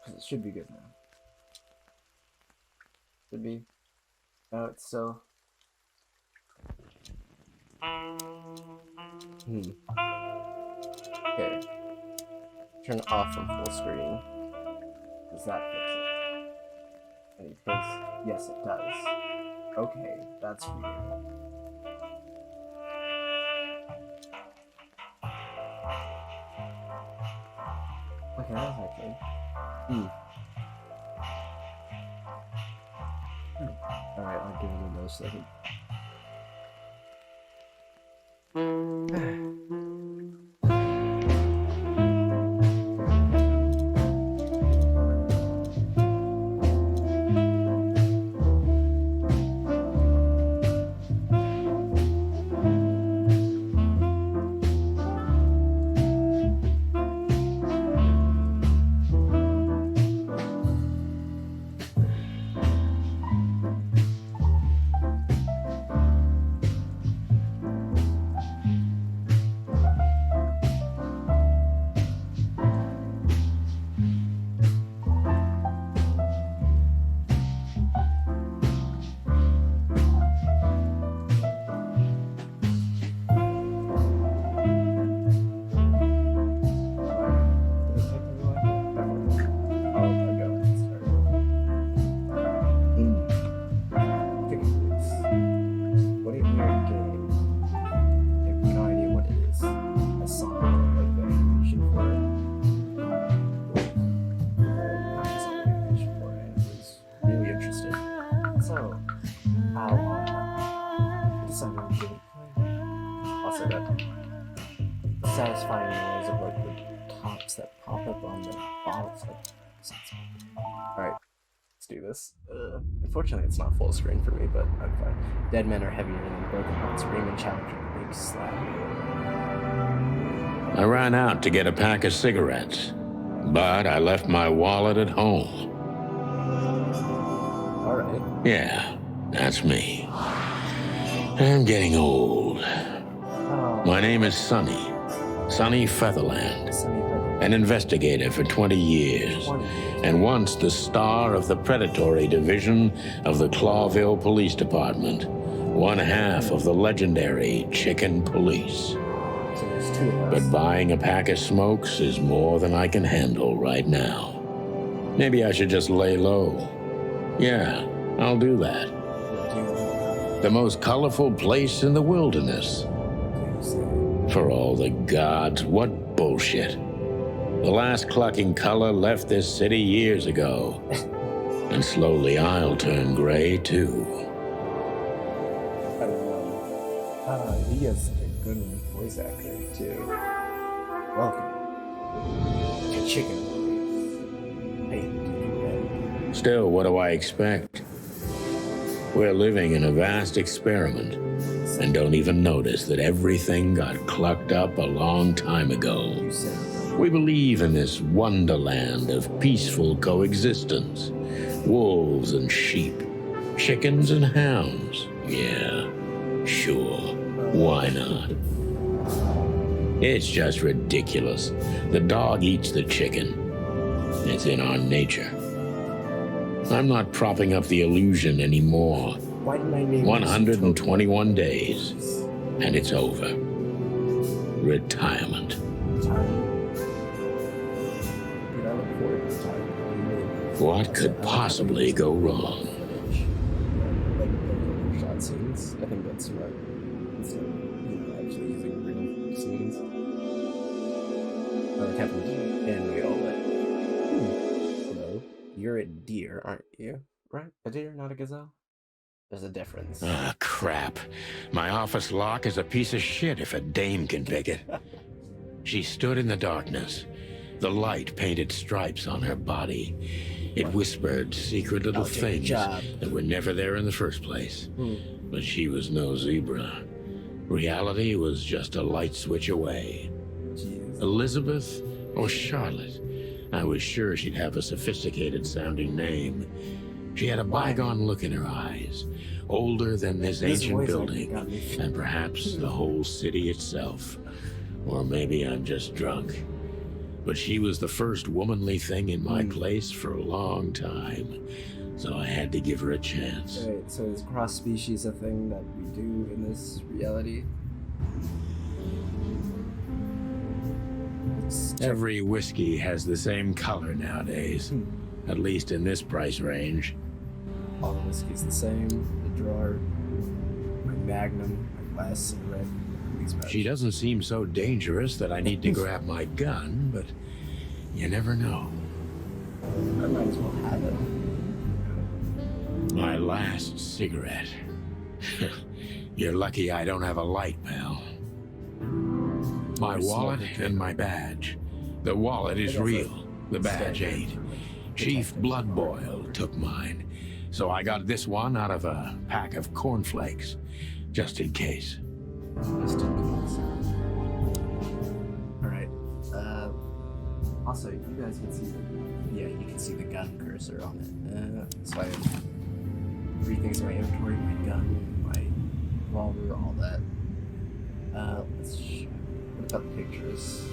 It should be good now. Should be. No, it's still. Okay. Turn off from full screen. Does that fix it? And he thinks, yes, it does. Okay, that's weird. Okay, that's actually. Alright, I'll give it another second. Satisfying noise of like the tops that pop up on the bottles. Alright, let's do this. Unfortunately, it's not full screen for me, but I'm fine. Dead men are heavier than broken hearts. Screaming challenge with a big slap. I ran out to get a pack of cigarettes, but I left my wallet at home. Alright. Yeah, that's me. I'm getting old. Oh. My name is Sonny Featherland, an investigator for 20 years, and once the star of the predatory division of the Clawville Police Department, one half of the legendary Chicken Police. So there's two of us. But buying a pack of smokes is more than I can handle right now. Maybe I should just lay low. Yeah, I'll do that. The most colorful place in the wilderness. For all the gods, what bullshit. The last clucking color left this city years ago. And slowly I'll turn gray too. I don't know. He has such a good voice actor too. Welcome to Chicken. Still, what do I expect? We're living in a vast experiment. And don't even notice that everything got clucked up a long time ago. We believe in this wonderland of peaceful coexistence. Wolves and sheep, chickens and hounds. Yeah, sure, why not? It's just ridiculous. The dog eats the chicken. It's in our nature. I'm not propping up the illusion anymore. 121 days, and it's over. Retirement. What could possibly go wrong? Shot scenes. I think that's smart. Instead of actually using real scenes. Like having animate all that. Hello. You're a deer, aren't you? Right? A deer, not a gazelle? There's a difference. Ah, crap. My office lock is a piece of shit if a dame can pick it. She stood in the darkness. The light painted stripes on her body. It whispered secret little things that were never there in the first place. But she was no zebra. Reality was just a light switch away. Jeez. Elizabeth or Charlotte? I was sure she'd have a sophisticated sounding name. She had a bygone look in her eyes, older than this ancient building, and perhaps the whole city itself. Or maybe I'm just drunk. but she was the first womanly thing in my place for a long time, so I had to give her a chance. Alright, so is cross species a thing that we do in this reality? Every whiskey has the same color nowadays, at least in this price range. All the whiskey's the same. The drawer, my Magnum, my last cigarette. She doesn't seem so dangerous that I need to grab my gun, but you never know. I might as well have it. My last cigarette. You're lucky I don't have a light, pal. My wallet and my badge. The wallet is real. The badge ain't. Chief Bloodboil took mine, so I got this one out of a pack of cornflakes, just in case. Just in case. Alright, also, you guys can see you can see the gun cursor on it. So I have 3 things in my inventory, my gun, my revolver, all that. What about pictures?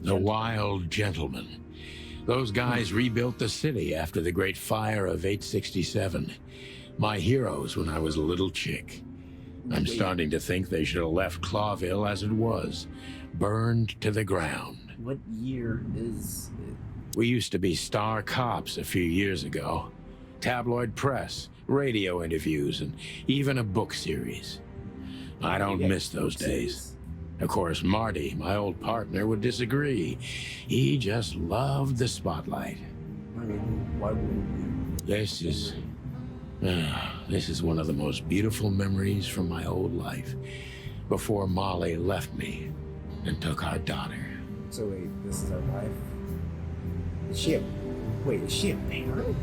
The Wild Gentleman. Those guys rebuilt the city after the Great Fire of 867. My heroes when I was a little chick. I'm starting to think they should have left Clawville as it was, burned to the ground. What year is it? We used to be star cops a few years ago. Tabloid press, radio interviews, and even a book series. I don't miss those days. Of course, Marty, my old partner, would disagree. He just loved the spotlight. I mean, why wouldn't you? This is one of the most beautiful memories from my old life, before Molly left me and took our daughter. So wait, this is our wife? Is she a parent?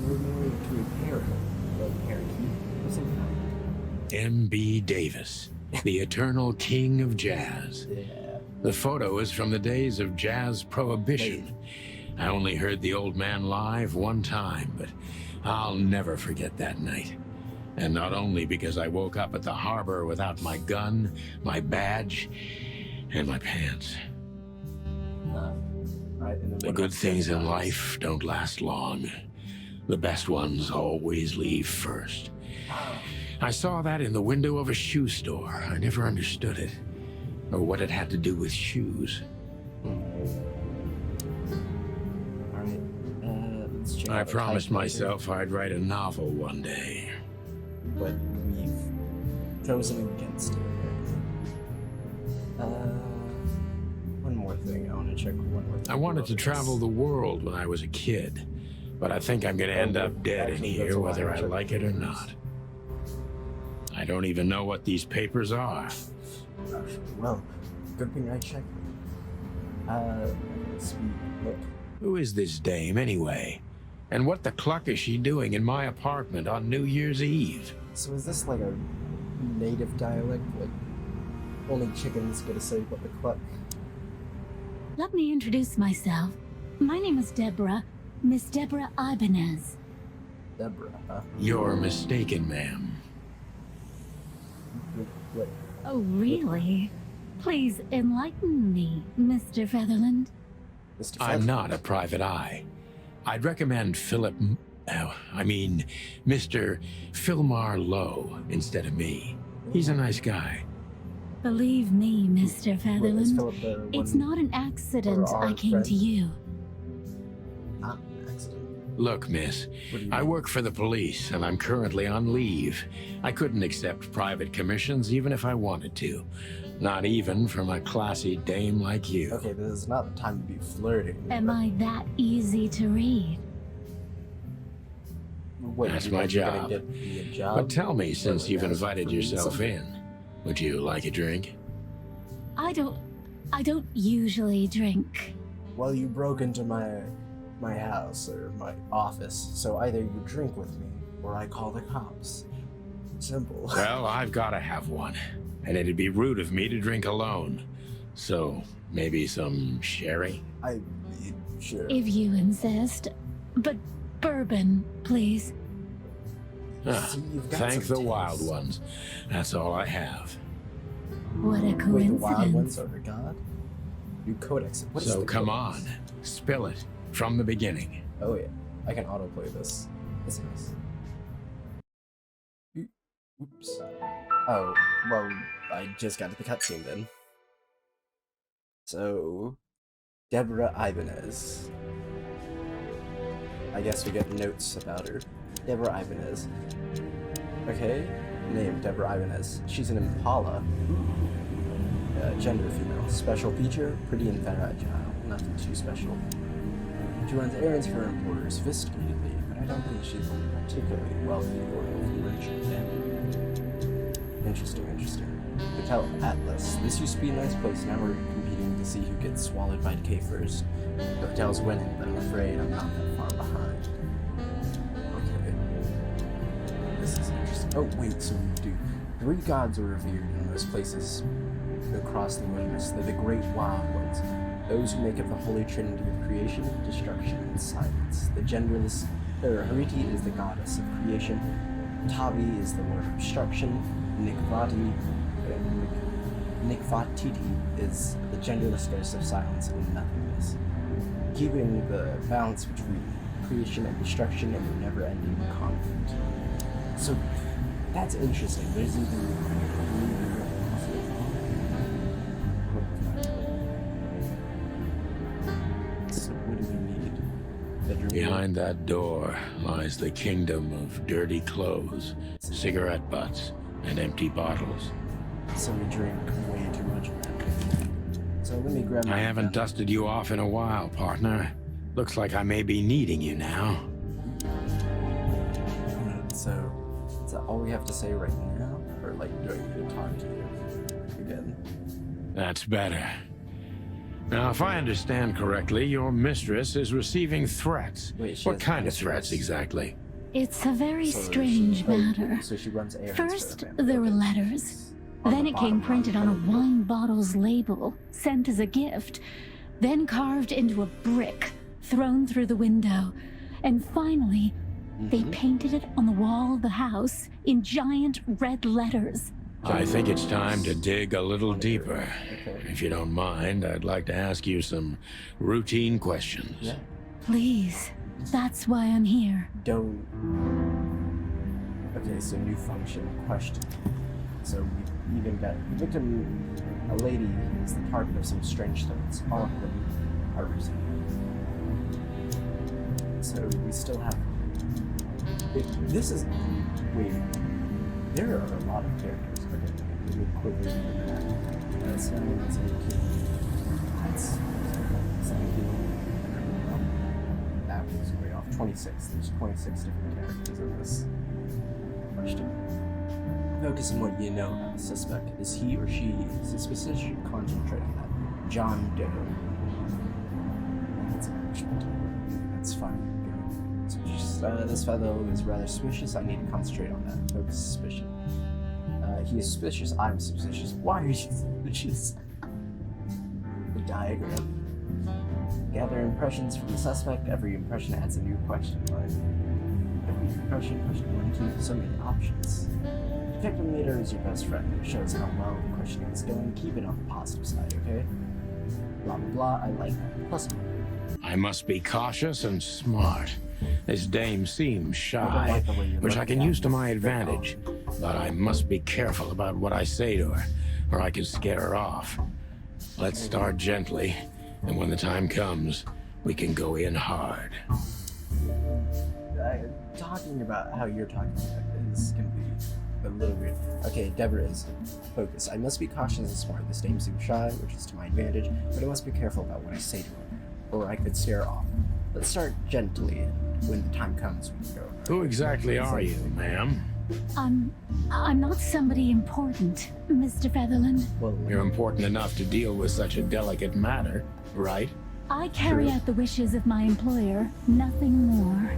We're married to a parent. Like parakeet or something? M.B. Davis, the eternal king of jazz. Yeah. The photo is from the days of jazz prohibition. I only heard the old man live one time, but I'll never forget that night. And not only because I woke up at the harbor without my gun, my badge, and my pants. The good things in life don't last long. The best ones always leave first. I saw that in the window of a shoe store. I never understood it, or what it had to do with shoes. I promised myself I'd write a novel one day. But we've chosen against it. One more thing. I want to check one more thing. I wanted to travel the world when I was a kid, but I think I'm going to end up dead in here, whether I like it or not. I don't even know what these papers are. Well, good thing I checked. Look. Who is this dame, anyway? And what the cluck is she doing in my apartment on New Year's Eve? So is this like a native dialect? Like, only chickens get to say what the cluck? Let me introduce myself. My name is Deborah, Miss Deborah Ibanez. Deborah, huh? You're mistaken, ma'am. What? Oh, really? Please enlighten me, Mr. Featherland. Mr. I'm not a private eye. I'd recommend Mr. Philmar Lowe instead of me. He's a nice guy. Believe me, Mr. Featherland, it's not an accident I came to you. Not an accident. Look, miss, I work for the police, and I'm currently on leave. I couldn't accept private commissions even if I wanted to. Not even from a classy dame like you. Okay, this is not the time to be flirting. Am I that easy to read? Wait, that's my job. Get me a job. But tell me, since you've invited yourself in, would you like a drink? I don't usually drink. Well, you broke into my house or my office, so either you drink with me or I call the cops. Simple. Well, I've got to have one, and it'd be rude of me to drink alone. So, maybe some sherry? Sure. If you insist. But bourbon, please. Thank the wild ones. That's all I have. What a coincidence. Wait, the wild ones are God? New codex. What is So the come codex? on, spill it from the beginning. Oh yeah, I can autoplay this. That's nice. Oops. Oh, well, I just got to the cutscene then. So, Deborah Ibanez. I guess we get notes about her. Deborah Ibanez. Okay, name Deborah Ibanez. She's an impala. Gender female. Special feature, pretty and fragile. Nothing too special. She runs errands for her employers sophisticatedly, but I don't think she's particularly wealthy or influential family. Interesting. Hotel Atlas. This used to be a nice place, now we're competing to see who gets swallowed by decay first. The hotel's winning, but I'm afraid I'm not that far behind. Okay. This is interesting. Oh, wait, so we do. 3 gods are revered in those places across the wilderness. They're the great wild ones. Those who make up the holy trinity of creation, destruction, and silence. The genderless Hariti is the goddess of creation. Tavi is the lord of destruction. Nikvatiti is the genderless ghost of silence and nothingness, keeping the balance between creation and destruction in the never-ending conflict. So that's interesting. There's even so what do we need? Bedroom. Behind that door lies the kingdom of dirty clothes, cigarette butts, and empty bottles. So we drink way too much. So let me grab my I haven't dusted you off in a while, partner. Looks like I may be needing you now. So, is that all we have to say right now? Or like, do I need to talk to you again? That's better. Now, if I understand correctly, your mistress is receiving threats. Wait, she What has kind of mistress? threats exactly? It's a very So strange matter. So she runs errands First, for the family. there were Okay. letters. On Then the it came bottom, printed on a the- wine bottle's label, sent as a gift, then carved into a brick, thrown through the window. And finally, they painted it on the wall of the house in giant red letters. I think it's time to dig a little deeper. Okay. If you don't mind, I'd like to ask you some routine questions. Yeah. Please, that's why I'm here. Don't. Okay, so new function question. So we even got victim, a lady who is the target of some strange threats. All of them are recent. So we still have. This is. Wait. There are a lot of characters. Okay, let me quickly look at that. That's 17. That's 17. That was way off. 26. There's 26 different characters in this question. Focus on what you know about the suspect. Is he or she suspicious? Concentrate on that. John Doe. That's an Englishman. That's fine. This fellow is rather suspicious. I need to concentrate on that. Focus suspicion. He is suspicious. I'm suspicious. Why are you suspicious? The diagram. Gather impressions from the suspect. Every impression adds a new question line. Every impression, question 1, 2, so many options. Victim meter is your best friend. It shows how well the questioning is going. Keep it on the positive side, okay? Blah blah blah. I like that. Plus, I must be cautious and smart. This dame seems I shy, don't like the way you which look I can at use to this. my advantage. But I must be careful about what I say to her, or I could scare her off. Let's start gently, and when the time comes, we can go in hard. Talking about how you're talking about is gonna be a little weird. Okay, Deborah is focused. I must be cautious and smart. This dame seems shy, which is to my advantage, but I must be careful about what I say to her, or I could scare her off. Let's start gently, and when the time comes, we can go. Who exactly are you, ma'am? I'm not somebody important, Mr. Featherland. Well, You're important enough to deal with such a delicate matter, right? I carry out the wishes of my employer, nothing more.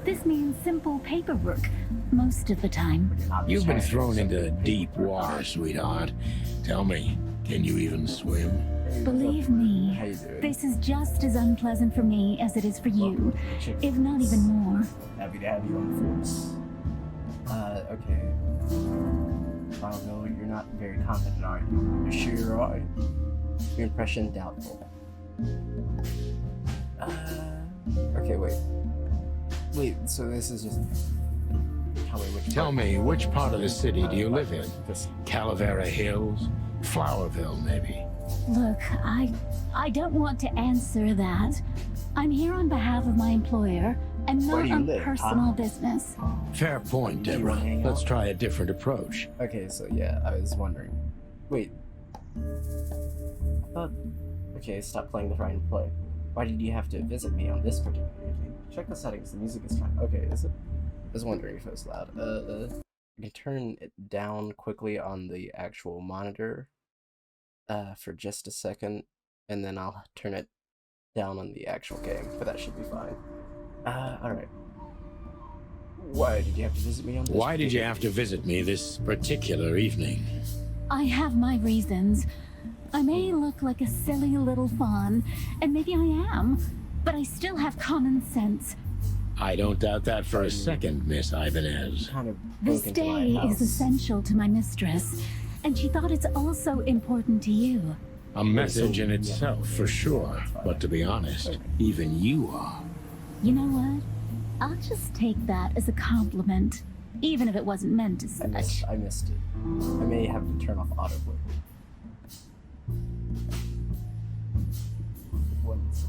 This means simple paperwork, most of the time. You've been thrown into deep water, sweetheart. Tell me, can you even swim? Believe me, How you doing? this is just as unpleasant for me as it is for you, if not even more. Happy to have you on the force. Okay. I don't know, you're not very confident, are you? You're sure you're alright? Your impression doubtful. Okay, wait. Wait, so this is just... Tell me, which part of the city do you live in? This... Calavera Hills? Flowerville, maybe? Look, I don't want to answer that. I'm here on behalf of my employer and Where not do you on live, personal huh? business. Fair point, Deborah. Let's try a different approach. Okay, so yeah, I was wondering. Wait. I thought... Okay, stop playing the try and play. Why did you have to visit me on this particular evening? Check the settings, the music is fine. Okay, is it? I was wondering if it was loud. I can turn it down quickly on the actual monitor for just a second, and then I'll turn it down on the actual game, but that should be fine. Alright. Why did you have to visit me on this? Why did you have to visit me this particular evening? I have my reasons. I may look like a silly little fawn, and maybe I am, but I still have common sense. I don't doubt that for a second, Miss Ibanez. Kind of This broke into my day house. is essential to my mistress, and she thought it's also important to you. A message in itself, for sure. But to be honest, even you are. You know what? I'll just take that as a compliment, even if it wasn't meant as such. I missed it. I may have to turn off autoplay. Once.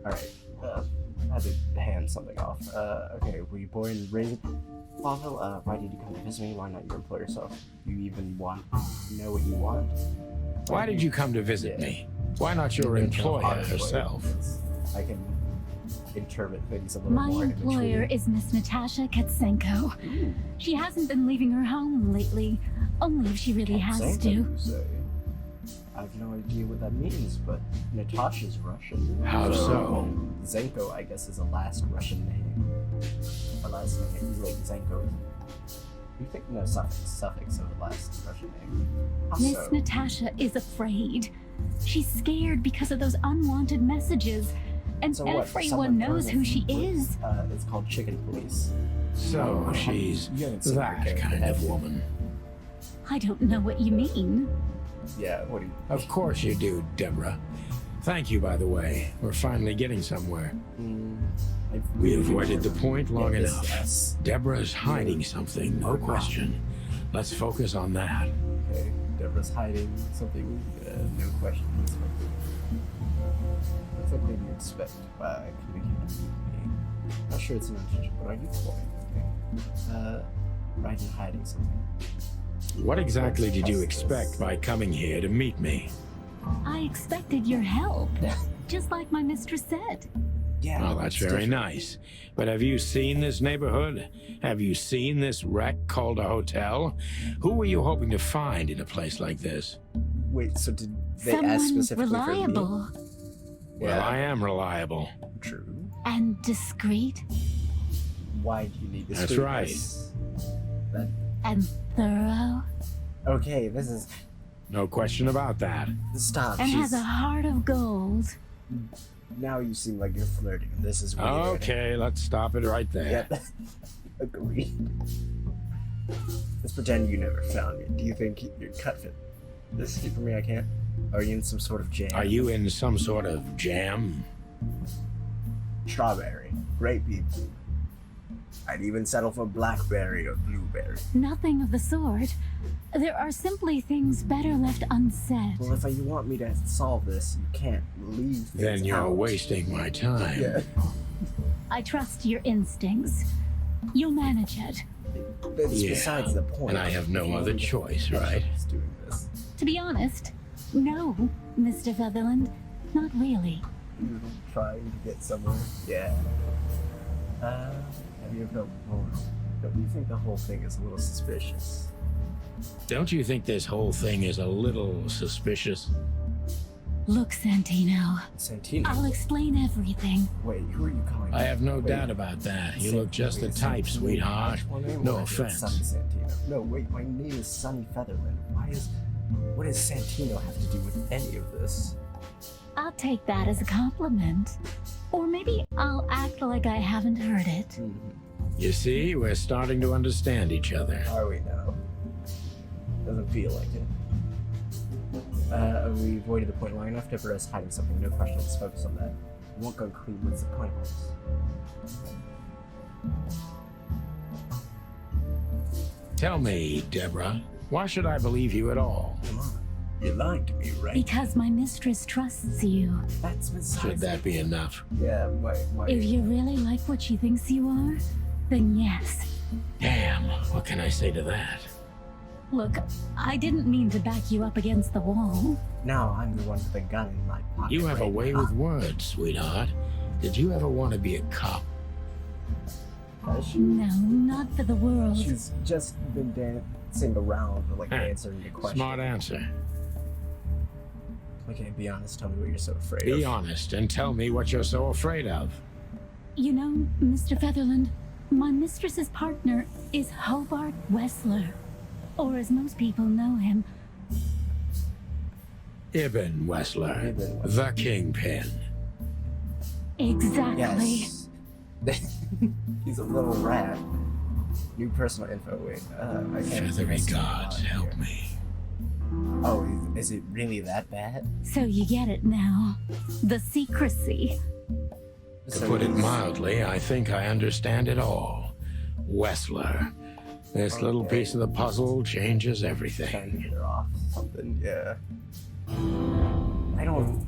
Alright, I had to hand something off. Okay, were you born and raised in Lawville? Why did you come to visit me? Why not your employer self? Do you even know what you want? Why did you come to visit me? Why not your employer herself? I can interpret things a little My more employer individually. is Miss Natasha Katsenko. She hasn't been leaving her home lately, only if she really has Katsenko, to. you say? I have no idea what that means, but Natasha's Russian. How so? Zenko, I guess, is a last Russian name. A last name is like Zenko. You think no suffix of the last Russian name? How Miss so? Natasha is afraid. She's scared because of those unwanted messages, and So what, everyone someone knows throwing who she police? is. It's called Chicken Police. So she's You haven't seen her that character, kind have of you? woman. I don't know what you mean. Yeah, what do you... Of course you do, Deborah. Thank you, by the way. We're finally getting somewhere. We avoided the point long enough. Yes. Deborah's hiding something, no question. Let's focus on that. Okay, Deborah's hiding something, no question. That's something you expect by communicating with me. Not sure it's an intention, but are you pulling? Right in hiding something. What exactly did you expect by coming here to meet me? I expected your help, just like my mistress said. Yeah, Well, that's it's very different. nice. But have you seen this neighborhood? Have you seen this wreck called a hotel? Who were you hoping to find in a place like this? Wait, so did they Someone ask specifically reliable for me? Well, I am reliable. True. and discreet Why do you need this? That's right. That... and thorough Okay, this is... No question about that. Stop. and she's... has a heart of gold. Now you seem like you're flirting. This is weird. Okay, let's stop it right there. Yep. Agreed. Let's pretend you never found me. Do you think you're cut fit? This is for me, I can't. Are you in some sort of jam? Are you in some sort of jam? Strawberry, grape beet. I'd even settle for blackberry or blueberry. Nothing of the sort. There are simply things better left unsaid. Well, if you want me to solve this, you can't leave things Then you're out. wasting my time. Yeah. I trust your instincts. You'll manage it. That's Yeah, besides the point. and I have no other choice, right? Just doing this. To be honest, no, Mr. Featherland, not really. You're trying to get somewhere. Yeah. Have you ever felt bored? Don't you think the whole thing is a little suspicious? Don't you think this whole thing is a little suspicious? Look, Santino, Santino? I'll explain everything. Wait, who are you calling? I have no Wait. doubt about that. You look just the type, Santino. sweetheart. Actual name? No Or is it offense. Sonny Santino. No, wait, my name is Sonny Featherland. What does Santino have to do with any of this? I'll take that as a compliment. Or maybe I'll act like I haven't heard it. You see, we're starting to understand each other. Are we now? Doesn't feel like it. We avoided the point long enough to us hiding something. No question, let's focus on that. We won't go clean. What's the point of this? Tell me, Deborah, why should I believe you at all? Come on. You're lying to me, right? Because my mistress trusts you. That's besides Should that be enough? Yeah, why? If you really like what she thinks you are, then yes. Damn, what can I say to that? Look, I didn't mean to back you up against the wall. Now I'm the one with the gun in my pocket. You have a right way now. with words, sweetheart. Did you ever want to be a cop? No, not for the world. She's just been dancing around, like answering the question. Smart answer. Okay, be honest. Tell me what you're so afraid of. Be honest and tell me what you're so afraid of. You know, Mr. Featherland, my mistress's partner is Hobart Wessler. Or as most people know him, Ibn Wessler, Ibn the kingpin. exactly. Yes. He's a little rat. New personal info. Wait, I can't. Feathery see gods, it help here. me. Oh, is it really that bad? So you get it now. The secrecy. To put it mildly, I think I understand it all. Wessler. This little piece of the puzzle changes Trying to everything. get her off something. Yeah. I don't.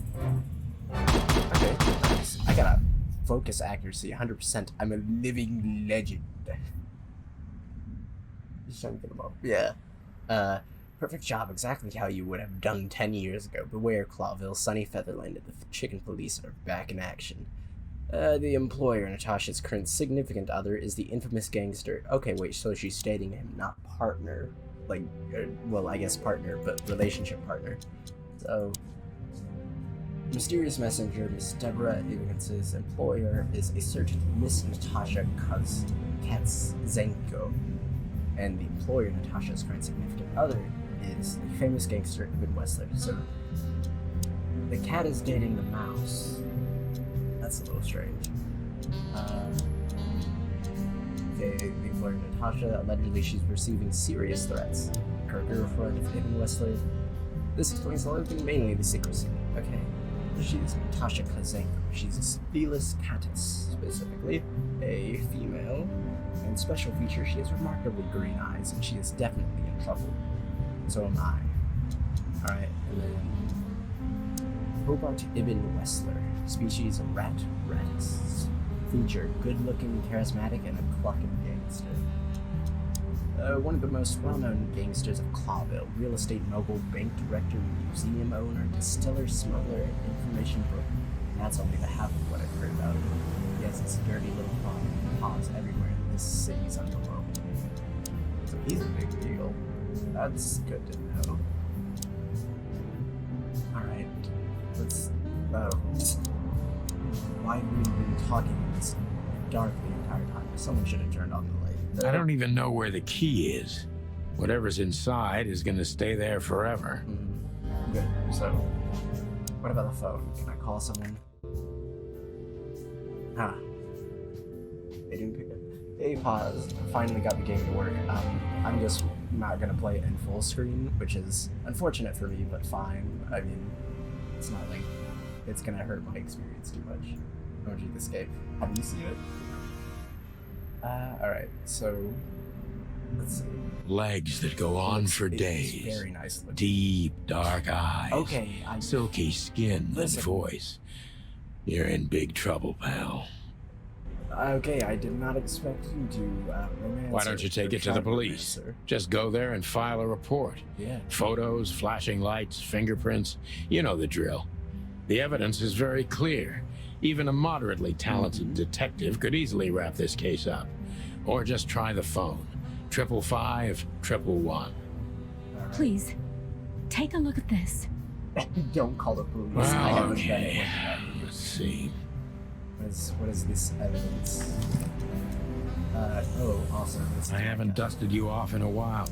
Okay. Nice. I gotta focus accuracy 100%. I'm a living legend. Just trying to get him up. Yeah. Perfect job, exactly how you would have done 10 years ago. Beware, Clawville, Sunny Featherland, and the chicken police are back in action. The employer, Natasha's current significant other, is the infamous gangster. Okay, wait, so she's dating him, not partner. Like, well, I guess partner, but relationship partner. So, mysterious messenger, Miss Deborah Ivan's employer, is a certain Miss Natasha Katzenko. And the employer, Natasha's current significant other, is the famous gangster Ibn Wessler. So, the cat is dating the mouse. That's a little strange. Okay, the employer, Natasha, allegedly she's receiving serious threats. Her girlfriend, Ibn Wessler. This explains the only thing, mainly the secrecy. Okay, she's Natasha Katzenko. She's a Felis catus, specifically a female. And special feature, she has remarkably green eyes, and she is definitely in trouble. So am I. Alright, and then Hobart Ibn Wessler, species rat ratus. Feature, good-looking, charismatic, and a clucking gangster. One of the most well-known gangsters of Clawville, real estate mogul, bank director, museum owner, distiller, smuggler, information broker. That's only the half of what I've heard about him. He has this dirty little paws everywhere in this city's underworld. So he's a big deal. That's good to know. Alright, let's... why have we been talking in this dark the entire time? Someone should have turned on the light. I don't even know where the key is. Whatever's inside is gonna stay there forever. Good. So, what about the phone? Can I call someone? They didn't pick it. Hey, pause. Finally got the game to work. I'm just not gonna play it in full screen, which is unfortunate for me, but fine. I mean, it's not like it's gonna hurt my experience too much. I want you to escape. Have you seen it? Alright, so let's see. Legs that go on for It's days. very nice looking. Deep, dark eyes. Okay, Silky skin Listen. and voice. You're in big trouble, pal. Okay, I did not expect you to romance. Why don't you take it to the police? Sir. Just go there and file a report. Yeah. Photos, flashing lights, fingerprints. You know the drill. The evidence is very clear. Even a moderately talented detective could easily wrap this case up. Or just try the phone. 555-111. Please, take a look at this. Don't call the police. I Well, haven't been okay. looking at you. Let's see. What is this evidence? Oh, awesome. This I haven't dusted you off in a while.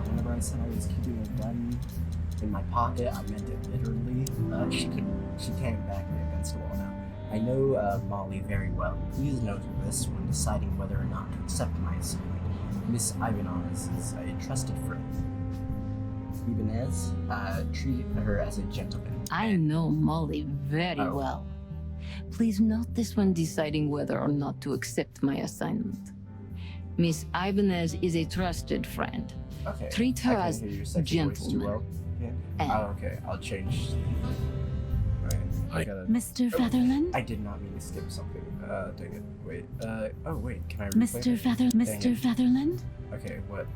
Whenever I said I was keeping a gun in my pocket, I meant it literally. She came back me against the wall now. I know Molly very well. Please note this when deciding whether or not to accept my assignment. Miss Ivanov is a trusted friend. Ibanez, treat her as a gentleman. I know Molly very well. Please note this when deciding whether or not to accept my assignment. Miss Ibanez is a trusted friend. Okay. Treat her I as can't hear your second voice too gentleman. well. Yeah. And- Oh, okay. I'll change. Right. I gotta. Mr. Featherland? I did not mean to skip something. Dang it. Wait. Oh wait. Can I replay Mr. it? Mr. it. Featherland? Okay. What?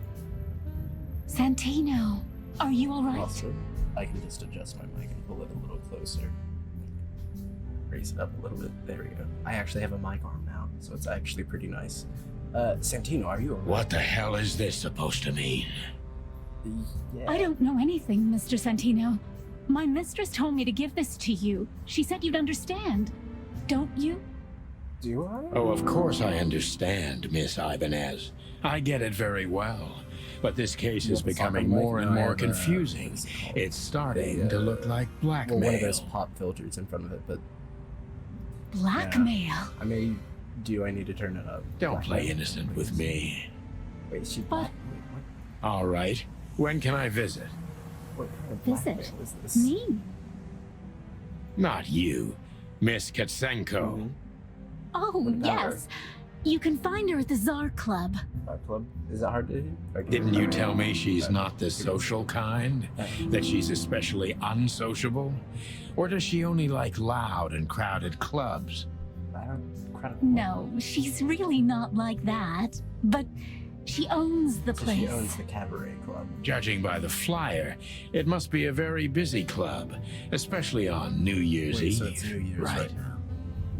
Santino, are you alright? Also, I can just adjust my mic and pull it a little closer. Raise it up a little bit. There we go. I actually have a mic arm now, so it's actually pretty nice. Santino, are you alright? What the hell is this supposed to mean? Yeah. I don't know anything, Mr. Santino. My mistress told me to give this to you. She said you'd understand. Don't you? Do I? Oh, of course I understand, Miss Ibanez. I get it very well. But this case is becoming more and more confusing. It's starting to look like Well, blackmail. one of those pop filters in front of it, but Blackmail. I may. Do I need to turn it up? Don't play innocent with me. Wait, she. But- Wait, All right. When can I visit? what kind of Visit? blackmail is this? Me? Not you, Miss Katsenko. Mhm. Oh, What about her? yes. You can find her at the Tsar Club. Our club? Is it hard to do? Okay. Didn't you tell me she's not the social kind? That she's especially unsociable? Or does she only like loud and crowded clubs? Incredible. No, she's really not like that. But she owns the So place. she owns the cabaret club. Judging by the flyer, it must be a very busy club, especially on New Year's Wait, Eve. so it's New Year's right now.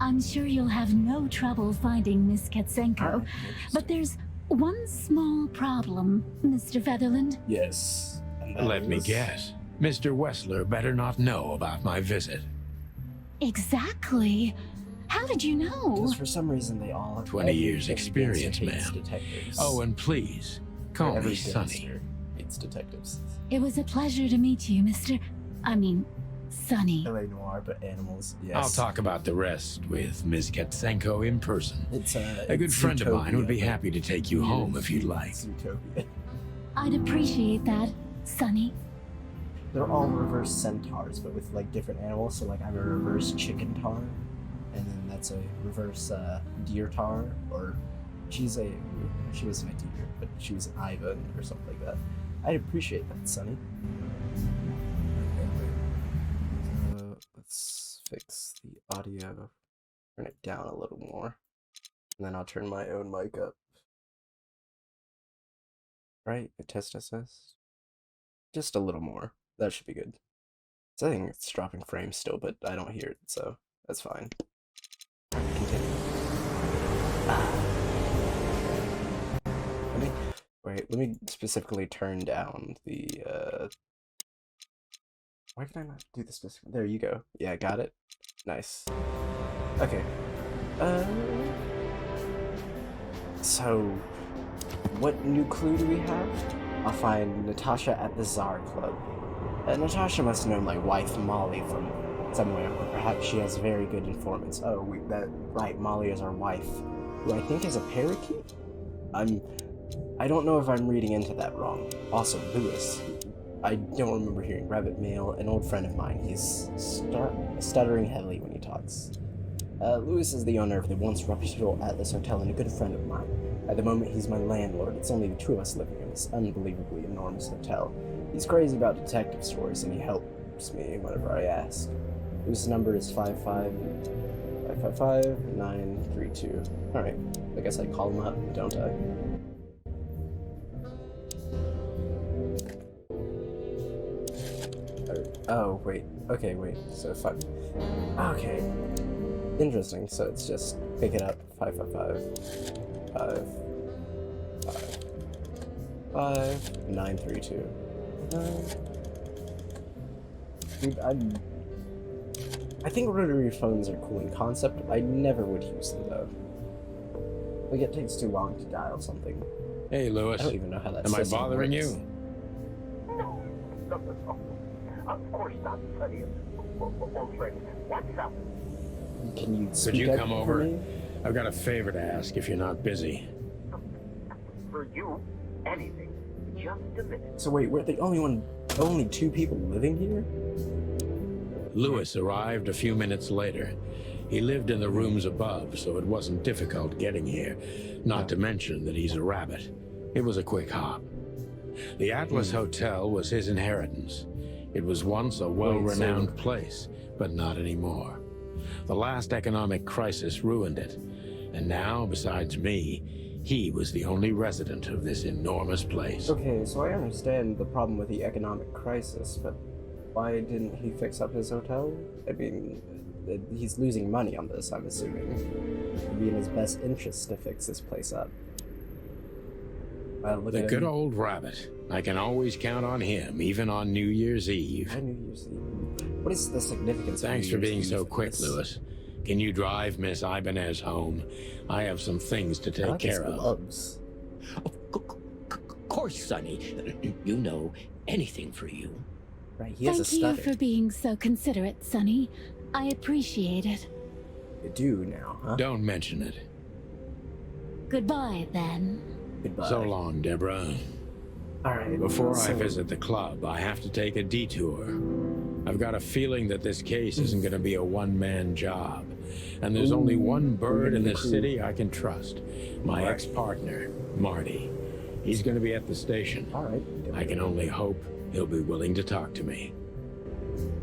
I'm sure you'll have no trouble finding Miss Katsenko. Alright, But there's one small problem, Mr. Featherland. yes. And that Let me is- guess. Mr. Wessler better not know about my visit. Exactly. How did you know? Because for some reason they all have 20 years every gangster experience, hates ma'am. detectives. Oh, and please, call Every me Sonny. gangster hates detectives. It was a pleasure to meet you, Sonny. LA Noir, but animals. Yes. I'll talk about the rest with Ms. Katsenko in person. It's A good it's friend of mine would be Zootopia, but happy to take you home if you'd like. Zootopia. I'd appreciate that, Sonny. They're all reverse centaurs, but with like different animals. So like I'm a reverse chicken tar, and then that's a reverse deer tar, or she wasn't a deer, but she was an Ivan or something like that. I'd appreciate that, Sonny. Let's fix the audio, turn it down a little more, and then I'll turn my own mic up. Right, test. Just a little more. That should be good. So I think it's dropping frames still, but I don't hear it, so that's fine. Continue. Let me specifically turn down the why can I not do this specific? There you go. Yeah, got it. Nice. Okay. So what new clue do we have? I'll find Natasha at the Tsar Club. Natasha must have known my wife Molly from somewhere, or perhaps she has very good informants. Oh, right, Molly is our wife, who I think is a parakeet? I don't know if I'm reading into that wrong. Also, Lewis. I don't remember hearing rabbit male, an old friend of mine. He's stuttering heavily when he talks. Lewis is the owner of the once reputable Atlas Hotel and a good friend of mine. At the moment, he's my landlord. It's only the two of us living in this unbelievably enormous hotel. He's crazy about detective stories, and he helps me whenever I ask. Lewis's number is 555-932. Alright, I guess I call him up, don't I? Oh, wait. Okay, wait. So, okay. Interesting. So it's just pick it up. 555-932. Dude, I think rotary phones are cool in concept. I never would use them though. Like it takes too long to dial something. Hey, Lewis. I don't even know how that Am I system bothering works. you? No. Of course not, Sonny. Old friend, what's up? Can you Could speak you up come for over? me? I've got a favor to ask if you're not busy. For you, anything. Just a minute. So wait, we're the only two people living here? Lewis arrived a few minutes later. He lived in the rooms above, so it wasn't difficult getting here. Not to mention that he's a rabbit. It was a quick hop. The Atlas Hotel was his inheritance. It was once a well-renowned place, but not anymore. The last economic crisis ruined it. And now, besides me, he was the only resident of this enormous place. Okay, so I understand the problem with the economic crisis, but why didn't he fix up his hotel? I mean, he's losing money on this, I'm assuming. It'd be in his best interest to fix this place up. The good old rabbit. I can always count on him, even on New Year's Eve. New Year's Eve. What is the significance of Thanks New for Year's being Eve so for quick, this? Lewis. Can you drive Miss Ibanez home? I have some things to I take like his care of. gloves. Of course, Sonny. You know, anything for you. Right, he has a Thank you stutter. for being so considerate, Sonny. I appreciate it. You do now, huh? Don't mention it. Goodbye, then. Goodbye. So long, Deborah. Alright. Before so, I visit the club, I have to take a detour. I've got a feeling that this case isn't going to be a one-man job. And there's only one bird in this city I can trust. My ex-partner, Marty. He's going to be at the station. Alright. I can only hope he'll be willing to talk to me.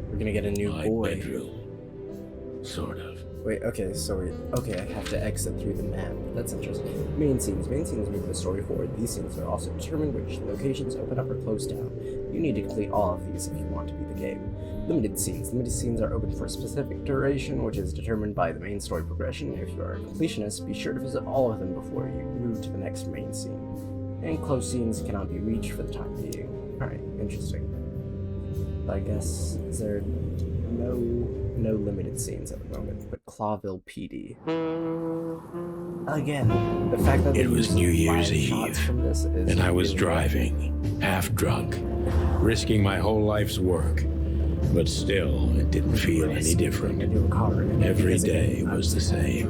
We're gonna get a new My boy. bedroom. Sort of. Wait, okay, so okay, I have to exit through the map. That's interesting. Main scenes. Main scenes move the story forward. These scenes are also determined which locations open up or close down. You need to complete all of these if you want to beat the game. Limited scenes. Limited scenes are open for a specific duration, which is determined by the main story progression. If you are a completionist, be sure to visit all of them before you move to the next main scene. And closed scenes cannot be reached for the time being. Alright, interesting. I guess, is there no limited scenes at the moment, but Clawville PD. Again, the fact that It was New Year's Eve, from this is and I was really driving, half drunk, risking my whole life's work. But still, it didn't feel any different. Every day was the same.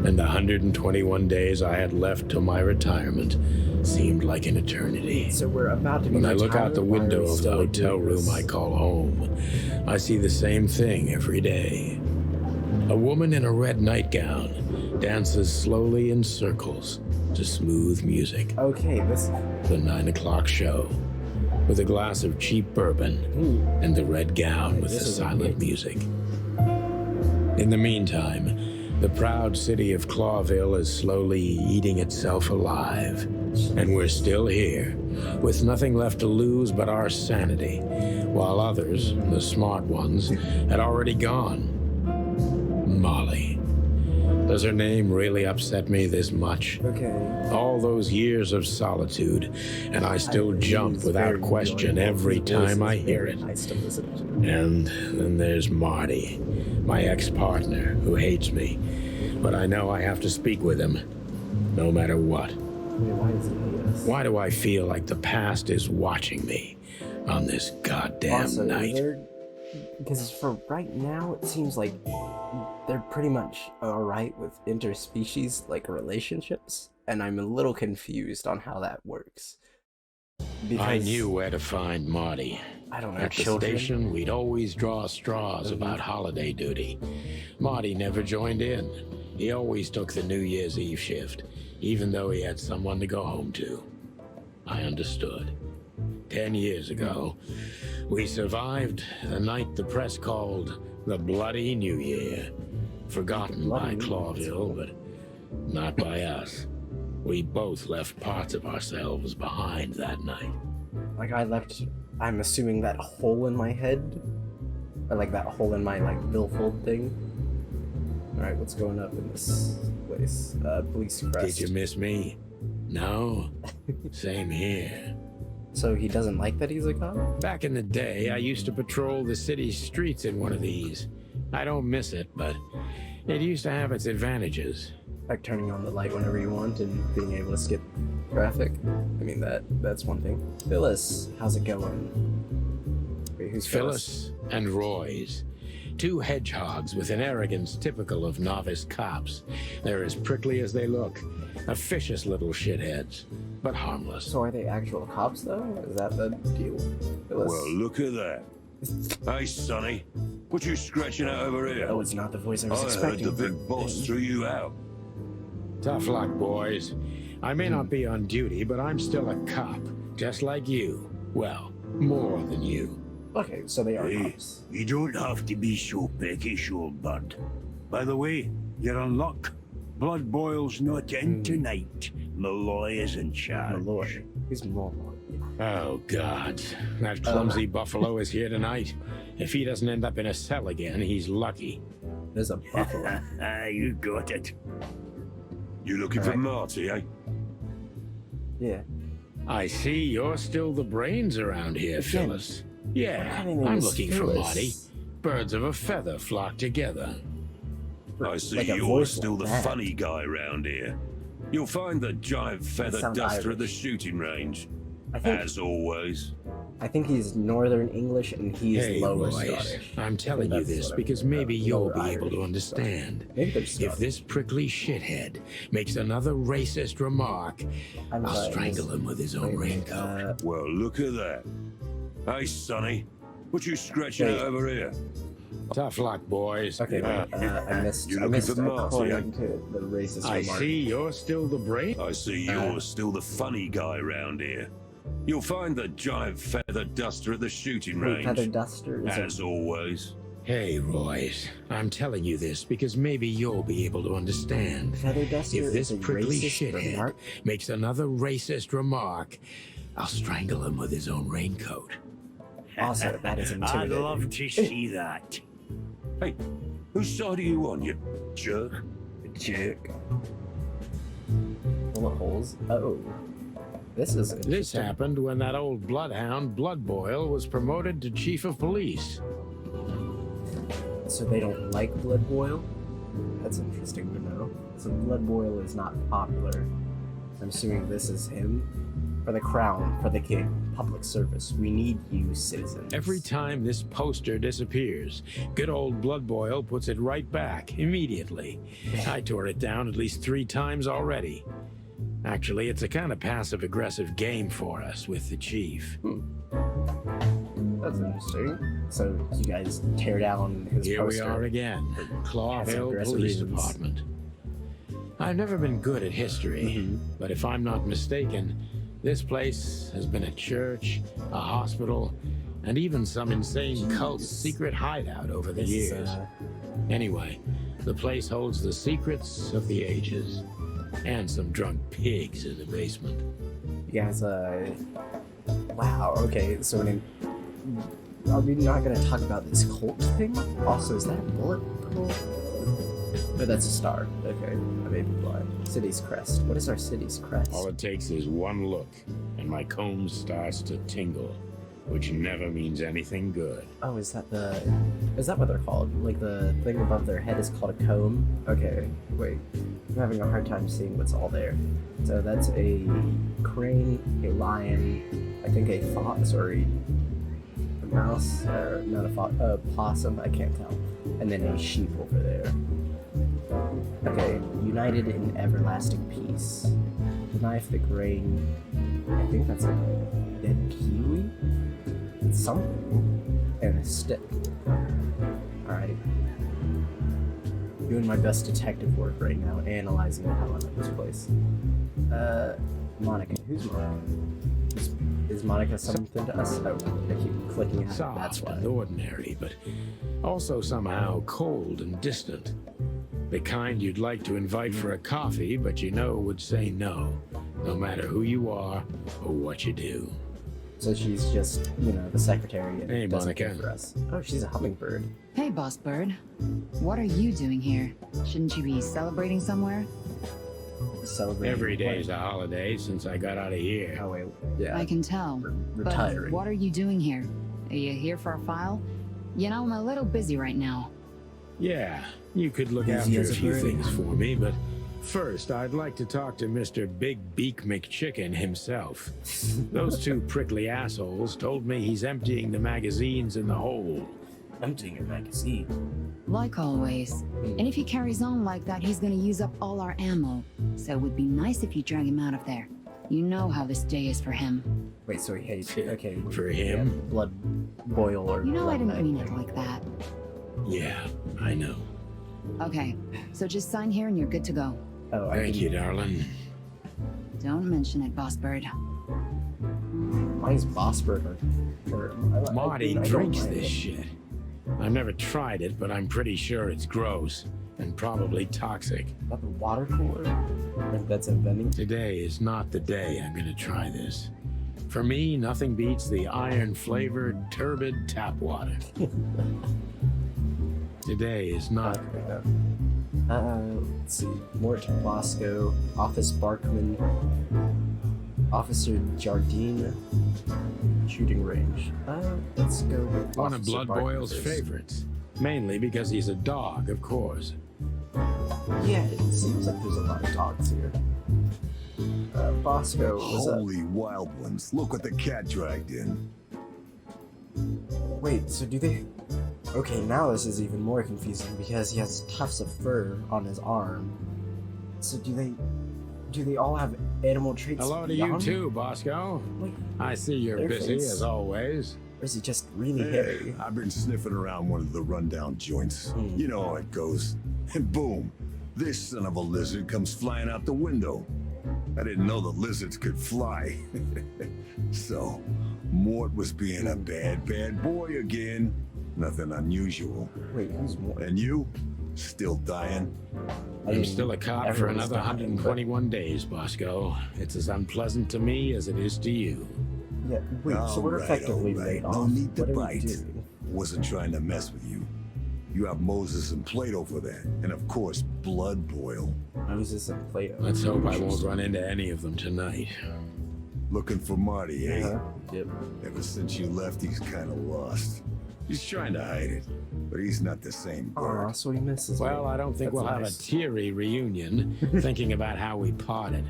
And the 121 days I had left till my retirement seemed like an eternity. So we're about to be When I look out the retired, why are window we of the still hotel doing room this? I call home, I see the same thing every day. A woman in a red nightgown dances slowly in circles to smooth music. Okay, this... The 9 o'clock show, with a glass of cheap bourbon and the red gown with the This is silent music. In the meantime, the proud city of Clawville is slowly eating itself alive. And we're still here, with nothing left to lose but our sanity, while others, the smart ones, had already gone. Molly. Does her name really upset me this much? Okay. All those years of solitude, and I still jump without question every time I hear it. Nice to listen to. And then there's Marty, my ex-partner, who hates me. But I know I have to speak with him, no matter what. Wait, why does he hate us? Why do I feel like the past is watching me on this goddamn Also, night? because for right now, it seems like they're pretty much alright with interspecies, like, relationships, and I'm a little confused on how that works. Because I knew where to find Marty. I don't know, At the children? station, we'd always draw straws about holiday duty. Marty never joined in. He always took the New Year's Eve shift, even though he had someone to go home to. I understood. 10 years ago, we survived the night the press called the Bloody New Year. Forgotten by Bloody New Year. Clawville, but not by us. We both left parts of ourselves behind that night. Like, I left, I'm assuming that hole in my head? Or, like, that hole in my, like, billfold thing? Alright, what's going up in this place? Police crest. Did you miss me? No? Same here. So he doesn't like that he's a cop? Back in the day, I used to patrol the city's streets in one of these. I don't miss it, but it used to have its advantages. Like turning on the light whenever you want and being able to skip traffic? I mean, that's one thing. Phyllis, how's it going? Wait, who's Phyllis and Roy's. Two hedgehogs with an arrogance typical of novice cops. They're as prickly as they look. Officious little shitheads, but harmless. So are they actual cops though? Is that the deal? Well, look at that. Hey, Sonny. What you scratching out over here? Oh, it's not the voice I was I heard expecting. the big boss threw you out. Tough luck, boys. I may not be on duty, but I'm still a cop, just like you. Well, more than you. Okay, so they are Hey, cops. you don't have to be so peckish, old bud. By the way, you're on luck. Blood boils not in tonight. Malloy is in charge. Malloy. Who's Malloy? Oh, God. That clumsy buffalo is here tonight. If he doesn't end up in a cell again, he's lucky. There's a buffalo. You got it. You looking for Marty, eh? Yeah. I see you're still the brains around here, Again, Phyllis. Yeah, kind of name I'm is looking for Phyllis? Marty. Birds of a feather flock together. I see Like a you're voice still like the that. funny guy round here. You'll find the giant feather sound duster at the Irish. shooting range. I think As always. he's Northern English and he's Hey, Lower Royce, Scottish. I'm telling you That's this what I because mean. maybe you'll Lower be able to Irish. understand. Maybe they're If Scottish. this prickly shithead makes another racist remark, I'm I'll sorry, strangle him with his own raincoat. Well, look at that. Hey, Sonny. What you scratching Wait. out over here? Tough luck, boys. Okay, I missed. You I looking missed for Marty, according to the racist I remark. see you're still the brain. I see you're still the funny guy round here. You'll find the giant feather duster at the shooting Wait, Feather range. Duster is As always. Hey, Royce, I'm telling you this because maybe you'll be able to understand. Feather Duster If this is a prickly racist shithead remark. makes another racist remark, I'll strangle him with his own raincoat. Also, that is I'd intimidating. love to see that. Hey, whose side are you on, you jerk? Jerk. Bullet holes. Oh, this is This interesting. happened when that old bloodhound, Blood Boil, was promoted to chief of police. So they don't like blood boil? That's interesting to know. So blood boil is not popular. I'm assuming this is him. For the crown, for the king, public service. We need you, citizens. Every time this poster disappears, good old Blood Boil puts it right back immediately. I tore it down at least 3 times already. Actually, it's a kind of passive-aggressive game for us with the chief. That's interesting. So you guys tear down his Here we poster. are again, Claw Hill Passive-aggressive Police reasons. Department. I've never been good at history, but if I'm not mistaken, this place has been a church, a hospital, and even some insane cult's secret hideout over the This is, years. Anyway, the place holds the secrets of the ages, and some drunk pigs in the basement. You guys, wow, okay, so are we not gonna talk about this cult thing? Also, is that a bullet hole? No, that's a star. Okay, I may be blind. City's crest. What is our city's crest? All it takes is one look, and my comb starts to tingle, which never means anything good. Oh, is that what they're called? Like the thing above their head is called a comb? Okay, wait. I'm having a hard time seeing what's all there. So that's a crane, a lion, I think a fox or a mouse, or not a fox, a possum, I can't tell. And then a sheep over there. Okay, united in everlasting peace. The knife, the grain. I think that's a dead kiwi? It's something. And a stick. Alright. Doing my best detective work right now, analyzing the hell out of this place. Monica. Who's Monica? Is Monica something to us? Oh, I keep clicking at it. Soft That's why. and ordinary, but also somehow cold and distant. The kind you'd like to invite for a coffee, but you know would say no, no matter who you are or what you do. So she's just, the secretary and Hey, doesn't care Monica. for us. Oh, she's a hummingbird. Hey, Boss Bird. What are you doing here? Shouldn't you be celebrating somewhere? Celebrating Every day what? is a holiday since I got out of here. Oh, wait. Yeah. I can tell. Retiring. But what are you doing here? Are you here for a file? I'm a little busy right now. Yeah, you could look Easy after a as a few bird. things for me, but first I'd like to talk to Mr. Big Beak McChicken himself. Those 2 prickly assholes told me he's emptying the magazines in the hole. Emptying your magazine. Like always. And if he carries on like that, he's gonna use up all our ammo. So it would be nice if you drag him out of there. You know how this day is for him. Wait, so he hates it. Okay. For him? Yeah, blood boil or You know I blood didn't mean knife. it like that. Yeah, I know. Okay, so just sign here and you're good to go. Oh, I Thank didn't- you, darling. Don't mention it, Boss Bird. Why is Bossberg or Marty I don't drinks mind this it. shit. I've never tried it, but I'm pretty sure it's gross and probably toxic. Not the water cooler? If that's a vending. Today is not the day I'm gonna try this. For me, nothing beats the iron-flavored, turbid tap water. Today is not... Let's see. Mort Bosco, Office Barkman, Officer Jardine, shooting range. Let's go with one of Officer Blood Barkman Boyle's first. favorites. Mainly because he's a dog, of course. Yeah, it seems like there's a lot of dogs here. Bosco was Holy wild ones. Look what the cat dragged in. Wait, so do they... Okay, now this is even more confusing because he has tufts of fur on his arm. So do they all have animal traits? Hello to you beyond? too, Bosco. Wait, I see you're their busy face. as always. or is he just really Hey, hairy? I've been sniffing around one of the rundown joints. You know how it goes. And boom, this son of a lizard comes flying out the window. I didn't know the lizards could fly. So, Mort was being a bad boy again. Nothing unusual. Wait, who's more? And you? Still dying? I'm still a cop for everyone's another dying, 121 days, Bosco. It's as unpleasant to me as it is to you. Yeah, wait, so we're effectively laid off. No need to What are we bite. doing? Wasn't trying to mess with you. You have Moses and Plato for that. And of course, Blood Boil. Moses and Plato. Let's hope I won't run into any of them tonight. Looking for Marty, eh? Uh-huh. Yep. Ever since you left, he's kind of lost. He's trying to hide it, but he's not the same bird. Aw, so he misses Well, me. I don't think That's we'll nice. have a teary reunion thinking about how we parted.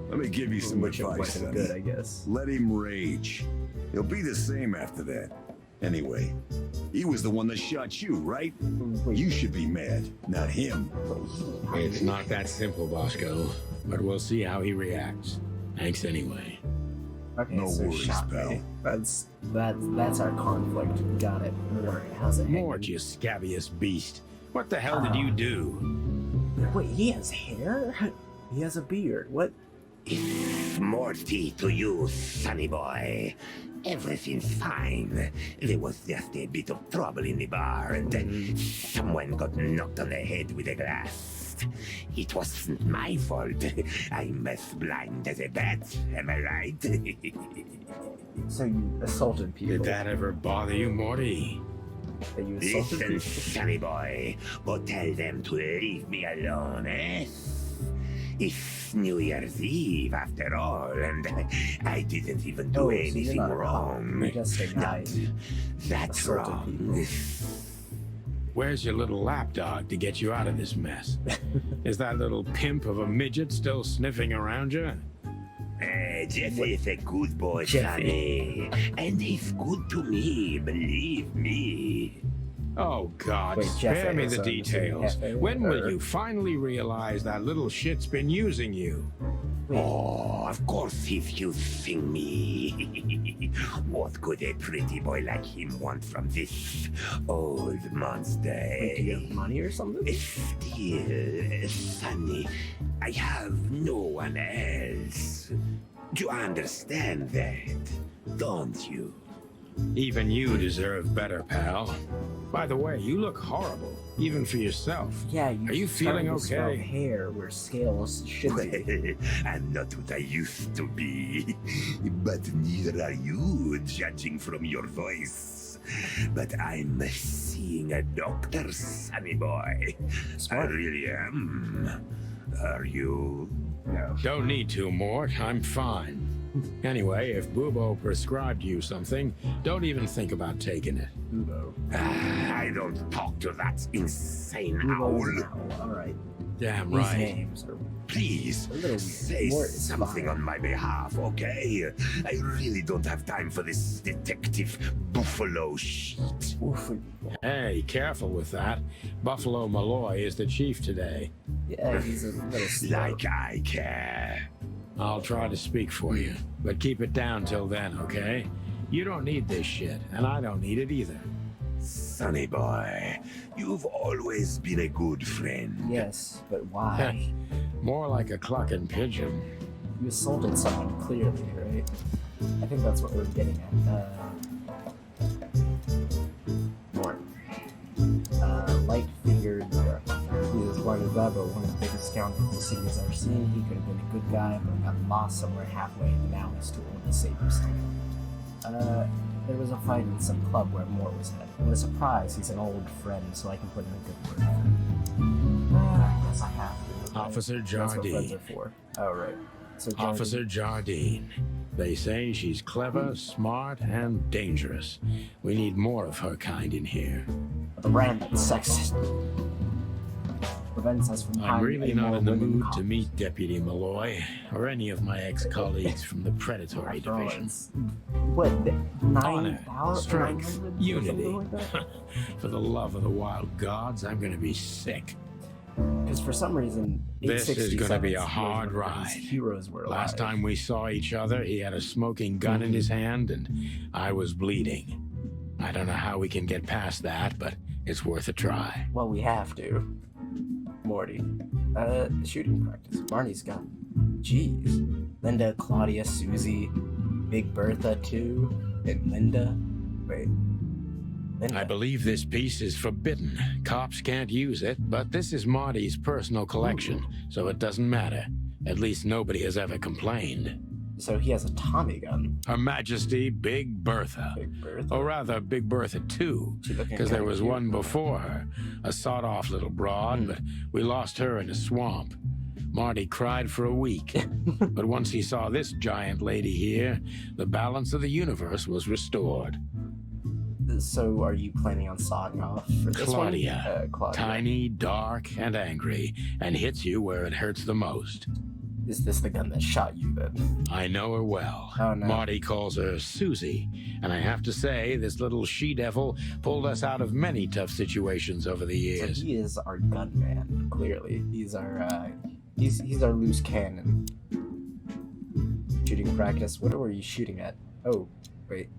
Let me give you some Which it advice, wasn't sonny. good, I guess. Let him rage. He'll be the same after that. Anyway, he was the one that shot you, right? Wait, You should be mad, not him. It's not that simple, Bosco, but we'll see how he reacts. Thanks anyway. okay, No so worries, shot pal. me. That's our conflict. Got it. Mort has a Mort, you scabious beast. What the hell did you do? Wait, he has hair? He has a beard. What? It's Morty to you, sonny boy. Everything's fine. There was just a bit of trouble in the bar, and someone got knocked on the head with a glass. It wasn't my fault. I'm as blind as a bat, am I right? So you assaulted people? Did that ever bother you, Morty? That you assaulted Listen, people? sonny boy, but tell them to leave me alone, eh? It's New Year's Eve after all, and I didn't even do Oh, so you're anything not a cop. wrong. You're just a guy. That's assaulted wrong. people. Where's your little lapdog to get you out of this mess? Is that little pimp of a midget still sniffing around you? Jeffy is a good boy, Jeffy. sonny. And he's good to me, believe me. Oh, God, Wait, spare Jeff me is, the details. Jeff, When will or- you finally realize that little shit's been using you? Oh, of course he's using me. What could a pretty boy like him want from this old monster? Wait, do you have money or something? Still, sonny, I have no one else. You understand that, don't you? Even you deserve better, pal. By the way, you look horrible, even for yourself. Yeah, Are you feeling starting to sprout okay? hair where scales should be. I'm not what I used to be, but neither are you, judging from your voice. But I'm seeing a doctor, sonny boy. Smart. I really am. Are you? No. Don't need to, Mort. I'm fine. Anyway, if Bubo prescribed you something, don't even think about taking it. Bubo. I don't talk to that insane Bubo owl. is an owl. Alright. Damn These right. names are Please, a little weird. say Mort is something fine. on my behalf, okay? I really don't have time for this detective buffalo shit. Oof. Hey, careful with that. Buffalo Malloy is the chief today. Yeah, he's a little slow. Like I care. I'll try to speak for you, but keep it down till then, okay? You don't need this shit, and I don't need it either. Sonny boy, you've always been a good friend. Yes, but why? More like a clucking pigeon. You assaulted someone, clearly, right? I think that's what we're getting at. Mort. Light-fingered. He's as blind as that, but one of the biggest scoundrels the city has ever seen. He could have been a good guy, but got lost somewhere halfway, and now he's too old to save himself. There was a fight in some club where Mort was head. What a surprise, he's an old friend, so I can put in a good word for him. I guess I have to. Right? Officer That's what friends Jardine. are for. Oh, right. So Jardine, Officer Jardine. They say she's clever, smart, and dangerous. We need more of her kind in here. the random sexist prevents us from I'm hiring really any not more in the women mood cops. to meet Deputy Malloy or any of my ex-colleagues from the Predatory After all, Division. it's- What, Honor, 9,000? strength, 900 or unity. something like that? For the love of the wild gods, I'm going to be sick. Because for some reason, This is gonna be a 867 hard was when ride. these heroes were alive. Last time we saw each other, he had a smoking gun in his hand, and I was bleeding. I don't know how we can get past that, but it's worth a try. Well, we have to. Morty. Shooting practice. Barney's got. Jeez. Linda, Claudia, Susie, Big Bertha, too. And Linda. Wait. Linda. I believe this piece is forbidden. Cops can't use it, but this is Marty's personal collection, so it doesn't matter. At least nobody has ever complained. So he has a Tommy gun. Her Majesty Big Bertha. Big Bertha. Or rather, Big Bertha 2, She looking because there kinda was cute. one before her, a sawed-off little broad, but we lost her in a swamp. Marty cried for a week, but once he saw this giant lady here, the balance of the universe was restored. So are you planning on sawing off for this Claudia, one? Claudia. tiny, dark, and angry, and hits you where it hurts the most. Is this the gun that shot you then? I know her well. Oh, no. Marty calls her Susie, and I have to say, this little she-devil pulled us out of many tough situations over the So years. he is our gunman, clearly. He's our loose cannon. Shooting practice. What were you shooting at? Oh, wait.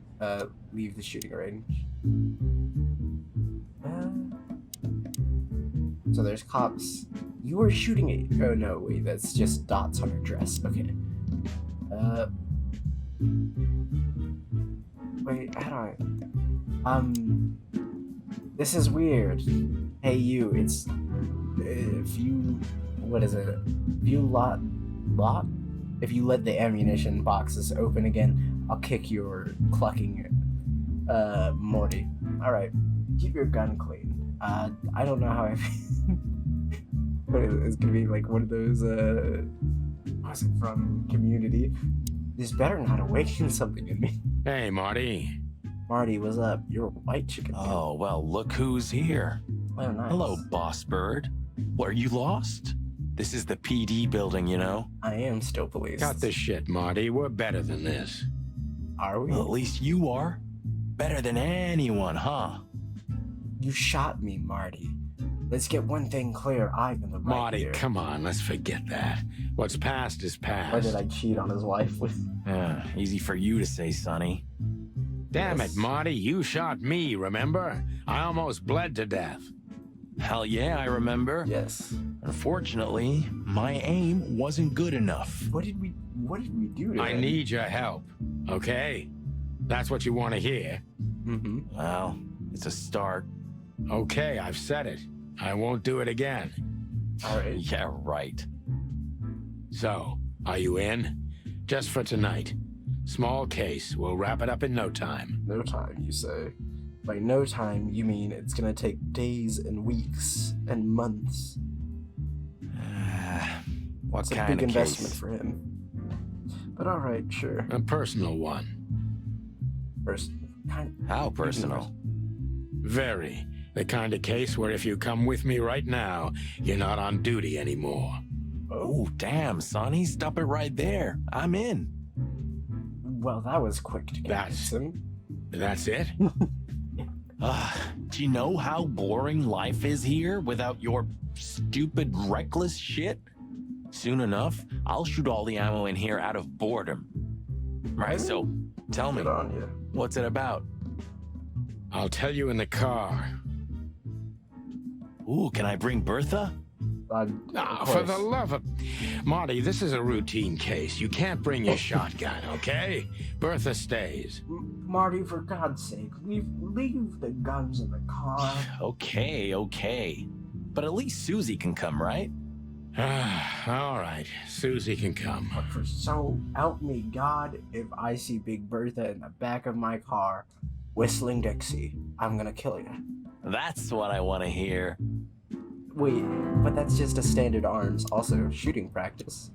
Leave the shooting range. So there's cops. You were shooting at. Oh no, wait, that's just dots on her dress. Okay. Wait, how do I? This is weird. Hey, you. It's if you. What is it? If you if you let the ammunition boxes open again, I'll kick your clucking, Morty. Alright, keep your gun clean. I don't know how I but it's gonna be like one of those, was it from Community? This better not awaken something in me. Hey, Marty. Marty, what's up? You're a white chicken. Oh, well, look who's here. Oh, nice. Hello, boss bird. What, are you lost? This is the PD building, you know? I am still police. Cut this shit, Marty. We're better than this. Are we? Well, at least you are. Better than anyone, huh? You shot me, Marty. Let's get one thing clear. I'm in the right Marty, here. come on. Let's forget that. What's past is past. Why did I cheat on his wife with... Yeah, easy for you to say, Sonny. Damn Yes. it, Marty. You shot me, remember? I almost bled to death. Hell yeah, I remember. Yes. Unfortunately, my aim wasn't good enough. What did we do to I him? need your help, okay? That's what you want to hear. Mm-hmm. Well, it's a start. Okay, I've said it. I won't do it again. Alright. Yeah, right. So, are you in? Just for tonight. Small case. We'll wrap it up in no time. No time, you say. By no time, you mean it's gonna take days and weeks and months. What It's a kind big of investment case? for him. But alright, sure. A personal one. First, How personal? Very. The kind of case where if you come with me right now, you're not on duty anymore. Oh, damn, Sonny. Stop it right there. I'm in. Well, that was quick to get him. That's it? Do you know how boring life is here without your stupid, reckless shit? Soon enough, I'll shoot all the ammo in here out of boredom. Right, so tell me, what's it about? I'll tell you in the car. Ooh, can I bring Bertha? For the love of... Marty, this is a routine case. You can't bring your shotgun, okay? Bertha stays. Marty, for God's sake, leave the guns in the car. Okay. But at least Susie can come, right? All right, Susie can come. But for so help me God, if I see Big Bertha in the back of my car, whistling Dixie, I'm gonna kill you. That's what I want to hear. Wait, but that's just a standard arms. Also, shooting practice.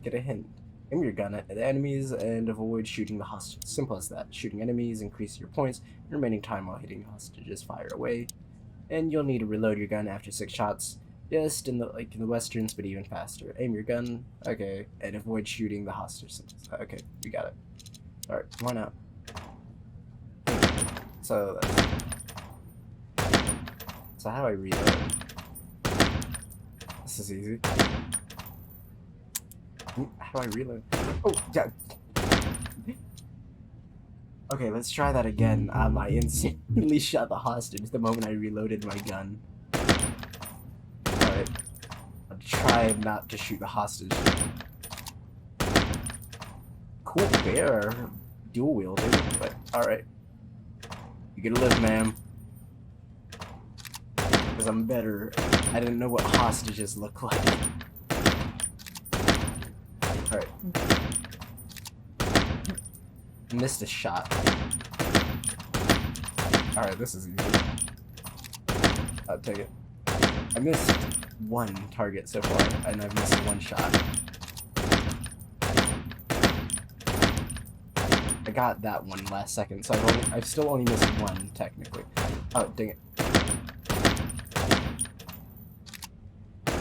Get a hint. Aim your gun at the enemies and avoid shooting the hostages. Simple as that. Shooting enemies increases your points. Remaining time while hitting hostages, fire away. And you'll need to reload your gun after 6 shots. Just in the westerns, but even faster. Aim your gun, okay, and avoid shooting the hostages. Okay, we got it. All right, why not? So how do I reload? This is easy. How do I reload? Oh, yeah. Okay, let's try that again. I instantly shot the hostage the moment I reloaded my gun. Alright. I'll try not to shoot the hostage. Cool bear. Dual wielding, but alright. You gonna live, ma'am. Because I'm better. I didn't know what hostages look like. Alright. Missed a shot. Alright, this is easy. I'll take it. I missed 1 target so far, and I've missed 1 shot. I got that one last second, so I've still only missed 1 technically. Oh, dang it.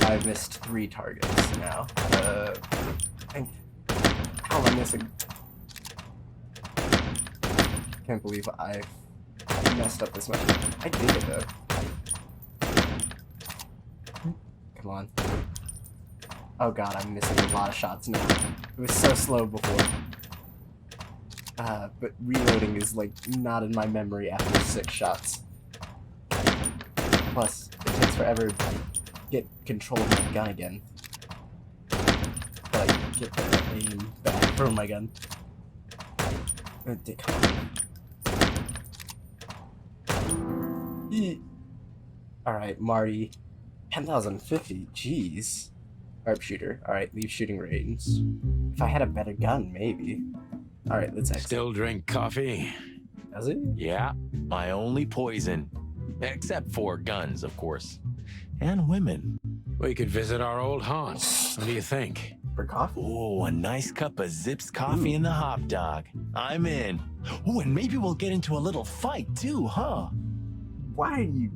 I've missed 3 targets now. How am I missing? Can't believe I've messed up this much. I did it though. Come on. Oh god, I'm missing a lot of shots now. It was so slow before. But reloading is like not in my memory after 6 shots. Plus, it takes forever to get control of my gun again. Like, get the aim back from my gun. Come on. Alright, Marty. 10,050, jeez. Sharpshooter. Alright, leave shooting range. If I had a better gun, maybe. Alright, let's exit. Still drink coffee? Does it? Yeah, my only poison. Except for guns, of course. And women. We could visit our old haunts. What do you think? For coffee? Oh, a nice cup of Zips coffee and the hot dog. I'm in. Oh, and maybe we'll get into a little fight too, huh? Why are you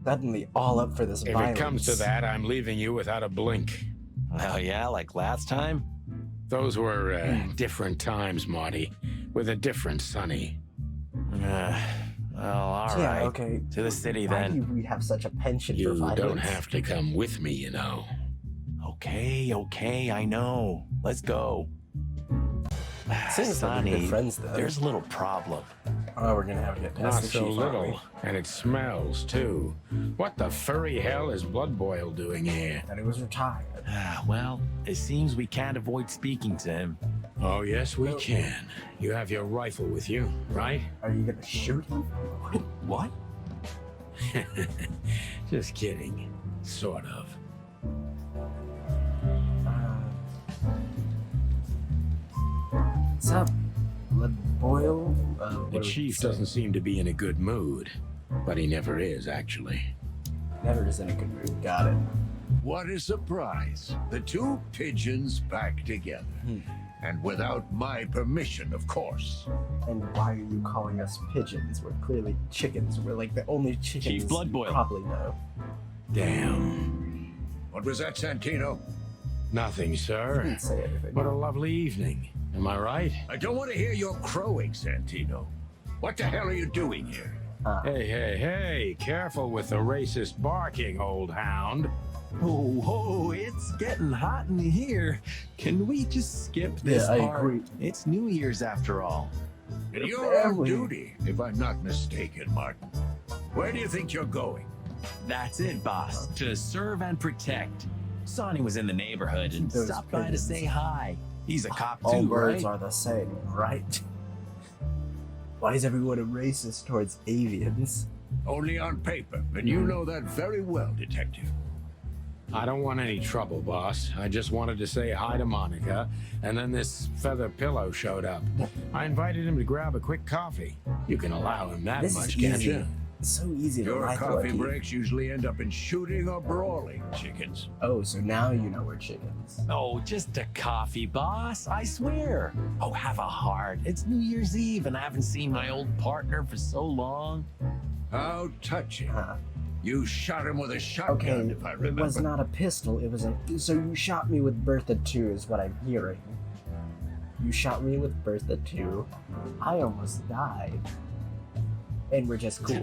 suddenly all up for this violence? If it comes to that, I'm leaving you without a blink. Oh yeah, like last time? Those were different times, Marty, with a different Sonny. Well, all right. Okay. To the city Why then. do we have such a penchant for You violence? don't have to come with me, you know. Okay, I know. Let's go. Seems like we're good friends, though. There's a little problem. Oh, we're gonna have to get past Not the so chief, aren't we? little, and it smells too. What the furry hell is Blood Boil doing here? And he was retired. Well, it seems we can't avoid speaking to him. Oh, yes, we can. You have your rifle with you, right? Are you gonna shoot him? What? Just kidding. Sort of. What's up, Blood Boil? The chief doesn't seem to be in a good mood, but he never is, actually. Never is in a good mood. Got it. What a surprise. The 2 pigeons back together. And without my permission, of course. And why are you calling us pigeons? We're clearly chickens. We're like the only chickens Chief you Bloodboil. probably know. Damn. What was that, Santino? Nothing, You sir. didn't say anything. What a lovely evening. Am I right? I don't want to hear your crowing, Santino. What the hell are you doing here? Hey, careful with the racist barking, old hound. Oh, it's getting hot in here. Can we just skip this Yeah, I part? agree. It's New Year's after all. And you're on family. duty, if I'm not mistaken, Martin. Where do you think you're going? That's it, boss. To serve and protect. Sonny was in the neighborhood and Those stopped by to pigeons. say hi. He's a cop All too, birds right? are the same, right? Why is everyone a racist towards avians? Only on paper, and you know that very well, Detective. I don't want any trouble, boss. I just wanted to say hi to Monica, and then this feather pillow showed up. I invited him to grab a quick coffee. You can allow him that This much, is can't easy. you? It's so easy to Your lie through a coffee key. breaks usually end up in shooting or brawling, chickens. Oh, so now you know we're chickens. Oh, just a coffee, boss. I swear. Oh, have a heart. It's New Year's Eve, and I haven't seen my old partner for so long. How touching. Huh. You shot him with a shotgun, Okay, if I it remember. was not a pistol, it was a... So you shot me with Bertha 2 is what I'm hearing. You shot me with Bertha 2. I almost died. And we're just cool.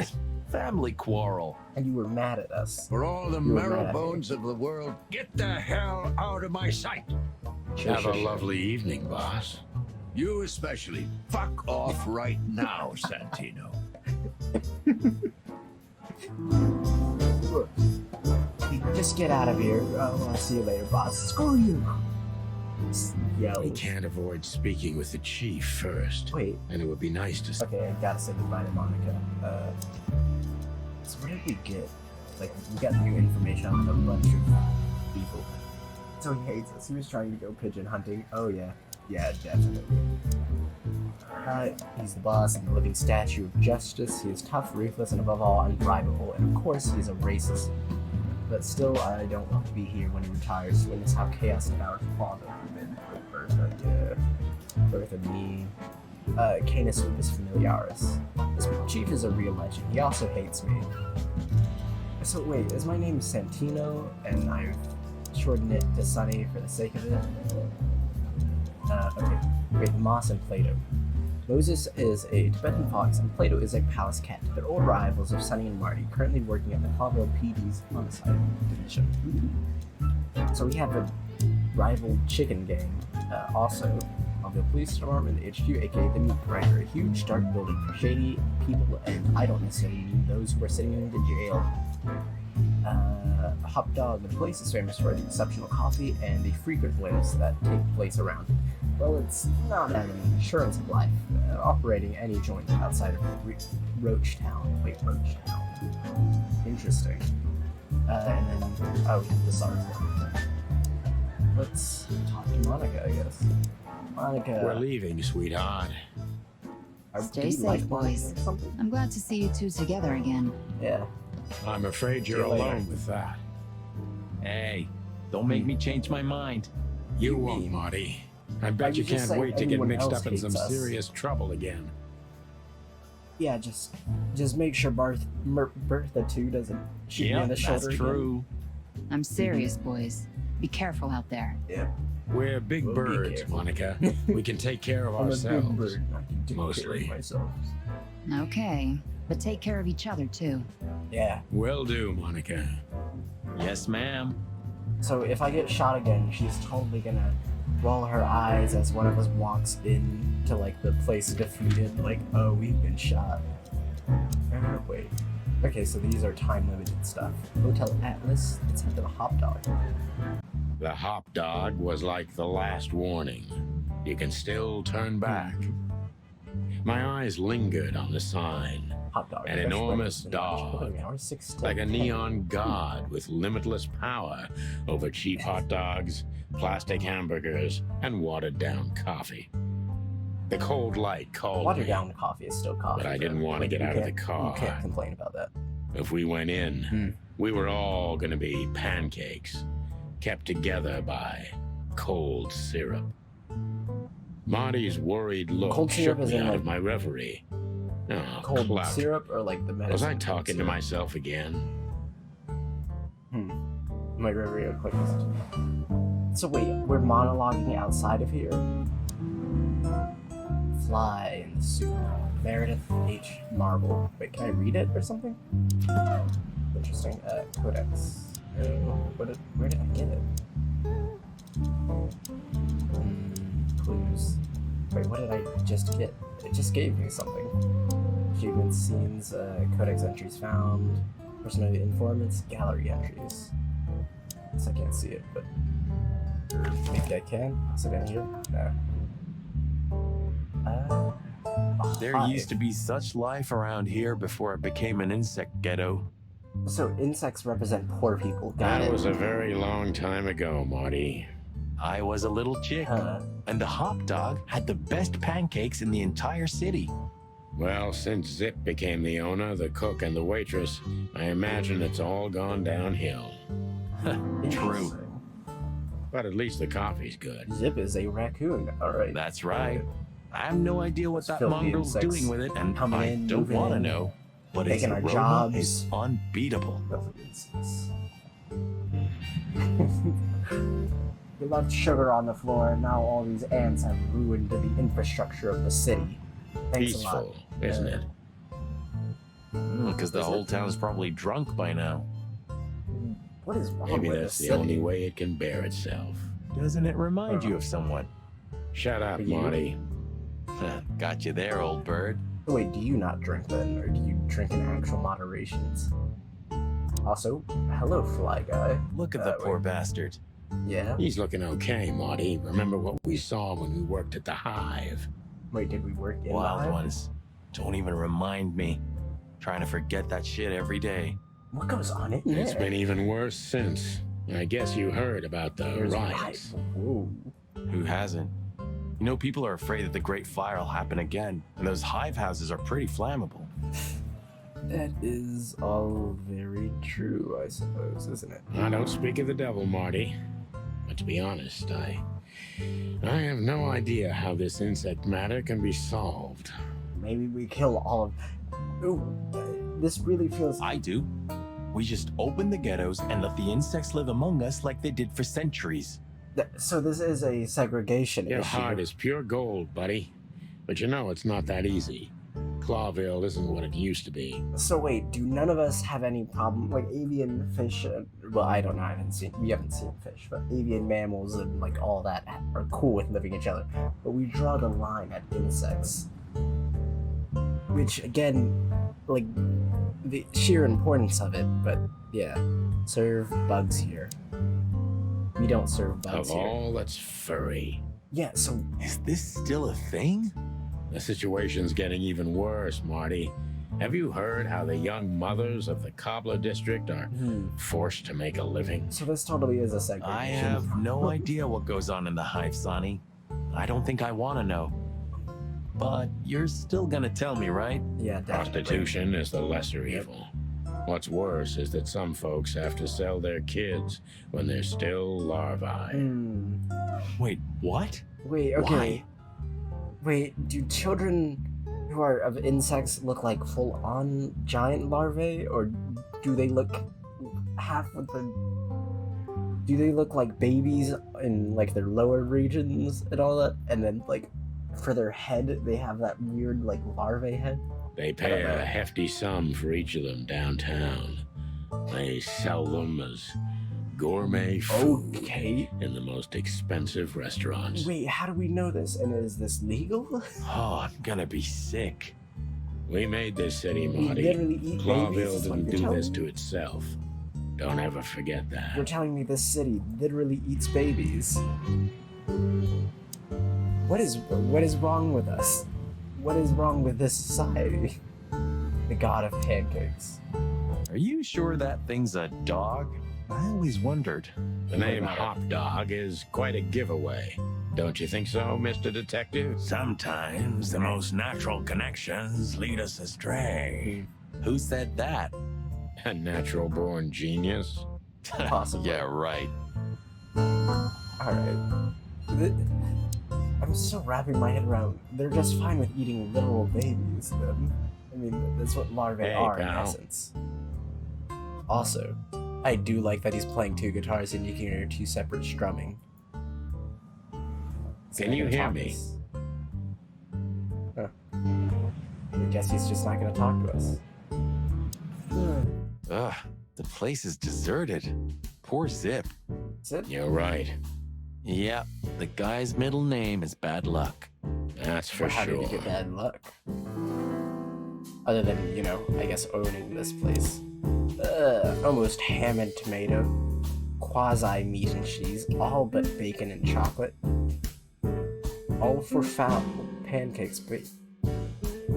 Family quarrel. And you were mad at us. For all the You were mad marrow at me. bones of the world, get the hell out of my sight. Have a lovely evening, boss. You especially. Fuck off right now, Santino. Just get out of here. I'll see you later, boss. Screw you. Yo. We can't avoid speaking with the chief first. Wait. And it would be nice to... Okay, I gotta say goodbye to Monica. So what did we get? Like, we got new information on a bunch of people. So he hates us. He was trying to go pigeon hunting. Oh yeah. Yeah, definitely. He's the boss and the living statue of justice. He is tough, ruthless, and above all, unbribable. And of course, he's a racist. But still, I don't want to be here when he retires to witness how chaos and our father have been with Bertha. Yeah. Bertha, me. Canis Lupus Familiaris. This chief is a real legend. He also hates me. So wait, is my name Santino and I've shortened it to Sunny for the sake of it? Okay. Wait, Moss and Plato. Moses is a Tibetan fox and Plato is a palace cat. They're old rivals of Sunny and Marty, currently working at the Colville PD's homicide division. So we have a rival chicken gang, also of the police department, the HQ, aka the Meat Grinder, a huge dark building for shady people, and I don't necessarily mean those who are sitting in the jail. Hop Dog, the place is famous for the exceptional coffee and the frequent whims that take place around. Well, it's not an insurance of life, operating any joint outside of Roach Town. Wait, Roach Town. Interesting. And then, oh, the SARS one. Let's talk to Monica, I guess. Monica. We're leaving, sweetheart. Stay safe, boys. I'm glad to see you two together again. Yeah. I'm afraid you're See you later. alone with that. Hey, don't make me change my mind. You won't, Marty. I bet you you just can't say wait to get anyone mixed else up in hates some us? serious trouble again. Yeah, just make sure Bertha 2 doesn't shoot me in Yeah, the shoulder. that's true. I'm serious, boys. Be careful out there. Yeah. We're big We'll be birds, careful. Monica. We can take care of I'm a ourselves. big bird. I can take care Mostly. of myself. Okay, but take care of each other too. Yeah. Will do, Monica. Yes, ma'am. So if I get shot again, she's totally gonna roll her eyes as one of us walks in to like the place defeated, like, oh, we've been shot. Wait. Okay, so these are time limited stuff. Hotel Atlas, let's head to the Hop Dog. The hop dog was like the last warning. You can still turn back. My eyes lingered on the sign. Hop Dog. An fresh enormous breakfast, dog, opening hours 6 to like a 10. neon god with limitless power over cheap hot dogs, plastic hamburgers, and watered-down coffee. The cold light called Watered me, down coffee is still coffee. but I didn't though. want to Like, get you out of the can't- car. You can't complain about that. If we went in, we were all going to be pancakes, kept together by cold syrup. Marty's worried look Cold syrup shook is me in, out like, of my reverie. Oh, cold clout. syrup or like the medicine? Was I cold talking to syrup? myself again? My reverie of quick. So wait, we're monologuing outside of here? Fly in the soup. Meredith H. Marble. Wait, can I read it or something? Interesting. Codex. Where did I get it? Clues. Wait, what did I just get? It just gave me something. Achievements, scenes, codex entries found, personal informants, gallery entries. I can't see it, but maybe I can. Is it in here? No. There used to be such life around here before it became an insect ghetto. So insects represent poor people. Got That it. was a very long time ago, Marty. I was a little chick, and the hop dog had the best pancakes in the entire city. Well, since Zip became the owner, the cook, and the waitress, I imagine it's all gone downhill. True. But at least the coffee's good. Zip is a raccoon. All right. That's right. I have no idea what that Filthy mongrel's insects doing with it, and coming I in, don't moving want to in, know. But its taking our aroma jobs. is unbeatable. Filthy insects. We left sugar on the floor, and now all these ants have ruined the infrastructure of the city. Thanks a lot. Peaceful, isn't it? Because the whole town's probably drunk by now. What is wrong Maybe with that's this the city? only way it can bear itself. Doesn't it remind you of someone? Shut up, You? Marty. Got you there, old bird. Wait, do you not drink then, or do you drink in actual moderations? Also, hello, fly guy. Look at the poor bastard. Yeah? He's looking okay, Marty. Remember what we saw when we worked at the Hive? Wait, did we work in Wild the hive? ones. Don't even remind me. Trying to forget that shit every day. What goes on in It's there? been even worse since. I guess you heard about the There's riots. Whoa. Who hasn't? You know, people are afraid that the Great Fire will happen again, and those hive houses are pretty flammable. That is all very true, I suppose, isn't it? I don't speak of the devil, Marty. But to be honest, I have no idea how this insect matter can be solved. Maybe we kill all of... Ooh, this really feels... I do. We just open the ghettos and let the insects live among us like they did for centuries. So this is a segregation Your issue. heart is pure gold, buddy. But you know it's not that easy. Clawville isn't what it used to be. So wait, do none of us have any problem, like avian fish, well, I don't know, we haven't seen fish, but avian mammals and like all that are cool with living each other. But we draw the line at insects. Which again, like the sheer importance of it, but yeah, serve bugs here. We don't serve bugs Of here. all that's furry. Yeah, so Is this still a thing? The situation's getting even worse, Marty. Have you heard how the young mothers of the Cobbler district are forced to make a living? So this totally is a segregation. I have no idea what goes on in the hive, Sonny. I don't think I want to know. But you're still gonna tell me, right? Yeah, definitely. Prostitution is the lesser evil. What's worse is that some folks have to sell their kids when they're still larvae. Wait, what? Wait, okay. Why? Wait, do children who are of insects look like full-on giant larvae, or do they look half with the... Do they look like babies in like their lower regions and all that, and then like for their head they have that weird like larvae head? They pay a hefty sum for each of them downtown. They sell them as gourmet food in the most expensive restaurants. Wait, how do we know this? And is this legal? Oh, I'm gonna be sick. We made this city, We Marty. literally eat babies, Clawville is what didn't you're do telling this me? to itself. Don't ever forget that. You're telling me this city literally eats babies? What is wrong with us? What is wrong with this society? The god of pancakes. Are you sure that thing's a dog? I always wondered. The name Hop Dog is quite a giveaway. Don't you think so, Mr. Detective? Sometimes the most natural connections lead us astray. Who said that? A natural-born genius. Possibly. Yeah, right. Alright. I'm still wrapping my head around. They're just fine with eating literal babies, then. I mean, that's what larvae are in essence. Also, I do like that he's playing two guitars and you can hear two separate strumming. Can you hear me? Huh. I guess he's just not gonna talk to us. Ugh, the place is deserted. Poor Zip. Zip? You're right. Yep, the guy's middle name is Bad Luck. That's for How sure. did he get bad luck? Other than, you know, I guess owning this place. Almost ham and tomato. Quasi meat and cheese. All but bacon and chocolate. All for foul. Pancakes,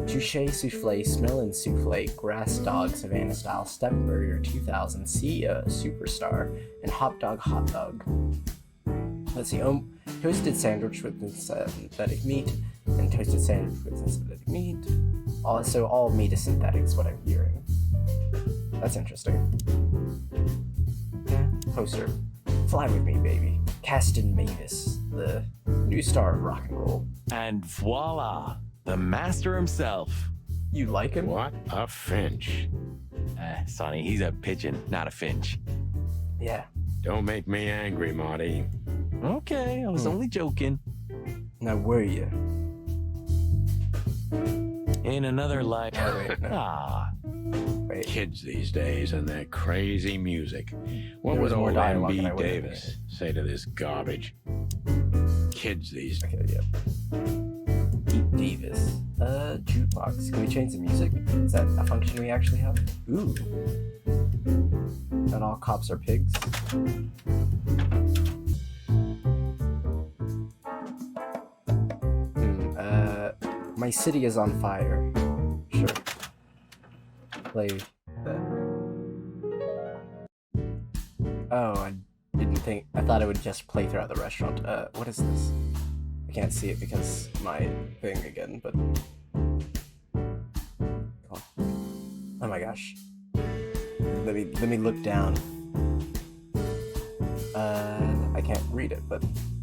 touche souffle, smelling souffle, grass dog, Savannah style, step burger 2000, see a superstar, and hot dog. Let's see, toasted sandwich with synthetic meat, and toasted sandwich with synthetic meat. Also, all meat is synthetic is what I'm hearing. That's interesting. Yeah, poster. Fly with me, baby. Caston Mavis, the new star of rock and roll. And voila, the master himself. You like him? What a finch. Sonny, he's a pigeon, not a finch. Yeah. Don't make me angry, Marty. Okay, I was only joking. Now, were you? In another life. Oh, wait, no. Ah. Wait. Kids these days and their crazy music. What There would was more old dialogue than M.B. I would have Davis say to this garbage? Kids these days. Okay, yep. Davis. Jukebox. Can we change the music? Is that a function we actually have? Ooh. Not all cops are pigs. My city is on fire. Sure. Play that. Oh, I didn't think. I thought it would just play throughout the restaurant. What is this? I can't see it because my thing again, but. Oh my gosh. Let me look down. I can't read it, but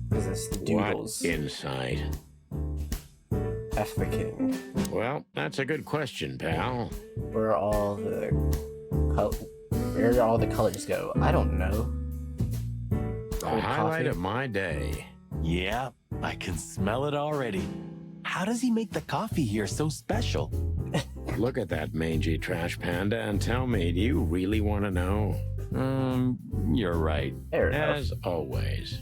what is this? Doodles. What inside? F the king. Well, that's a good question, pal. Where all the colors go? I don't know. The highlight of my day. Yeah, I can smell it already. How does he make the coffee here so special? Look at that mangy trash panda and tell me, do you really want to know? You're right. Fair enough. As always.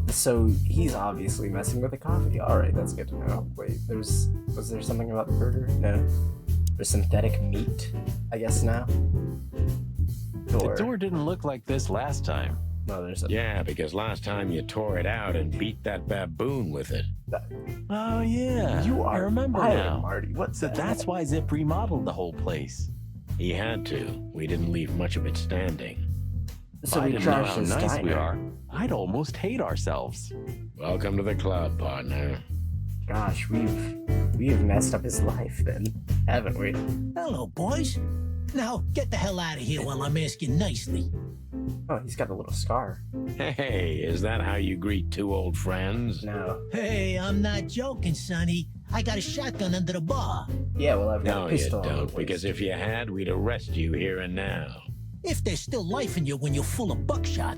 So he's obviously messing with the coffee. Alright, that's good to know. Wait, was there something about the burger? No. There's synthetic meat, I guess now. The door didn't look like this last time. No, there's a... Yeah, because last time you tore it out and beat that baboon with it. Oh, yeah. You are I remember violent, now. Marty. What So the that's why Zip remodeled the whole place. He had to. We didn't leave much of it standing. So I we didn't know trashed how his nice we diner. are. I'd almost hate ourselves. Welcome to the club, partner. Gosh, we've messed up his life then, haven't we? Hello, boys. Now, get the hell out of here while I'm asking nicely. Oh, he's got a little scar. Hey, is that how you greet two old friends? No. Hey, I'm not joking, Sonny. I got a shotgun under the bar. Yeah, well, I've got No, a you pistol. on the don't, waist. because if you had, we'd arrest you here and now. If there's still life in you when you're full of buckshot.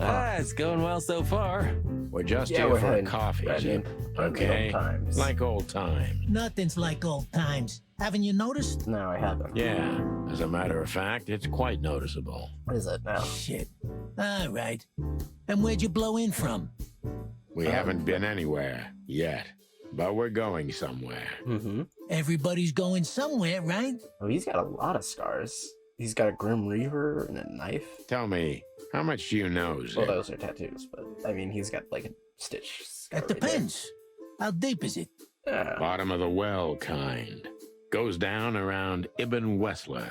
It's going well so far. We're just Yeah, here we're for a heading coffee, right Zip. in. Okay? Old times. Like old times. Nothing's like old times. Haven't you noticed? No, I haven't. Yeah, as a matter of fact, it's quite noticeable. What is it now? Shit. All right. And where'd you blow in from? We haven't been anywhere yet, but we're going somewhere. Mm-hmm. Everybody's going somewhere, right? Oh, he's got a lot of scars. He's got a Grim Reaper and a knife. Tell me, how much do you know, Zip? Well, those are tattoos, but I mean, he's got like a stitch. scar That right there. depends. How deep is it? Yeah. Bottom of the well kind. Goes down around Ibn Wessler.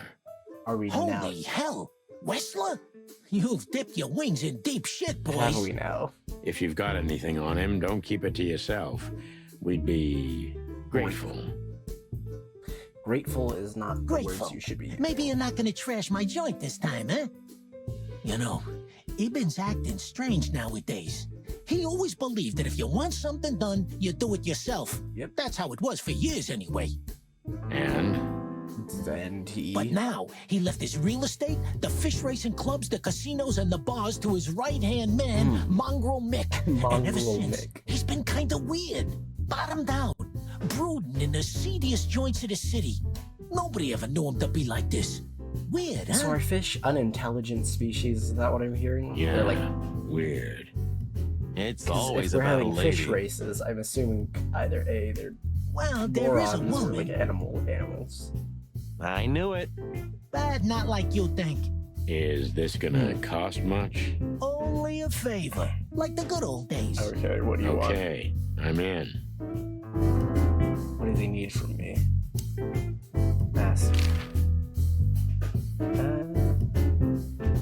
Are we now? Holy hell! Wessler? You've dipped your wings in deep shit, boys. Have we now? If you've got anything on him, don't keep it to yourself. We'd be grateful. Grateful is not the Grateful. words you should be using. Maybe you're not gonna trash my joint this time, huh? You know, Ibn's acting strange nowadays. He always believed that if you want something done, you do it yourself. Yep. That's how it was for years anyway. And he... But now, he left his real estate, the fish racing clubs, the casinos, and the bars to his right-hand man, Mongrel Mick. And ever since, he's been kind of weird. Bottomed out, brooding in the seediest joints of the city. Nobody ever knew him to be like this. Weird, huh? So are fish unintelligent species? Is that what I'm hearing? Yeah, They're like... weird. It's 'cause always if we're about a having lady. fish races, I'm assuming either A, they're Well, there is a morons or woman. like animals. I knew it. But not like you think. Is this gonna cost much? Only a favor. Like the good old days. Okay, what do you want? Okay, I'm in. What does he need from me? Ask.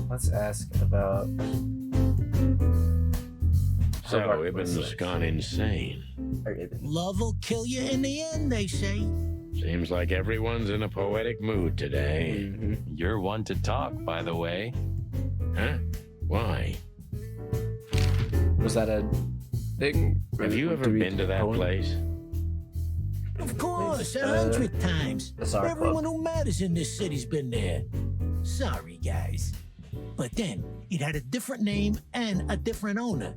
Let's ask about... So, Ibn's gone insane. Love will kill you in the end, they say. Seems like everyone's in a poetic mood today. You're one to talk, by the way. Huh? Why? Was that a thing? Have you ever been to that place? Of course, 100 times. Bizarre Everyone Club. who matters in this city's been there. Sorry, guys. But then, it had a different name and a different owner.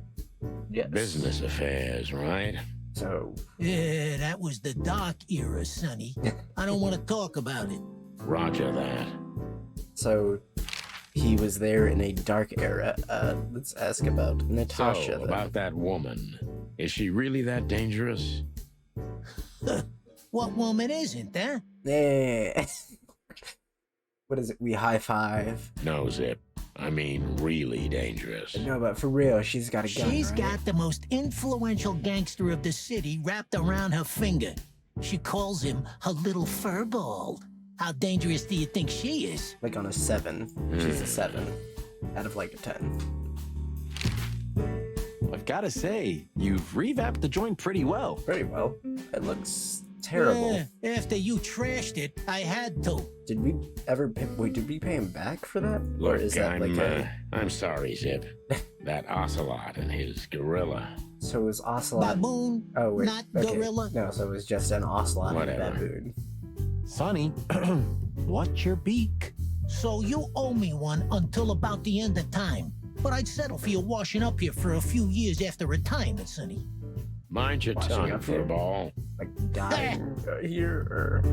Yes. Business affairs, right? So... Yeah, that was the dark era, Sonny. I don't want to talk about it. Roger that. So, he was there in a dark era. Let's ask about Natasha. So, then. about that woman. Is she really that dangerous? What woman isn't, huh? Eh. What is it? We high five? No, Zip. I mean, really dangerous. No, but for real, she's got a gun. She's right? got the most influential gangster of the city wrapped around her finger. She calls him her little furball. How dangerous do you think she is? Like on a 7. She's a 7 out of like a 10. I've got to say, you've revamped the joint pretty well. Very well. It looks terrible. Yeah, after you trashed it, I had to. Did we ever pay, wait, did we pay him back for that? Look, or is that I'm sorry, Zip. That ocelot and his gorilla. So it was ocelot. Baboon, Oh, wait. not okay. gorilla. No, so it was just an ocelot and a Whatever. baboon. Sonny, what's your beak? So you owe me one until about the end of time. But I'd settle for you washing up here for a few years after retirement, Sonny. Mind your Washing tongue, up here? furball. Like dying here or...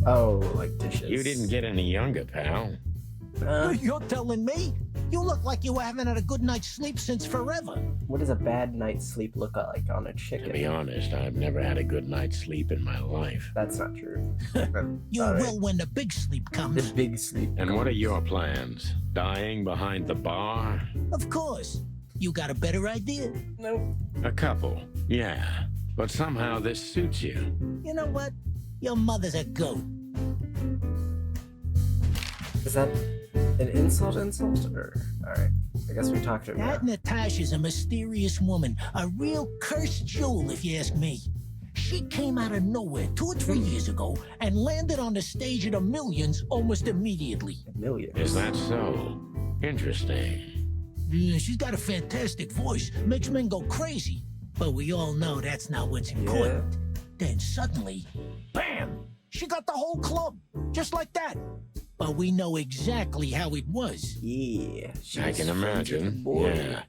Oh, like dishes. You didn't get any younger, pal. You're telling me? You look like you haven't had a good night's sleep since forever. What does a bad night's sleep look like on a chicken? To be honest, I've never had a good night's sleep in my life. That's not true. You All right. will when the big sleep comes. The big sleep. And what are your plans? Dying behind the bar? Of course. You got a better idea? No. A couple, yeah. But somehow this suits you. You know what? Your mother's a goat. Is that an insult? Or... Alright. I guess we talked to him That now. Natasha's a mysterious woman. A real cursed jewel, if you ask me. She came out of nowhere 2 or 3 years ago and landed on the stage of the millions almost immediately. Millions. Is that so? Interesting. Yeah, she's got a fantastic voice. Makes men go crazy. But we all know that's not what's important. Then suddenly, bam! She got the whole club. Just like that. But we know exactly how it was. Yeah. I can imagine. Yeah.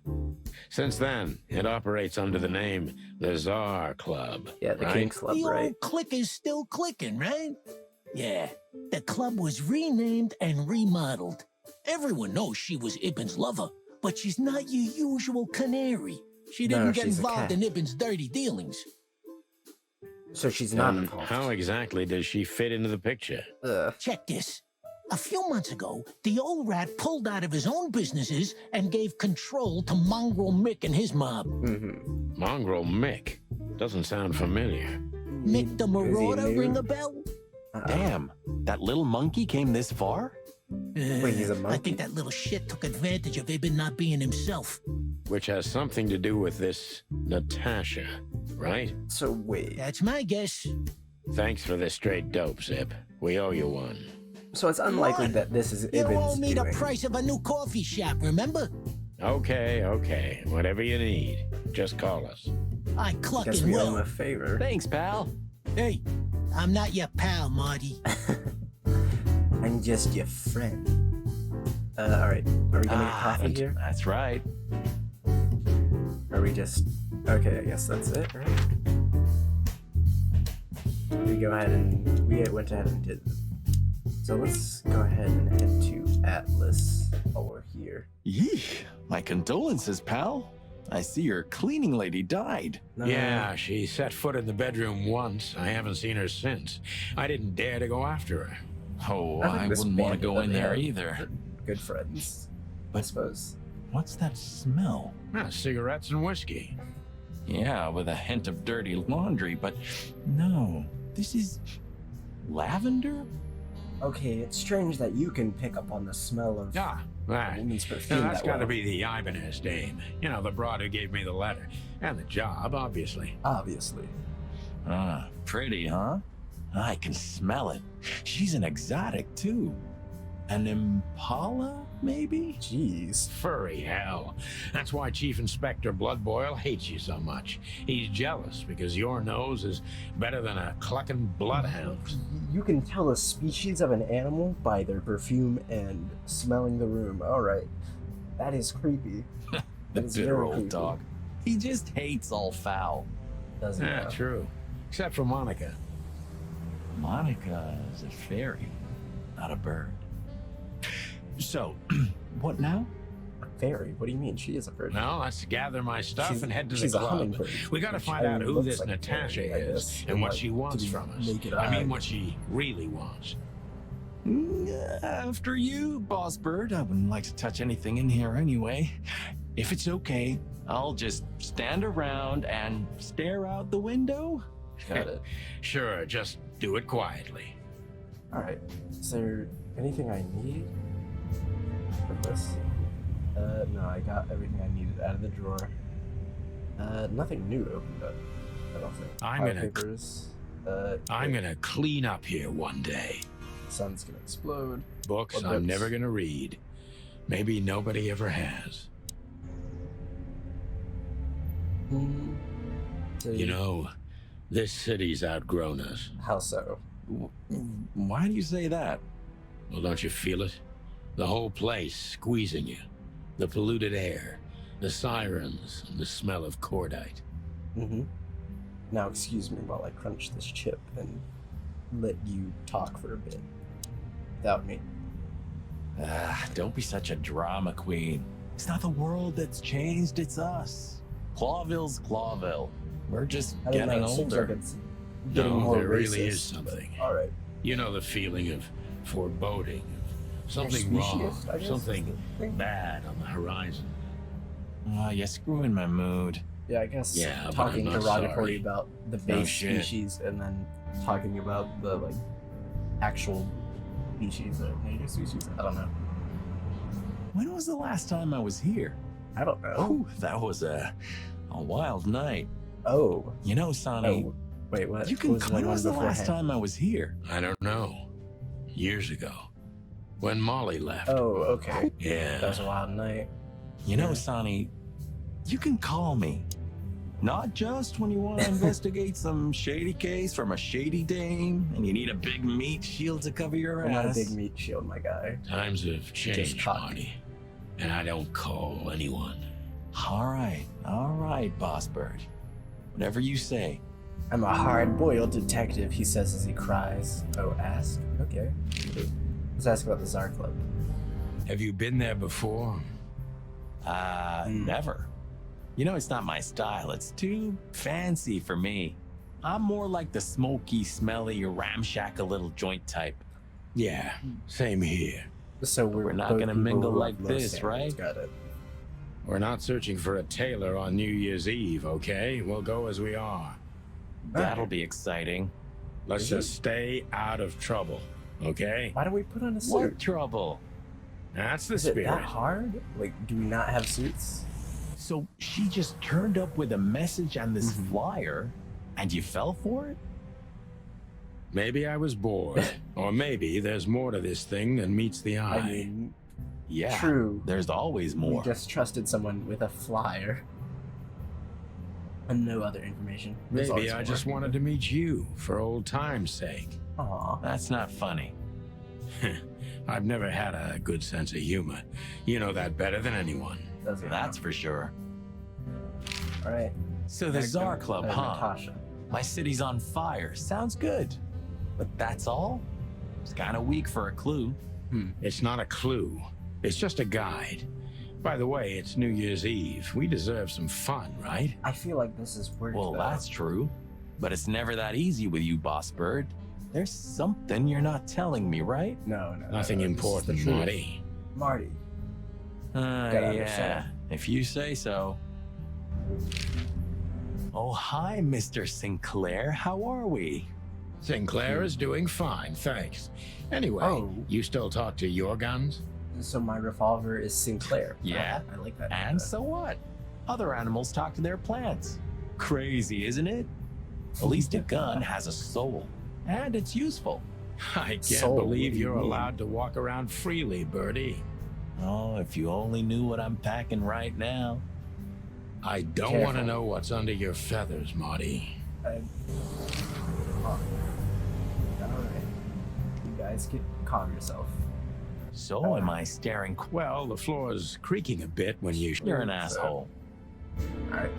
Since then, it operates under the name the Czar Club. Yeah, the right? King's Club, The right? old click is still clicking, right? Yeah. The club was renamed and remodeled. Everyone knows she was Ibn's lover, but she's not your usual canary. She No, didn't get she's a involved cat. in Ibn's dirty dealings. So she's not And involved. how exactly does she fit into the picture? Check this. A few months ago, the old rat pulled out of his own businesses and gave control to Mongrel Mick and his mob. Mongrel Mick? Doesn't sound familiar. Mick the Marauder, ring a bell? Damn, that little monkey came this far? Wait, he's a I monkey? think that little shit took advantage of Ibn not being himself. Which has something to do with this Natasha, right? So wait. That's my guess. Thanks for this straight dope, Zip. We owe you one. So it's unlikely What? that this is You owe Ibn's me doing. the price of a new coffee shop, remember? Okay, okay. Whatever you need. Just call us. I Guess clucking we owe him will. a favor. Thanks, pal. Hey, I'm not your pal, Marty. I'm just your friend. Alright. Are we gonna get coffee here? That's right. Are we just... Okay, I guess that's it, right? We go ahead and... We went ahead and did... So let's go ahead and head to Atlas while we're here. Yeesh. My condolences, pal. I see your cleaning lady died. Yeah, she set foot in the bedroom once. I haven't seen her since. I didn't dare to go after her. Oh, I think I this wouldn't want to band go that in they there have either. Good friends, I suppose. What's that smell? Ah, cigarettes and whiskey. Yeah, with a hint of dirty laundry, but no. This is lavender? Okay, it's strange that you can pick up on the smell of Ah, right. woman's Now, perfume that's that got to well. be the Ibanez dame. You know, the broad who gave me the letter. And the job, obviously. Obviously. Ah, pretty, huh? I can smell it. She's an exotic, too. An impala, maybe? Jeez. Furry hell. That's why Chief Inspector Bloodboil hates you so much. He's jealous because your nose is better than a clucking bloodhound. You can tell a species of an animal by their perfume and smelling the room. Alright. That is creepy. The That is bitter very old creepy. dog. He just hates all foul. Doesn't Yeah, it? true. Except for Monica. Monica is a fairy, not a bird. So, what now? A fairy? What do you mean? She is a bird. No, let's gather my stuff She's- and head to she's the a club. hummingbird, We gotta which, find I out mean, who looks this like a Natasha fairy, I is guess, and with, what like, she wants to from us. naked I mean, eye. what she really wants. After you, Boss Bird. I wouldn't like to touch anything in here anyway. If it's okay, I'll just stand around and stare out the window. Got it. Sure, just do it quietly. Alright. Is there anything I need for this? No, I got everything I needed out of the drawer. Nothing new opened up, I don't think. I'm File gonna- papers. I'm gonna clean up here one day. Sun's gonna explode. Books What I'm books? never gonna read. Maybe nobody ever has. So You know, this city's outgrown us. How so? Why do you say that? Well, don't you feel it? The whole place squeezing you. The polluted air, the sirens, and the smell of cordite. Mm-hmm. Now excuse me while I crunch this chip and let you talk for a bit. Without me. Don't be such a drama queen. It's not the world that's changed, it's us. Clawville's Clawville. We're just I don't know, getting it seems like older. it's getting No, more there racist. really is something. Alright. You know the feeling of foreboding, of something wrong, speciesist, I guess, something is the thing. bad on the horizon. You're screwing my mood. Yeah, I guess Yeah, but talking I'm not derogatory sorry. about the No base shit. species and then talking about the like actual species or native species. I don't know. When was the last time I was here? I don't know. Oh, that was a wild night. Oh. You know, Sonny, Oh. Wait, what? you can. What When was the beforehand? last time I was here? I don't know. Years ago. When Molly left. Oh, okay. Yeah. That was a wild night. You know, Sonny, you can call me. Not just when you want to investigate some shady case from a shady dame and you need a big meat shield to cover your I'm not a ass. big meat shield, my guy. Times have changed, cock. Marty. And I don't call anyone. All right, Boss Bird. Whatever you say. I'm a hard-boiled detective, he says as he cries. Oh, ask? Okay. Let's ask about the Czar Club. Have you been there before? Never. You know, it's not my style. It's too fancy for me. I'm more like the smoky, smelly, ramshackle little joint type. Yeah, same here. So We're not both gonna people mingle who like have low this, standards. right? Got it. We're not searching for a tailor on New Year's Eve, okay? We'll go as we are. That'll be exciting. Let's just stay out of trouble, okay? Why don't we put on a suit? What trouble? That's the Is it spirit. that hard? Like, do we not have suits? So she just turned up with a message on this flyer, and you fell for it? Maybe I was bored. Or maybe there's more to this thing than meets the eye. I mean, Yeah. True. There's always more. We just trusted someone with a flyer. And no other information. There's Maybe always I more. just wanted to meet you for old time's sake. Aw. That's not funny. I've never had a good sense of humor. You know that better than anyone. That's for sure. Alright. So the Tsar Club, huh? Natasha. My city's on fire. Sounds good. But that's all? It's kind of weak for a clue. It's not a clue. It's just a guide. By the way, it's New Year's Eve. We deserve some fun, right? I feel like this is work. Well, that's true. But it's never that easy with you, Boss Bird. There's something you're not telling me, right? No. Nothing important, Marty. Marty. Yeah, understand. if you say so. Oh, hi, Mr. Sinclair. How are we? Sinclair is doing fine, thanks. Anyway, you still talk to your guns? So my revolver is Sinclair. Yeah. I like that. And so what? Other animals talk to their plants. Crazy, isn't it? At least a gun has a soul. And it's useful. I can't Soul, believe what do you you're mean? allowed to walk around freely, Birdie. Oh, if you only knew what I'm packing right now. I don't want to know what's under your feathers, Marty. Alright. You guys can calm yourself. So am I staring? Well, the floor's creaking a bit when you... You're an asshole. Alright.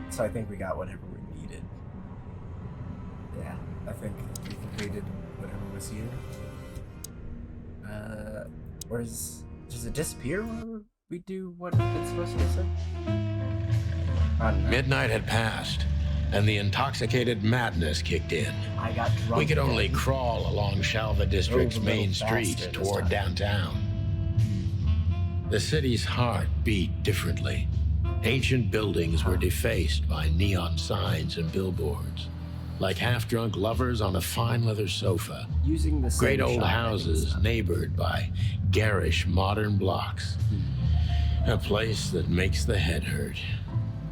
So I think we got whatever we needed. Yeah, I think we completed whatever was here. Does it disappear whenever we do what it's supposed to say? I don't know. Midnight had passed, and the intoxicated madness kicked in. I got drunk. We could only again. crawl along Shalva District's Drove a little main street faster this toward time. downtown. The city's heart beat differently. Ancient buildings were defaced by neon signs and billboards, like half-drunk lovers on a fine leather sofa. Using the same Great old shot houses neighbored by garish modern blocks. A place that makes the head hurt.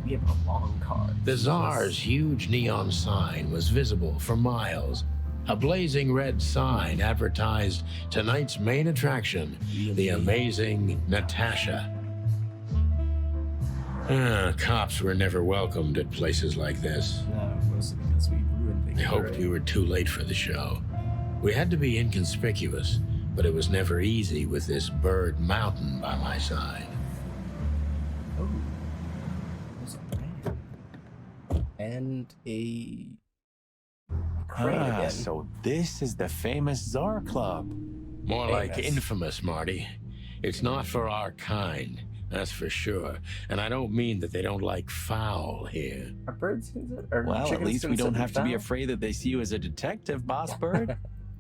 We have a long car. The Tsar's huge neon sign was visible for miles. A blazing red sign advertised tonight's main attraction, the amazing Natasha. Cops were never welcomed at places like this. No, mostly because we ruined things. I hoped already. we were too late for the show. We had to be inconspicuous, but it was never easy with this bird mountain by my side. Oh. There's a man. And a crane again. So this is the famous Tsar Club. More like Famous. infamous, Marty. It's not for our kind, that's for sure. And I don't mean that they don't like foul here. Are birds considered? Or Well, at chickens least we don't considered have to be foul? afraid that they see you as a detective, Boss Bird.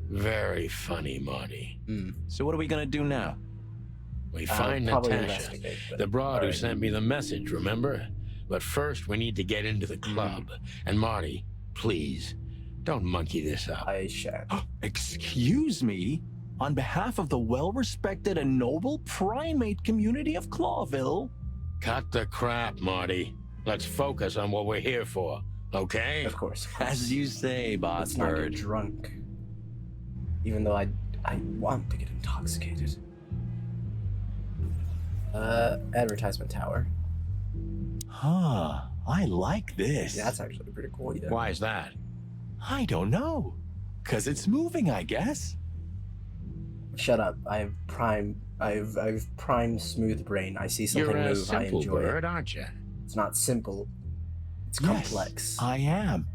Very funny, Marty. So what are we gonna do now? We find probably Natasha, investigate, but- the broad who alright. sent me the message, remember? But first, we need to get into the club. And Marty, please, don't monkey this up. I shan't. Excuse me? On behalf of the well-respected and noble primate community of Clawville? Cut the crap, Marty. Let's focus on what we're here for, okay? Of course. As you say, Boss Let's not get Bird. drunk. Even though I want to get intoxicated. Advertisement tower. Huh, I like this. Yeah, that's actually pretty cool. Yeah. Why is that? I don't know. 'Cause it's moving, I guess. Shut up. I have prime smooth brain. I see something You're a move, I simple enjoy bird, it. aren't you? It's not simple. It's Yes, complex. I am.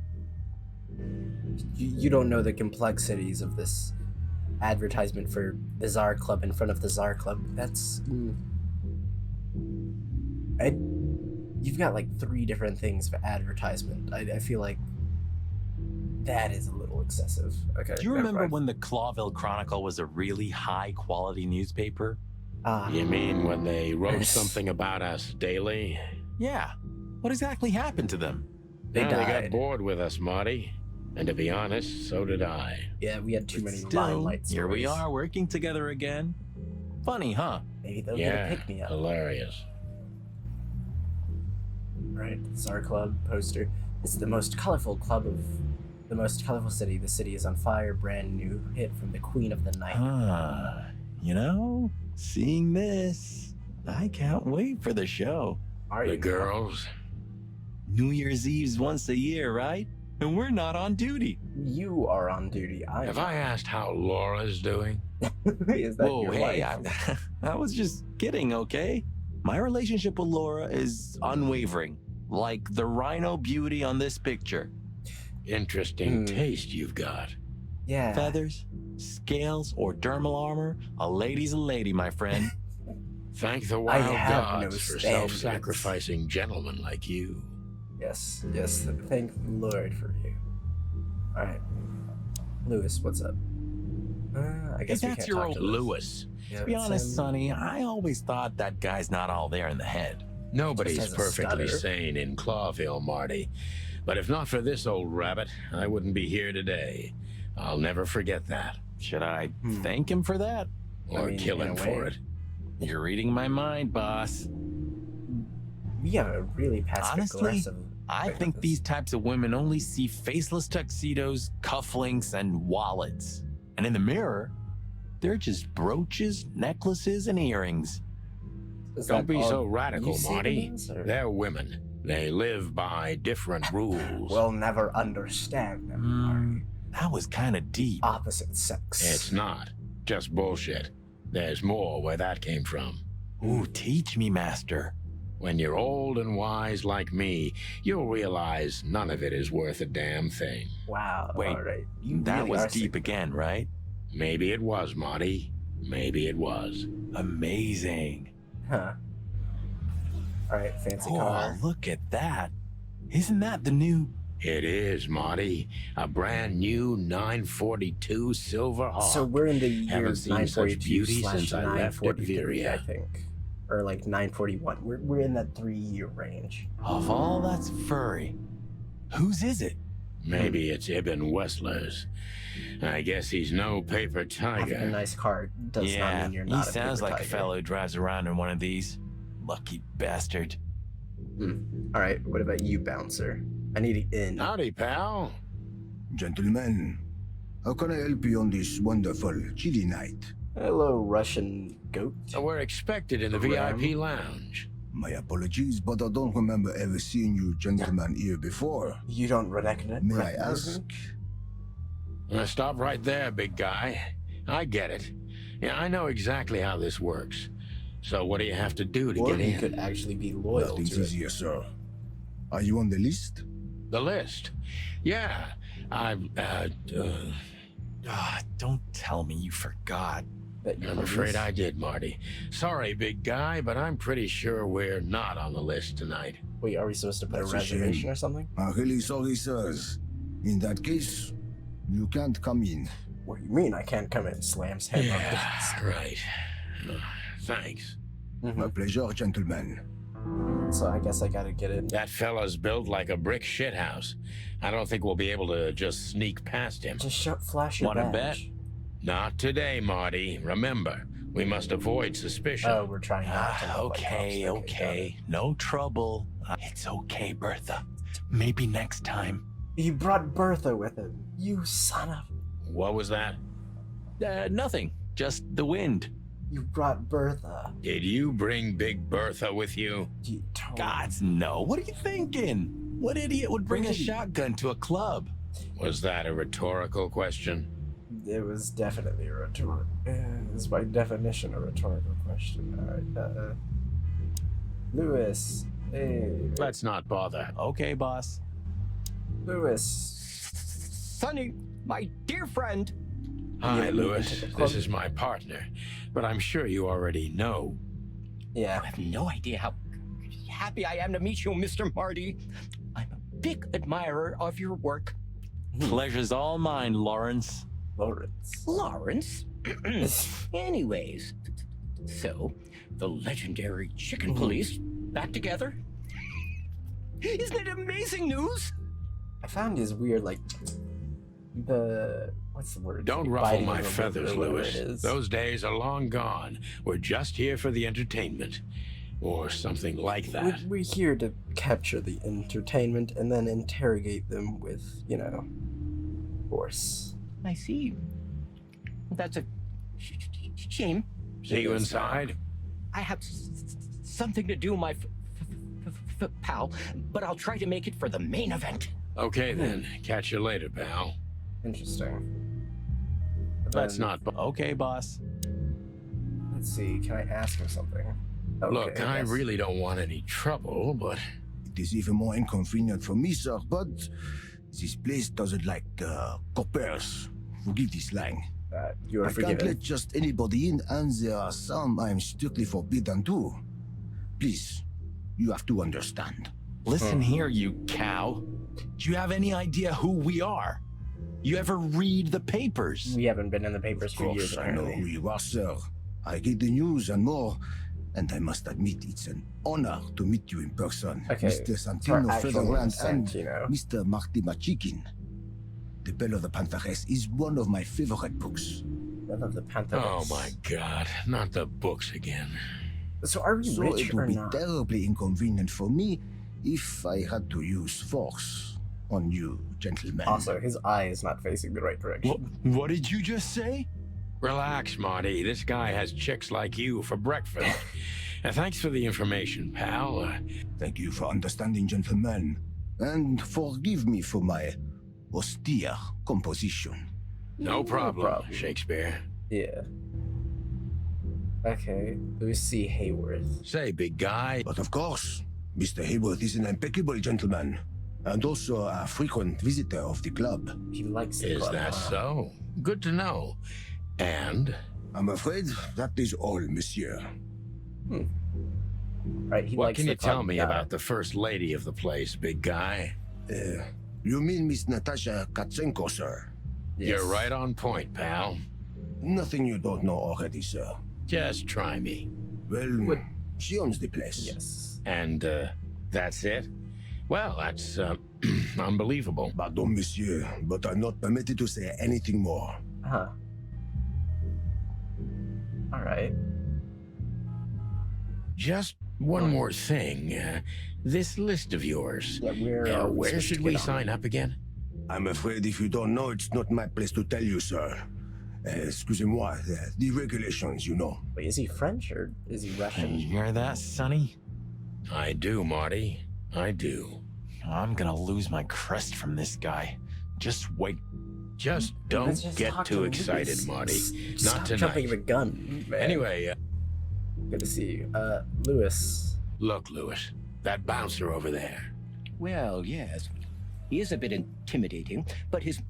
You don't know the complexities of this advertisement for the Tsar Club in front of the Tsar Club. That's... You've got like 3 different things for advertisement. I feel like that is a little excessive. Okay. Do you never remember mind. when the Clawville Chronicle was a really high-quality newspaper? You mean when they wrote Yes. something about us daily? Yeah. What exactly happened to them? They Well, they got died. bored with us, Marty. And to be honest, so did I. Yeah, we had too many Still, limelight here we stories. are working together again. Funny, huh? Maybe they'll Yeah, get a pick-me-up. hilarious. Right, Tsar Club poster. It's the most colorful club of the most colorful city. The city is on fire. Brand new hit from the Queen of the Night. Ah, You know, seeing this, I can't wait for the show. The girls? New Year's Eve's once a year, right? And we're not on duty. You are on duty. Have I asked how Laura's doing? Is that Whoa, your hey, wife? I was just kidding, okay? My relationship with Laura is unwavering, like the rhino beauty on this picture. Interesting taste you've got. Yeah. Feathers, scales, or dermal armor, a lady's a lady, my friend. Thank the wild have no gods for standards. self-sacrificing gentlemen like you. Yes, yes. Thank the Lord for you. All right, Lewis, what's up? I guess we That's can't your talk old to Lewis. Yeah, To be it's honest, him. Sonny, I always thought that guy's not all there in the head. Nobody's Just has a perfectly stutter. sane in Clawville, Marty. But if not for this old rabbit, I wouldn't be here today. I'll never forget that. Should I thank him for that? Or kill in him a for way. it. You're reading my mind, boss. We have a really passive Honestly, aggressive. I think these types of women only see faceless tuxedos, cufflinks, and wallets. And in the mirror, they're just brooches, necklaces, and earrings. Don't be so radical, see them Marty. as, or- They're women. They live by different rules. We'll never understand them. Marty. That was kind of deep. Opposite sex. It's not. Just bullshit. There's more where that came from. Ooh, teach me, master. When you're old and wise like me, you'll realize none of it is worth a damn thing. Wow. Wait, all right. You that really was are deep sick. again, right? Maybe it was, Marty. Maybe it was. Amazing. Huh. All right, fancy Oh, car. look at that. Isn't that the new... It is, Marty. A brand new 942 Silver Hawk. So we're in the year Haven't seen such 942 beauty slash since I left at 943, I Viria. think, or like 941. We're in that 3-year range. Of all that's furry, whose is it? Maybe it's Ibn Wessler's. I guess he's no paper Having a tiger. nice car does not Yeah, mean you're he not a sounds paper like a tiger. fellow who drives around in one of these. Lucky bastard. All right, what about you, bouncer? I need to in. Howdy, pal. Gentlemen, how can I help you on this wonderful chilly night? Hello, Russian goat. We're expected in the Ram. VIP lounge. My apologies, but I don't remember ever seeing you gentlemen here before. You don't recognize May I ask? Stop right there, big guy. I get it. Yeah, I know exactly how this works. So what do you have to do to Or get you in? could actually be loyal Nothing's to it. easier, sir. Are you on the list? The list. Yeah, Don't tell me you forgot. I'm afraid I did, Marty. Sorry, big guy, but I'm pretty sure we're not on the list tonight. Wait, are we supposed to put That's a a shame. reservation or something? I'm really sorry, sirs. In that case, you can't come in. What do you mean I can't come in? Slams head on Yeah, right. Thanks. My pleasure, gentlemen. So I guess I gotta get in. That fella's built like a brick shithouse. I don't think we'll be able to just sneak past him. Just flash your Wanna badge. Not today, Marty. Remember, we must avoid suspicion. Oh, we're trying not to. look like Okay, cops. okay. No trouble. It's okay, Bertha. Maybe next time. He brought Bertha with him. You son of... What was that? Nothing. Just the wind. You brought Bertha. Did you bring Big Bertha with you? You told Gods, no. What are you thinking? What idiot would bring a What idiot? shotgun to a club? Was that a rhetorical question? It was definitely a rhetorical... It's by definition a rhetorical question. Alright, Lewis. Hey. Let's not bother. Okay, boss. Lewis. Sonny, my dear friend. Hi, Yeah, Lewis. into the This club. is my partner, but I'm sure you already know. Yeah. I have no idea how happy I am to meet you, Mr. Marty. I'm a big admirer of your work. Pleasure's all mine, Lawrence. Lawrence. Lawrence? Anyways, so the legendary chicken police back together? Isn't it amazing news? I found his weird, like, the... What's the word? Don't Like, ruffle biting my of a bit feathers, or whatever Lewis. it is. Those days are long gone. We're just here for the entertainment. Or something like that. We're here to capture the entertainment and then interrogate them with, force. I see. That's a Shame. See you inside? I have something to do, my pal, but I'll try to make it for the main event. Okay then. Catch you later, pal. Interesting. Let's not. Okay, boss. Let's see. Can I ask him something? Okay, Look, I really don't want any trouble, but It is even more inconvenient for me, sir, but this place doesn't like coppers. Forgive this slang. You are I can't forgiven. let just anybody in, and there are some I'm strictly forbidden to. Please, you have to understand. Listen here, you cow. Do you have any idea who we are? You ever read the papers? We haven't been in the papers Of for years, course, I know apparently. who you are, sir. I read the news and more, and I must admit it's an honor to meet you in person. Okay, Mr. for Santino actual Featherbrained and consent, you know. Mr. Marty Machikin. The Bell of the Pantheress is one of my favorite books. Death of the Panther. oh my god, not the books again. So are we So rich it or would be not? terribly inconvenient for me if I had to use force on you, gentlemen. Also, his eye is not facing the right direction. What did you just say? Relax, Marty. This guy has chicks like you for breakfast. Thanks for the information, pal. Thank you for understanding, gentlemen. And forgive me for my austere composition. No problem, Shakespeare. Yeah. Okay, Lucy Hayworth. Say, big guy. But of course, Mr. Hayworth is an impeccable gentleman, and also a frequent visitor of the club. He likes the Is club. that so? Good to know. And? I'm afraid that is all, monsieur. Right, he What likes can the you tell club me guy. about the first lady of the place, big guy? You mean Miss Natasha Katsenko, sir? Yes. You're right on point, pal. Nothing you don't know already, sir. Just try me. Well, she owns the place. Yes. And, that's it? Well, that's, unbelievable. Pardon, monsieur, but I'm not permitted to say anything more. Huh. Alright. Just one more thing. This list of yours. Yeah, where should we sign up again? I'm afraid if you don't know, it's not my place to tell you, sir. Excusez-moi, the regulations, you know. Wait, is he French or is he Russian? You hear that, Sonny? I do, Marty. I do. I'm gonna lose my crest from this guy. Just wait. Just don't Let's just get talk too to excited, Lewis. Marty. Stop Not tonight. jumping the gun, man. Anyway, Good to see you. Lewis. look, Lewis. That bouncer over there. Well, yes. He is a bit intimidating, but his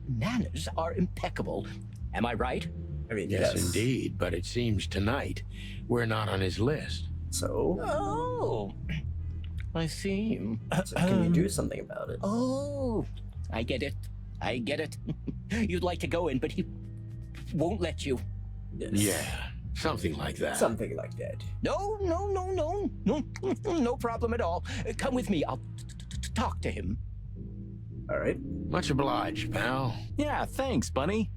manners are impeccable. Am I right? I mean, Yes, indeed. But it seems tonight we're not on his list. So, Oh, I see. so can you do something about it? Oh, I get it. I get it. You'd like to go in, but he won't let you. Yes. Yeah, something like that. Something like that. No, no problem at all. Come with me. I'll talk to him. All right. Much obliged, pal. Yeah, thanks, Bunny.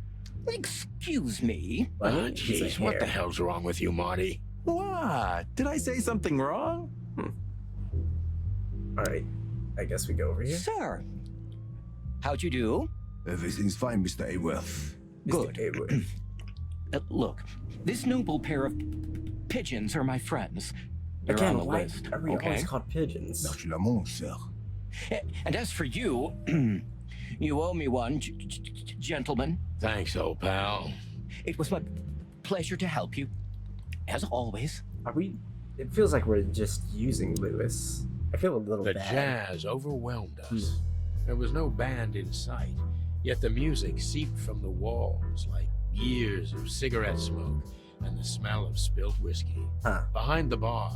Excuse me. Bunny, he's a Jeez, what the hare. hell's wrong with you, Marty? What? Did I say something wrong? All right. I guess we go over here. Sir, how'd you do? Everything's fine, Mr. Hayworth. Good. Mr. Hayworth. Look, this noble pair of pigeons are my friends. They're Again, on the why list. are we Okay. always called pigeons? Naturellement, sir. And as for you, you owe me one, gentlemen. Thanks, old pal. It was my pleasure to help you, as always. Are we? It feels like we're just using Lewis. I feel a little The bad. jazz overwhelmed us. There was no band in sight, yet the music seeped from the walls like years of cigarette smoke and the smell of spilt whiskey. Huh. Behind the bar,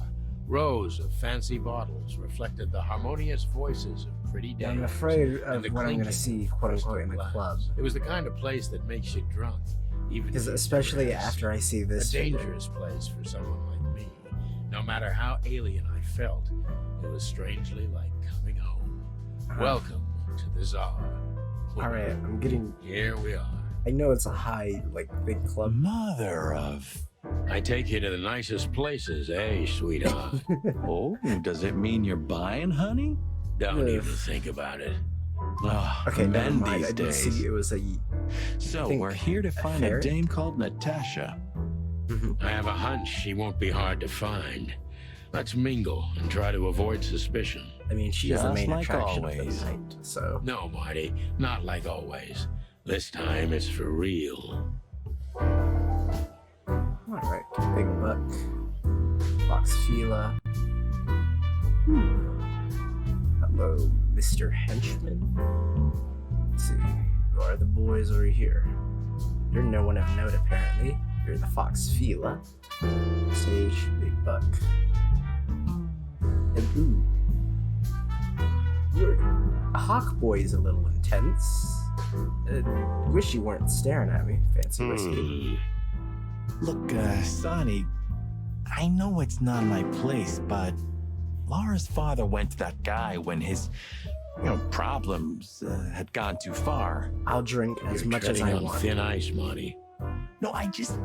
rows of fancy bottles reflected the harmonious voices of pretty Yeah, I'm dames afraid and of the what I'm going to clinking see, of quote crystal unquote, in the glass. club. It was the kind of place that makes you drunk, even Because if you're especially dressed. after I see A this figure. dangerous place for someone like me. No matter how alien I felt, it was strangely like coming home. Welcome to the Czar. All right, I'm getting. Here we are. I know it's a high, like, big club. Mother of... I take you to the nicest places, eh, sweetheart? Oh, does it mean you're buying, honey? Don't Ugh. even think about it. Okay, never men mind. these I didn't days. see it was a. So think we're here to find a fairy? dame called Natasha. I have a hunch she won't be hard to find. Let's mingle and try to avoid suspicion. I mean, she is the Just main like attraction always. of the night, so. No, Marty, not like always. This time it's for real. Alright, big buck. Fox Sheila. Hello, Mr. Henchman. Let's see. Who are the boys over here? You're no one of note, apparently. You're the Fox Fila. Sage, Big Buck. And ooh. Your Hawk Boy is a little intense. Wish you weren't staring at me, fancy whiskey. Look, Sonny, I know it's not my place, but Laura's father went to that guy when his, problems had gone too far. I'll drink as You're much as treading I on want. thin ice, Marty. No, I just...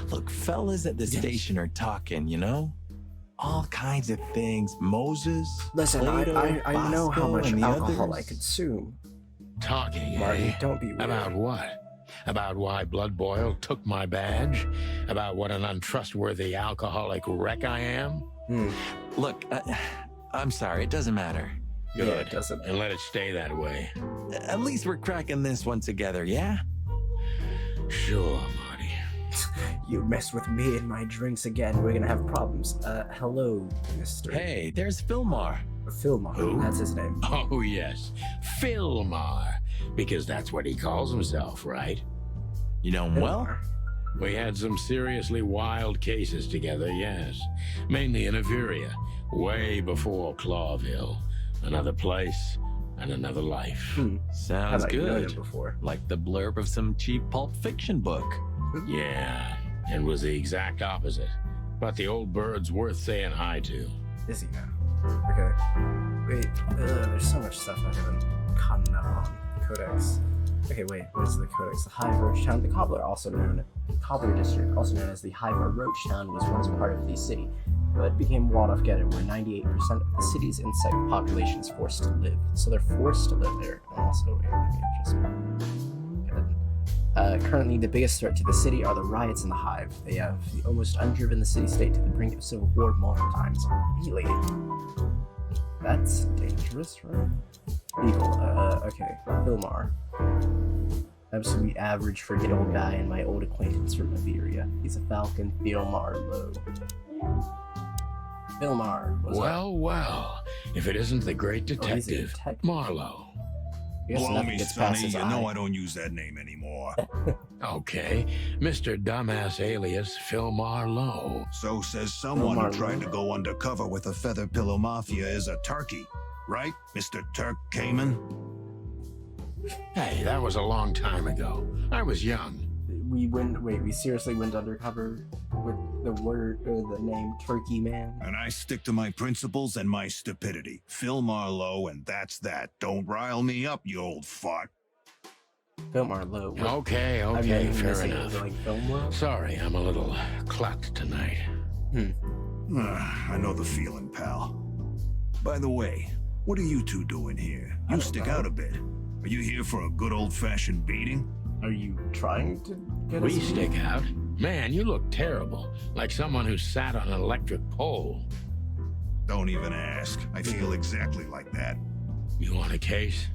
Look, fellas at the station are talking, all kinds of things. Moses, Listen, Plato, I know how Bosco, much and the alcohol I others. consume. Talking, Marty, eh? don't be weird. About what? About why Blood Boil took my badge? About what an untrustworthy alcoholic wreck I am? Look, I'm sorry, it doesn't matter. Good. Yeah, it doesn't. And let it stay that way. At least we're cracking this one together, yeah? Sure, Marty. You mess with me and my drinks again, we're gonna have problems. Hello, Mr. Hey, there's Philmar. Philmar, Who? that's his name. Oh, yes. Philmar. Because that's what he calls himself, right? You know him well? Philmar. We had some seriously wild cases together, yes. Mainly in Averia, way before Clawville. Another place and another life. Sounds I've known good. him before. Like the blurb of some cheap pulp fiction book. Yeah, it was the exact opposite. But the old bird's worth saying hi to. Is he now? Okay. Wait, there's so much stuff I haven't caught up on. Codex. Okay, wait, what is the Codex? The Hive Roach Town. The Cobbler District, also known as the Hive or Roach Town, was once part of the city, but became walled off together where 98% of the city's insect population is forced to live. So they're forced to live there. And also, wait, let me just currently, the biggest threat to the city are the riots in the Hive. They have almost undriven the city-state to the brink of civil war multiple times. Really? That's dangerous, right? Beagle, okay. Philmar. Absolutely average forget old guy and my old acquaintance from Averia. He's a falcon, Philmar Low. Philmar, what's up? Well, if it isn't the great Oh, he's a detective, detective. Marlowe. I guess Blow nothing me, gets past Sonny. his You know eye. I don't use that name anymore. Okay, Mr. Dumbass alias Philmar Lowe. So says someone Philmar who tried Lowe. to go undercover with the Feather Pillow Mafia is a turkey. Right, Mr. Turk Cayman? Hey, that was a long time ago. I was young. We seriously went undercover with the name Turkey Man? And I stick to my principles and my stupidity. Phil Marlowe, and that's that. Don't rile me up, you old fart. Philmar Low. Okay, I've never even fair listened to enough. like Film Low. Sorry, I'm a little clucked tonight. I know the feeling, pal. By the way, what are you two doing here? You stick out a bit. Are you here for a good old-fashioned beating? Are you trying to get We us? stick out. Man, you look terrible. Like someone who sat on an electric pole. Don't even ask. I feel exactly like that. You want a case?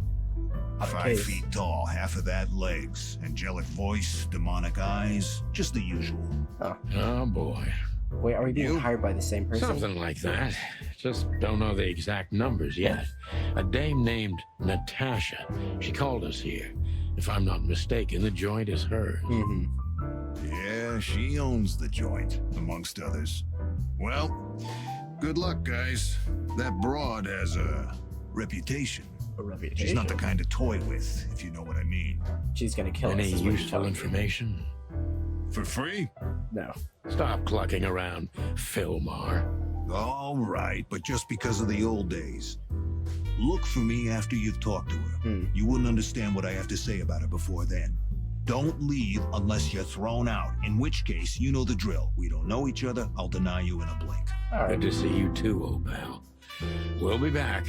5 feet tall, half of that legs, angelic voice, demonic eyes, just the usual. Oh boy. Wait, are we being hired by the same person? Something like that. Just don't know the exact numbers yet. A dame named Natasha. She called us here. If I'm not mistaken, the joint is hers. Yeah, she owns the joint, amongst others. Well, good luck, guys. That broad has a reputation. A reputation? She's not the kind to toy with, if you know what I mean. She's gonna kill Any us. is what you're useful telling me. information? For free? No. Stop clucking around, Philmar. All right, but just because of the old days. Look for me after you've talked to her. You wouldn't understand what I have to say about her before then. Don't leave unless you're thrown out, in which case, you know the drill. We don't know each other, I'll deny you in a blink. Good to see you too, old pal. We'll be back.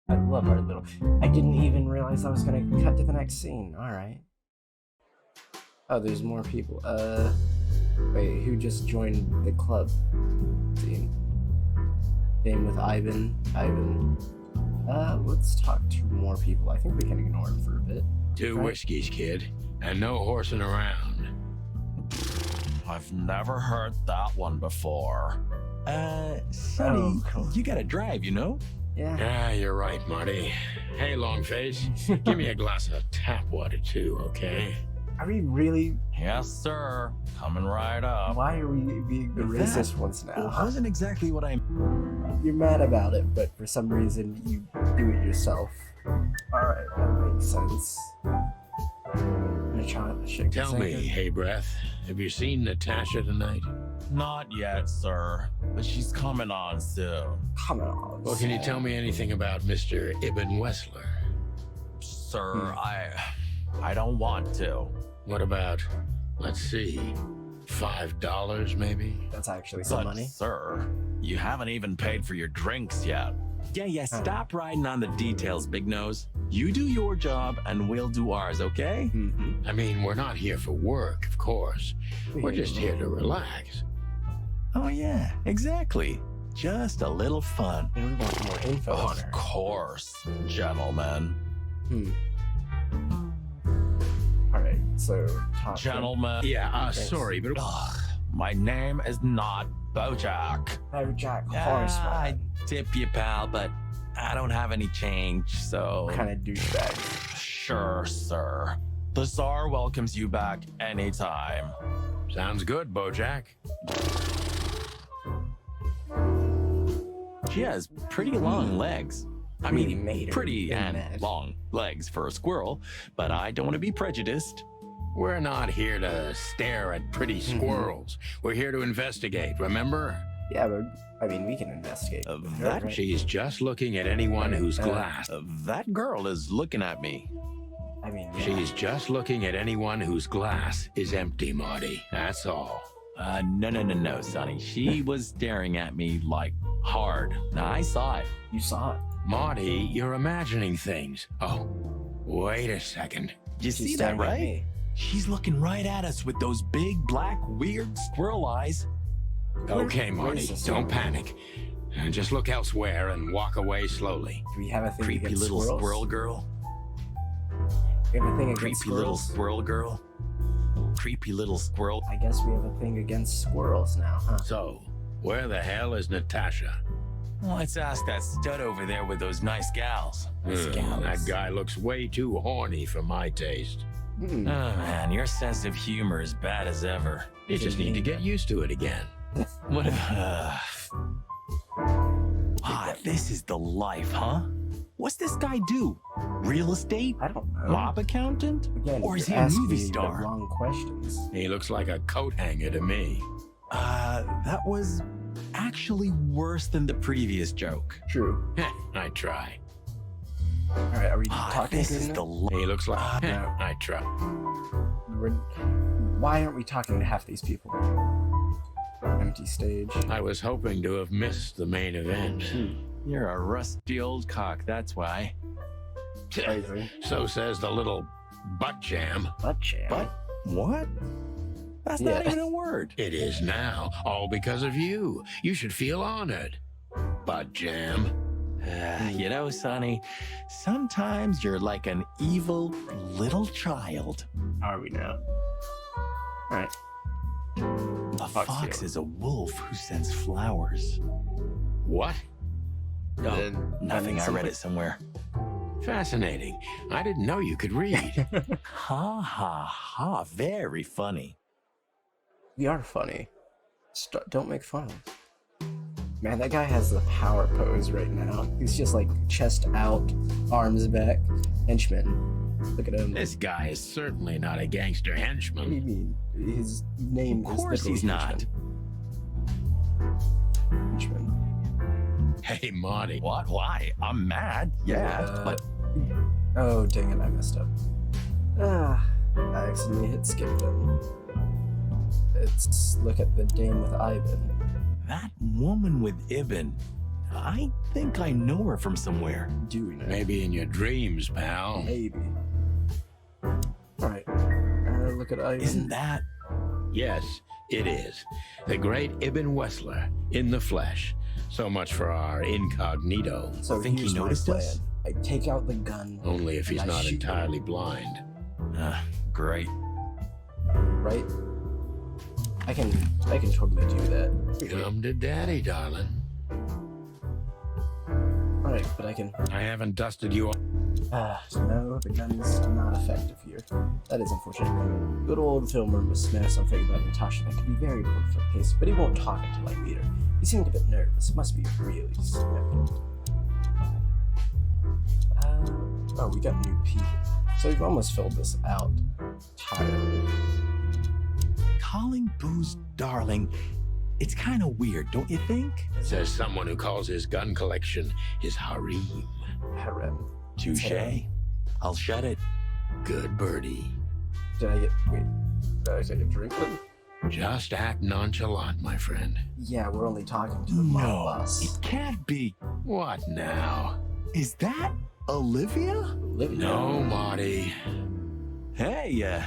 God love our little... I didn't even realize I was going to cut to the next scene. Alright. Oh, there's more people. Wait, who just joined the club team? Name with Ivan. Let's talk to more people. I think we can ignore him for a bit. 2 whiskeys, kid, and no horsing around. I've never heard that one before. Sonny, you gotta drive, you know? Yeah. Yeah, you're right, Marty. Hey, Longface, give me a glass of tap water too, okay? Are we really... Yes, sir. Coming right up. Why are we being the racist ones now? It wasn't exactly what I... You're mad about it, but for some reason you do it yourself. Alright, that makes sense. I'm gonna try to shake Tell me, Hey Breath, have you seen Natasha tonight? Not yet, sir. But she's coming on soon. Coming on. Well, can you tell me anything about Mr. Ibn Wessler? Sir, I don't want to. What about, let's see, $5 maybe? That's actually some money. Sir, you haven't even paid for your drinks yet. Yeah, stop riding on the details, Big Nose. You do your job and we'll do ours, okay? I mean, we're not here for work, of course. We're just here to relax. Oh yeah, exactly. Just a little fun. And we want more info on her. Of course, gentlemen. Alright, so talk. Gentlemen. Yeah, sorry, but... my name is not Bojack. Bojack Horseman. I tip you, pal, but I don't have any change, so... What kind of douchebag? Sure, sir. The Tsar welcomes you back anytime. Sounds good, Bojack. She has pretty long legs. I mean, pretty and long legs for a squirrel, but I don't want to be prejudiced. We're not here to stare at pretty squirrels. We're here to investigate, remember? Yeah, but, I mean, we can investigate. That she's just looking at anyone who's glass. That girl is looking at me. I mean, yeah. She's just looking at anyone whose glass is empty, Marty. That's all. No, Sonny. She was staring at me, like, hard. Now, I saw it. You saw it? Marty, you're imagining things. Oh, wait a second. You see that, right? She's looking right at us with those big, black, weird squirrel eyes. Okay, Marty, don't panic. Just look elsewhere and walk away slowly. Do we have a thing Creepy against little squirrels? squirrel girl. We have a thing against Creepy squirrels? little squirrel girl. Creepy little squirrel. I guess we have a thing against squirrels now, huh? So, where the hell is Natasha? Let's ask that stud over there with those nice gals. That guy looks way too horny for my taste. Oh man, your sense of humor is bad as ever. You just need to get used to it again. What this is the life, huh? What's this guy do? Real estate? I don't know. Mob accountant? Again, or is he you're a asking movie me the star? wrong questions. He looks like a coat hanger to me. That was actually worse than the previous joke. True. I try. Alright, are we talking This to is him the now? He looks like... No. I try. Why aren't we talking to half these people? Empty stage. I was hoping to have missed the main event. You're a rusty old cock, that's why. Crazy. So says the little butt jam. Butt jam? But what? That's not even a word. It is now, all because of you. You should feel honored. Butt jam. You know, Sonny, sometimes you're like an evil little child. Are we now? Alright. A fox is a wolf who sends flowers. What? Oh, nothing. I read it somewhere. Fascinating. I didn't know you could read. Ha ha ha. Very funny. We are funny. Don't make fun of us. Man, that guy has the power pose right now. He's just like chest out, arms back, henchman. Look at him. This guy is certainly not a gangster henchman. What do you mean? His name is... Of course he's not. Henchman. Hey, Marty. What? Why? I'm mad. Yeah, but... Oh, dang it, I messed up. I accidentally hit skip then. Let's look at the dame with Ivan. That woman with Ibn. I think I know her from somewhere. Do we know? Maybe in your dreams, pal. Maybe. Alright. Look at Ivan. Isn't that? Yes, it is. The great Ibn Wessler, in the flesh. So much for our incognito. So Think he here's my noticed plan. us? I take out the gun. Only if and he's I not shoot him. entirely blind. Great. Right? I can totally do that. Come to daddy, darling. Alright, but I can... I haven't dusted you off. No, the gun's not effective here. That is unfortunate. Good old filmer must know something about Natasha that could be very important for the case, but he won't talk until I meet her. He seemed a bit nervous. It must be really significant. Oh, we got new people. So we've almost filled this out entirely. Calling booze darling, it's kind of weird, don't you think? Says someone who calls his gun collection his harem. Harem. Touche. I'll shut it. Good birdie. Did I take a drink then? Just act nonchalant, my friend. Yeah, we're only talking to the mob boss. It can't be. What now? Is that Olivia? Olivia? No, Marty. Hey,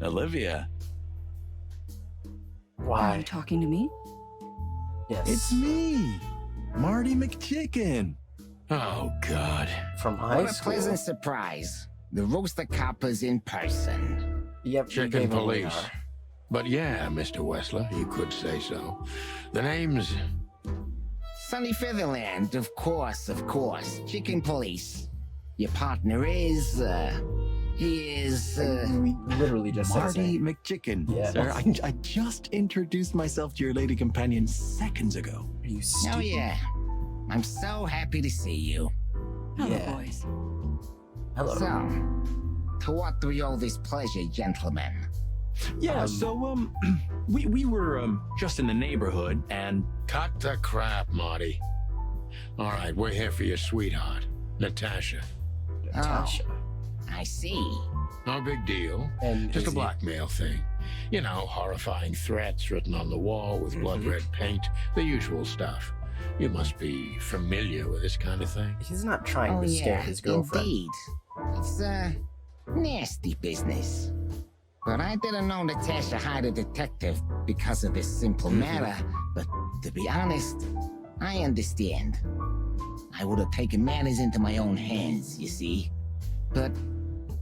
Olivia. Are Why? you talking to me? Yes. It's me, Marty McChicken. Oh, God. From high What a school. pleasant surprise. The roaster coppers in person. Yep, you Chicken gave him police. radar. But yeah, Mr. Wessler, you could say so. The name's... Sunny Featherland, of course. Chicken police. Your partner is, he is, We literally just said his Marty name. McChicken. Yeah. Sir, I just introduced myself to your lady companion seconds ago. Are you stupid? Oh yeah. I'm so happy to see you. Hello, Yeah. boys. Hello. So, to what do we owe this pleasure, gentlemen? Yeah, we were, just in the neighborhood and... Cut the crap, Marty. All right, we're here for your sweetheart, Natasha. Natasha. I see. No big deal. And Just a is he- blackmail thing. You know, horrifying threats written on the wall with blood red paint, the usual stuff. You must be familiar with this kind of thing. He's not trying Oh to scare yeah, his girlfriend. indeed. It's, nasty business. But I didn't know Natasha hired a detective because of this simple matter. But to be honest, I understand. I would have taken matters into my own hands, you see. But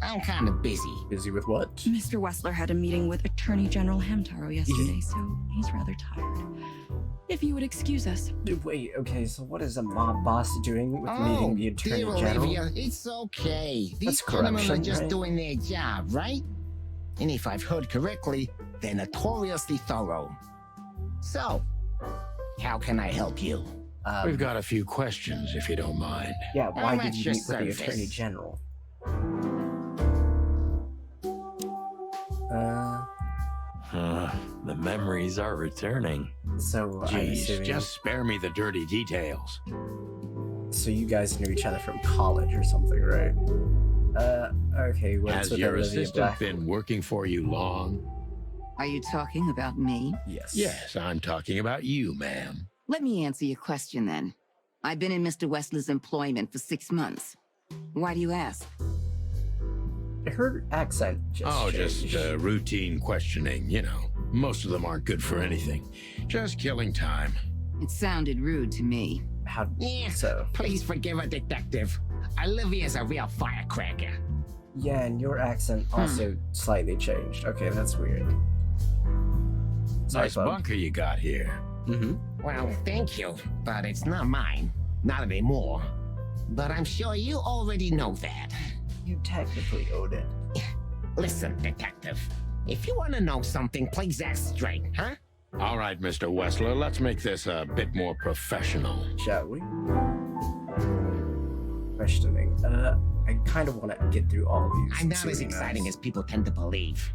I'm kind of busy. Busy with what? Mr. Wessler had a meeting with Attorney General Hamtaro yesterday, so he's rather tired. If you would excuse us. Wait, okay, so what is a mob boss doing with meeting the Attorney dear General? Olivia, it's okay. These That's criminals are corruption, just right? doing their job, right? And if I've heard correctly, they're notoriously thorough. So, how can I help you? We've got a few questions, if you don't mind. Yeah, why I'm did at you your meet with the service. Attorney General? The memories are returning. So, I'm Jeez, assuming... just spare me the dirty details. So you guys knew each other from college or something, right? Okay, what's Has with your Olivia assistant Black? been working for you long? Are you talking about me? Yes. Yes, I'm talking about you, ma'am. Let me answer your question then. I've been in Mr. Wessler's employment for 6 months. Why do you ask? Her accent just changed. Just routine questioning, you know. Most of them aren't good for anything. Just killing time. It sounded rude to me. How Yeah, so? please forgive a detective. Olivia's a real firecracker. Yeah, and your accent also slightly changed. Okay, that's weird. Sorry, Nice bud. bunker you got here. Well, thank you, but it's not mine. Not anymore. But I'm sure you already know that. You technically owed it. Listen, detective. If you want to know something, please ask straight, huh? All right, Mr. Wessler, let's make this a bit more professional. Shall we? Questioning. I kind of want to get through all of these. I'm not as exciting as people tend to believe.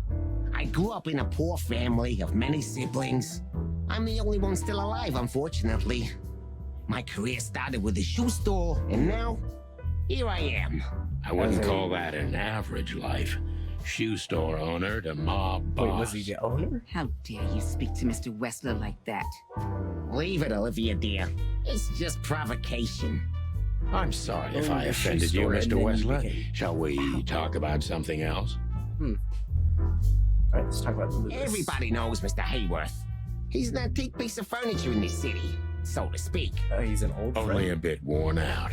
I grew up in a poor family of many siblings. I'm the only one still alive, unfortunately. My career started with a shoe store, and now, here I am. I wouldn't call that an average life. Shoe store owner to mob boss. Wait, was he the owner? How dare you speak to Mr. Wessler like that? Leave it, Olivia, dear. It's just provocation. I'm sorry if I offended you, Mr. Wessler. Shall we talk about something else? Alright, let's talk about Lewis. Everybody knows Mr. Hayworth. He's an antique piece of furniture in this city, so to speak. He's an old Only friend. a bit worn out.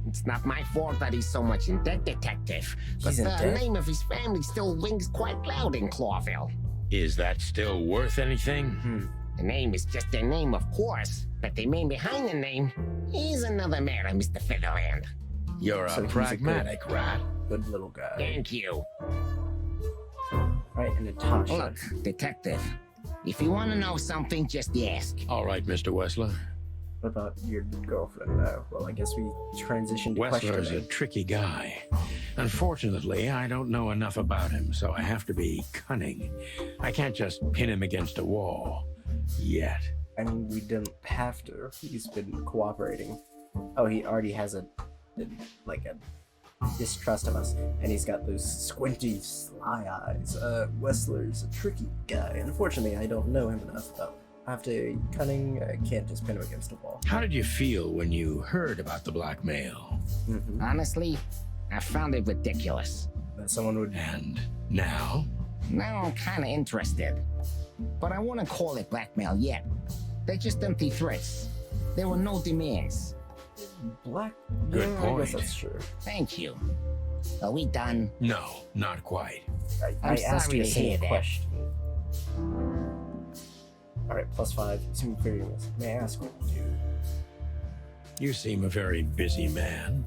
It's not my fault that he's so much in debt, Detective. But He's in the debt? name of his family still rings quite loud in Clawville. Is that still worth anything? The name is just their name, of course, but the man behind the name is another matter, Mr. Featherbrained. You're So a he's pragmatic rat. Good little guy. Thank you. Right, and Natasha. Look, Detective, if you want to know something, just ask. All right, Mr. Wessler. What about your girlfriend now? Well, I guess we transitioned to Wessler's a questioning. tricky guy. Unfortunately, I don't know enough about him, so I have to be cunning. I can't just pin him against a wall. Yet. I mean, we didn't have to. He's been cooperating. Oh, he already has a distrust of us, and he's got those squinty, sly eyes. Wessler's a tricky guy. Unfortunately, I don't know him enough, though. I have to cunning. I can't just pin him against a wall. How did you feel when you heard about the blackmail? Honestly, I found it ridiculous. That someone would. And now? Now I'm kind of interested. But I wouldn't call it blackmail yet. They're just empty threats. There were no demands. Good Yeah, point. I guess that's true. Thank you. Are we done? No, not quite. I asked sorry you a to single hear that. question. Alright, +5. You seem very miss. May I ask what you do? You seem a very busy man.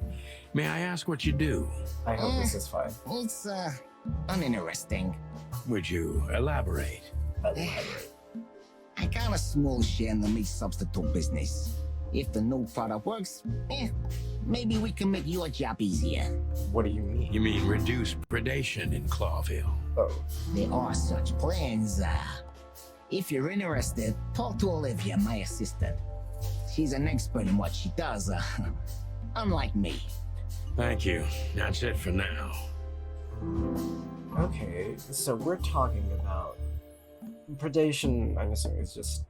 May I ask what you do? I hope this is fine. It's, uninteresting. Would you elaborate? Elaborate. I got a small share in the meat substitute business. If the new product works, maybe we can make your job easier. What do you mean? You mean reduce predation in Clawville? Oh. There are such plans. If you're interested, talk to Olivia, my assistant. She's an expert in what she does, unlike me. Thank you. That's it for now. Okay, so we're talking about predation. I'm assuming it's just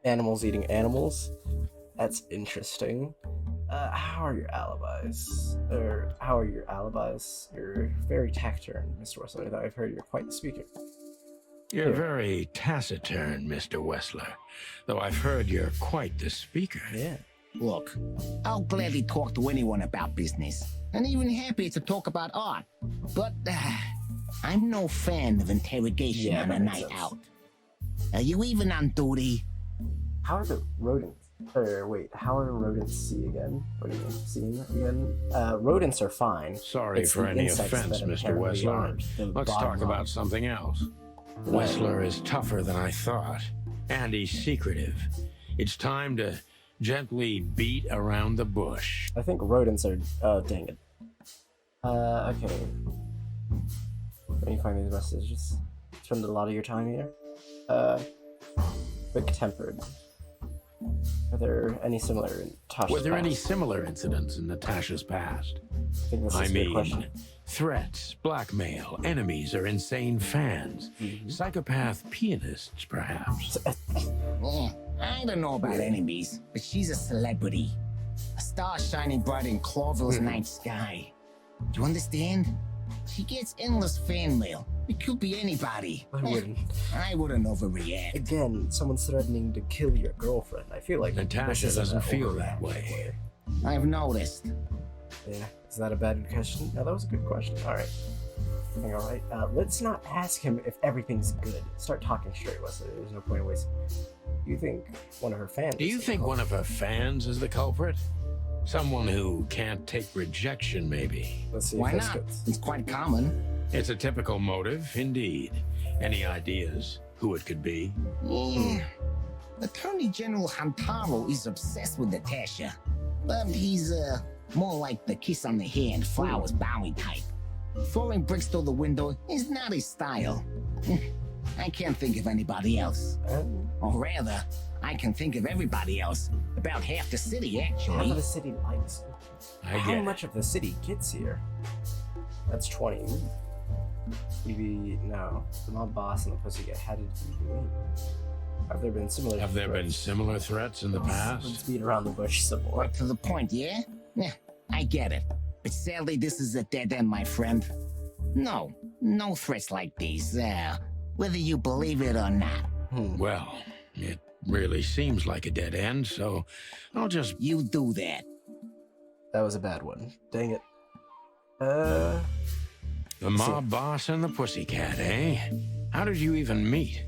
animals eating animals. That's interesting. How are your alibis? Or how are your alibis? You're very taciturn, Mr. Wessler. I've heard you're quite the speaker. You're very taciturn, Mr. Wessler, though I've heard you're quite the speaker. Yeah. Look, I'll gladly talk to anyone about business, and even happy to talk about art. But I'm no fan of interrogation on a night out. Are you even on duty? How are the rodents? Or wait, how are rodents see again? What do you mean, seeing again? Rodents are fine. Sorry It's for the any insects offense, that Mr. inherently Wessler. aren't. The Let's bottom talk line. about something else. Wessler is tougher than I thought, and he's secretive. It's time to gently beat around the bush. I think rodents are. Oh, dang it. Okay. When you find these messages, spend a lot of your time here. Quick-tempered. Are there any similar in Tasha's Were there any past? similar incidents in Natasha's past? I think this is I a good mean, question. threats, blackmail, enemies, or insane fans. Psychopath pianists, perhaps. I don't know about enemies, but she's a celebrity. A star shining bright in Clawville's night sky. Do you understand? She gets endless fan mail. It could be anybody. I wouldn't. I wouldn't overreact. Again, someone's threatening to kill your girlfriend. I feel like Natasha this isn't doesn't an feel overreaction that way. I've noticed. Yeah, is that a bad question? No, that was a good question. Alright. Everything alright? Let's not ask him if everything's good. Start talking straight, Wesley. There's no point in wasting. Do you think one of her fans... Do you think one of her fans is the culprit? Someone who can't take rejection, maybe. Let's see Why if this not? gets... It's quite common. It's a typical motive, indeed. Any ideas who it could be? Yeah. Attorney General Hamtaro is obsessed with Natasha. But he's, more like the kiss on the hand, flowers bowing type. Throwing bricks through the window is not his style. I can't think of anybody else. Or rather, I can think of everybody else. About half the city, Half actually. of the city likes him. How much of the city gets here? That's 20. Maybe, no. The mob boss and the pussycat. How did you mean? Have there been similar threats in the past? Let's beat around the bush some more. Right to the point, yeah? Yeah, I get it. But sadly, this is a dead end, my friend. No threats like these, whether you believe it or not. Well, it really seems like a dead end, so I'll just... You do that. That was a bad one. Dang it. The mob boss and the pussycat, eh? How did you even meet?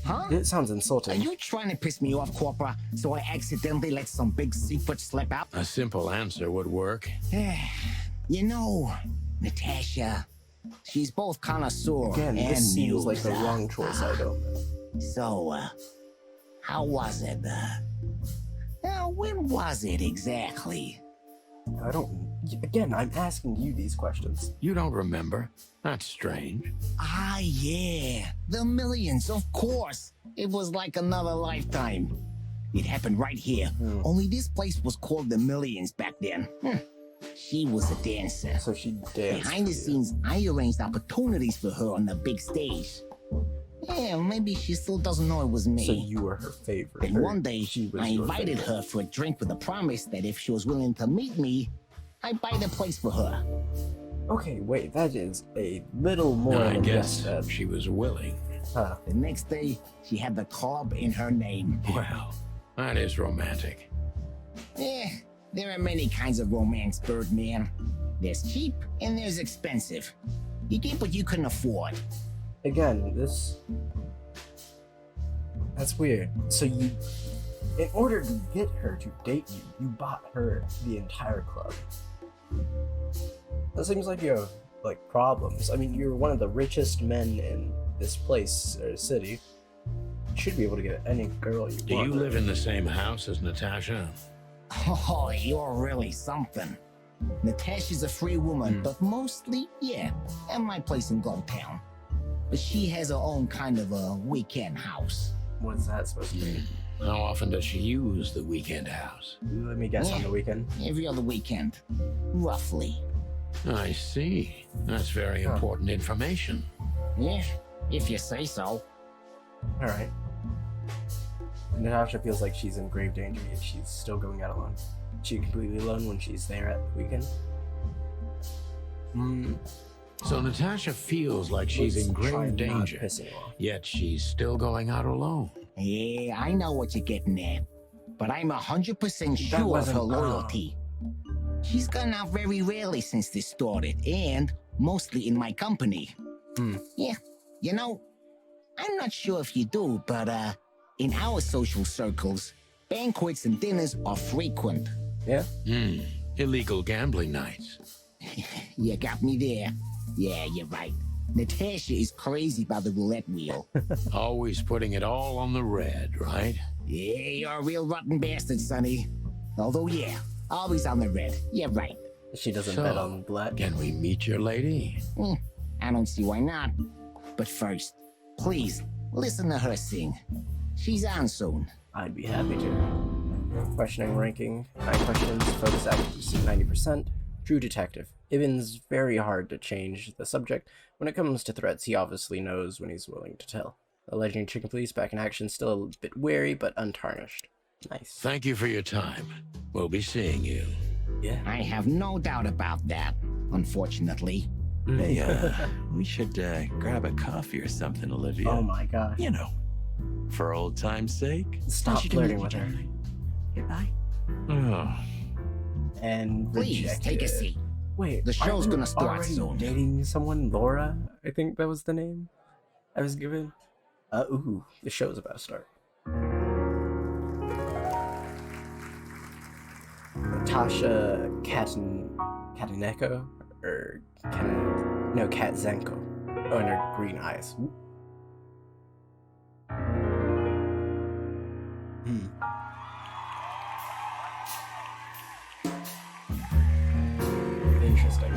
Huh? It sounds insulting. Are you trying to piss me off, Corpora, so I accidentally let some big secret slip out? A simple answer would work. You know, Natasha, she's both connoisseur Again, and this seems muse. like the wrong choice, I don't know. So, how was it? When was it exactly? I don't... Again, I'm asking you these questions. You don't remember? That's strange. Ah, yeah. The Millions, of course. It was like another lifetime. It happened right here. Only this place was called the Millions back then. She was a dancer. So she danced. Behind the scenes, I arranged opportunities for her on the big stage. Yeah, maybe she still doesn't know it was me. So you were her favorite. Then one day, I your invited favorite. her for a drink with a promise that if she was willing to meet me, I'd buy the place for her. Okay, wait, that is a little more I than guess just that. she was willing. The next day, she had the club in her name. Well, that is romantic. There are many kinds of romance, Birdman. There's cheap and there's expensive. You get what you can afford. Again, that's weird. So you, in order to get her to date you, you bought her the entire club. That seems like you have, like, problems. I mean, you're one of the richest men in this place, or city. You should be able to get any girl you Do want. you live in the same house as Natasha? Oh, you're really something. Natasha's a free woman, but mostly, yeah, at my place in Goldtown. But she has her own kind of a weekend house. What's that supposed to mean? How often does she use the weekend house? Let me guess, on the weekend. Every other weekend, roughly. I see. That's very important information. Yeah, if you say so. Alright. Natasha feels like she's in grave danger, yet she's still going out alone. Is she completely alone when she's there at the weekend? So Natasha feels like she's in grave danger, yet she's still going out alone. Yeah, I know what you're getting at. But I'm 100% sure of her loyalty. She's gone out very rarely since this started, and mostly in my company. Yeah, you know, I'm not sure if you do, but in our social circles, banquets and dinners are frequent. Yeah? Illegal gambling nights. You got me there. Yeah, you're right. Natasha is crazy about the roulette wheel. Always putting it all on the red, right? Yeah, you're a real rotten bastard, Sonny. Although, yeah, always on the red. Yeah, right. She doesn't bet on black. Can we meet your lady? I don't see why not. But first, please, listen to her sing. She's on soon. I'd be happy to. Questioning ranking, 9 questions, focus accuracy 90%. True detective. Ibn's very hard to change the subject. When it comes to threats, he obviously knows when he's willing to tell. Alleging chicken police back in action, still a bit wary, but untarnished. Nice. Thank you for your time. We'll be seeing you. Yeah. I have no doubt about that, unfortunately. Hey, we should grab a coffee or something, Olivia. Oh my gosh. You know, for old time's sake. Stop flirting with her. Goodbye. Oh. And Please, rejected. take a seat. Wait, The show's aren't you gonna start already soon. dating someone? Laura? I think that was the name I was given. Ooh, the show's about to start. Natasha Kataneko? Or Katzenko. Oh, and her green eyes. Ooh. Interesting.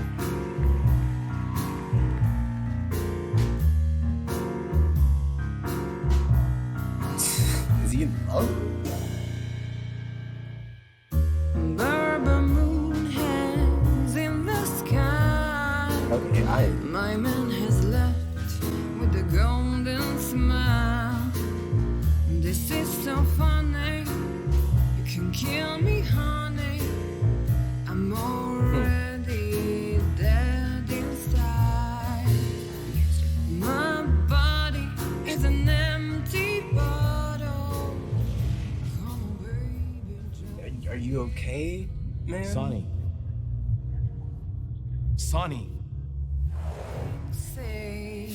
Is he in love? Okay, My man has left with a golden smile. The This is so funny. You can kill me, honey. I'm already dead inside. My body is an empty bottle. Come on, baby. Are you okay, man? Sonny. Say,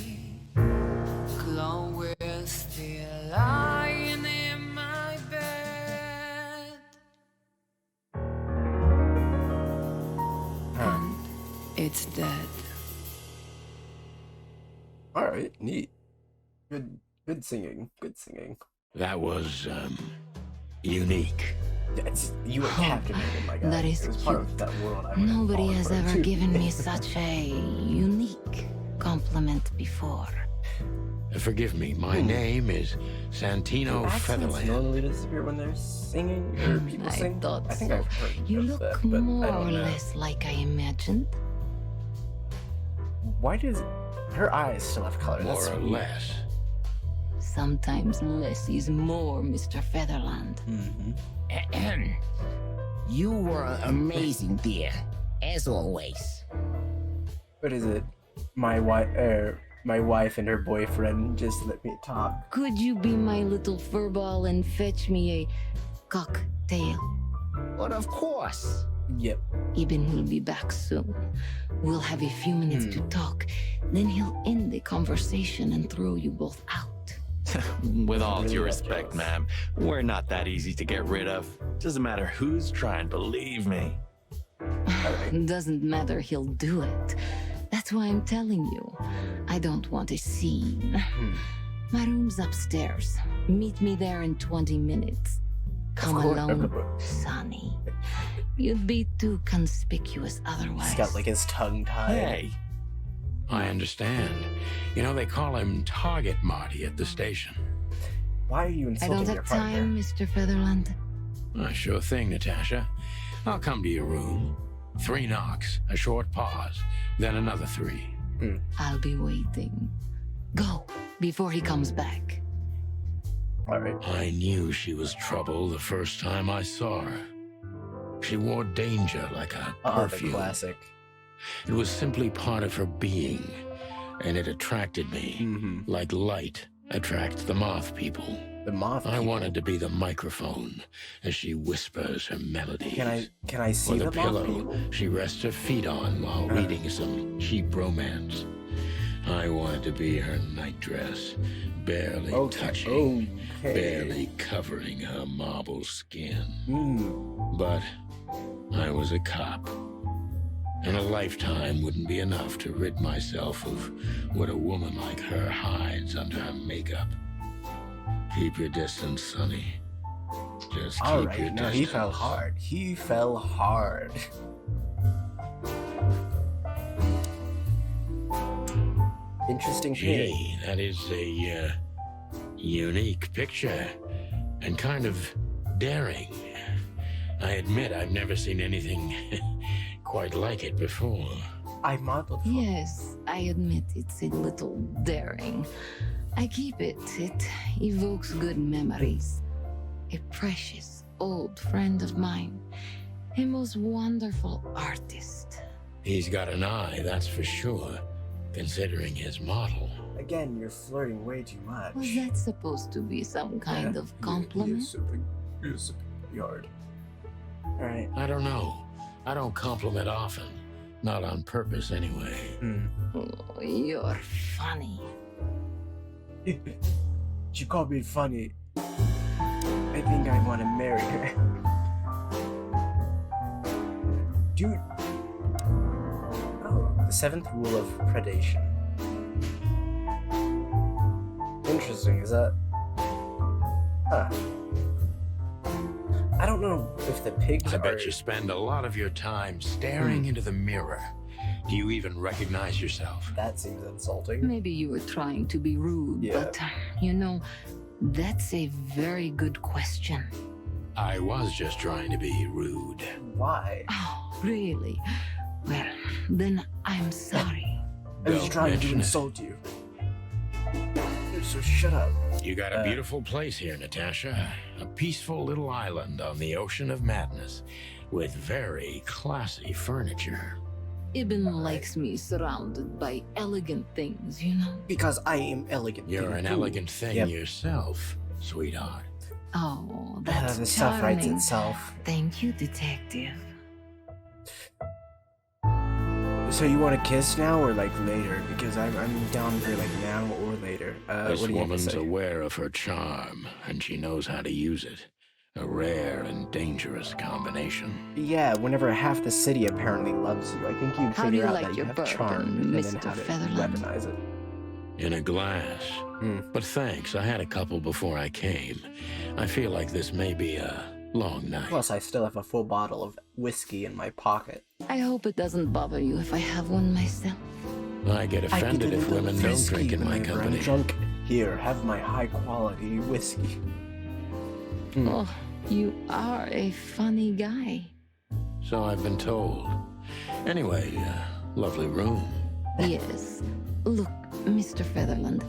Chloe's still lying in my bed. And it's dead. All right, neat. Good singing. Good singing. That was, unique. You were captivated, my guy. That is it was part of that world I would Nobody have has fallen for, ever too. given me such a unique compliment before. Forgive me, my name is Santino Do accents Featherland. normally disappear when they're singing or people I sing? thought I think so. I've heard You of look that, but more I or don't know. less like I imagined. Why does her eyes still have color? More That's or weird. less. Sometimes less is more, Mr. Featherland. Ahem. You were amazing, dear, as always. What is it? My wife and her boyfriend just let me talk. Could you be my little furball and fetch me a cocktail? But of course. Yep. Ibn will be back soon. We'll have a few minutes to talk. Then he'll end the conversation and throw you both out. With all Really due not respect, jealous. ma'am, we're not that easy to get rid of. Doesn't matter who's trying, believe me. Doesn't matter, he'll do it. That's why I'm telling you. I don't want a scene. My room's upstairs. Meet me there in 20 minutes. Come alone, Sonny. You'd be too conspicuous otherwise. He's got like his tongue tied. Hey. I understand. You know, they call him Target Marty at the station. Why are you I insulting don't your have partner? time, Mr. Featherland. Sure thing, Natasha. I'll come to your room. 3 knocks, a short pause, then another 3. I'll be waiting. Go, before he comes back. All right. I knew she was trouble the first time I saw her. She wore danger like a The perfume. classic. It was simply part of her being, and it attracted me, like light attracts the moth people. The moth I people? wanted to be the microphone as she whispers her melodies. Can I see or the the moth pillow people? she rests her feet on while reading some cheap romance. I wanted to be her nightdress, barely touching, barely covering her marble skin. But I was a cop, and a lifetime wouldn't be enough to rid myself of what a woman like her hides under her makeup. Keep your distance, Sonny. Just All keep right. your No, distance. he fell hard. He fell hard. Interesting shade. Gee, that is a unique picture, and kind of daring. I admit I've never seen anything quite like it before. I modeled. Yes, I admit it's a little daring. I keep it. It evokes good memories. A precious old friend of mine. A most wonderful artist. He's got an eye, that's for sure, considering his model. Again, you're flirting way too much. Was that supposed to be some kind of compliment? Yes, yard. All right. I don't know. I don't compliment often. Not on purpose, anyway. Oh, you're funny. She called me funny. I think I want to marry her. Dude. Oh, the 7th rule of predation. Interesting, is that... Huh. I don't know if the pigs I are... bet you spend a lot of your time staring into the mirror. Do you even recognize yourself? That seems insulting. Maybe you were trying to be rude, Yeah. but you know, that's a very good question. I was just trying to be rude. Why? Oh, really? Well, then I'm sorry. I was Don't trying to mention it. insult you. So shut up. You got a beautiful place here, Natasha. A peaceful little island on the ocean of madness with very classy furniture. Ibn likes me surrounded by elegant things, you know? Because I am elegant. You're an elegant thing yourself, sweetheart. Oh, that's the stuff writes charming. itself. Thank you, detective. So you want to kiss now or like later? Because I'm down for like now or later. This what do you have to woman's say? aware of her charm, and she knows how to use it. A rare and dangerous combination. Yeah, whenever half the city apparently loves you, I think you'd How do figure you out like that you your have bourbon, charm and then Mr. how to Featherland? weaponize it. In a glass. But thanks, I had a couple before I came. I feel like this may be a long night. Plus, I still have a full bottle of whiskey in my pocket. I hope it doesn't bother you if I have one myself. I get offended if women don't drink in my whenever I'm company. drunk. Here, have my high-quality whiskey. Oh, you are a funny guy. So I've been told. Anyway, lovely room. Yes. Look, Mr. Featherland.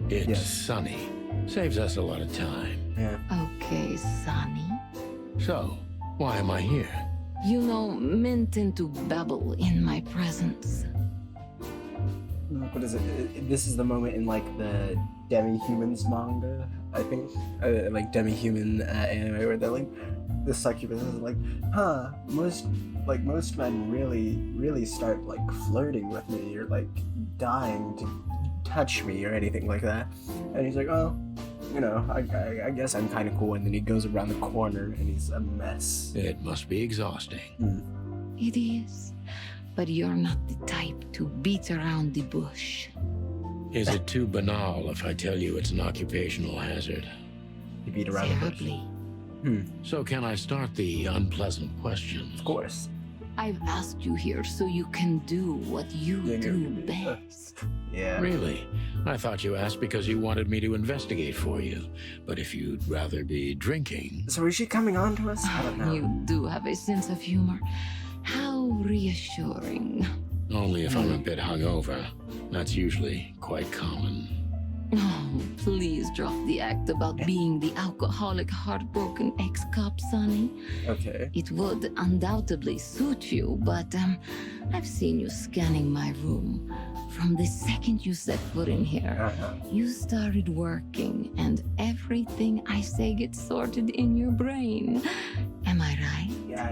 It's sunny. Saves us a lot of time. Yeah. Okay, Sonny. So, why am I here? You know, men tend to babble in my presence. What is it? This is the moment in like the demi-humans manga, I think, like demi-human anime where they're like, the succubus is like, most men really start like flirting with me or like dying to touch me or anything like that, and he's like, oh, you know, I guess I'm kind of cool, and then he goes around the corner and he's a mess. It must be exhausting. It is. But you're not the type to beat around the bush. Is it too banal if I tell you it's an occupational hazard? You beat around the bush. Terribly. So can I start the unpleasant questions? Of course. I've asked you here so you can do what you do best. Yeah. Really? I thought you asked because you wanted me to investigate for you. But if you'd rather be drinking... So is she coming on to us? I don't know. You do have a sense of humor. How reassuring. Only if I'm a bit hungover. That's usually quite common. Oh, please drop the act about being the alcoholic, heartbroken ex-cop, Sonny. Okay. It would undoubtedly suit you, but I've seen you scanning my room. From the second you set foot in here, you started working, and everything I say gets sorted in your brain. Am I right? Yeah,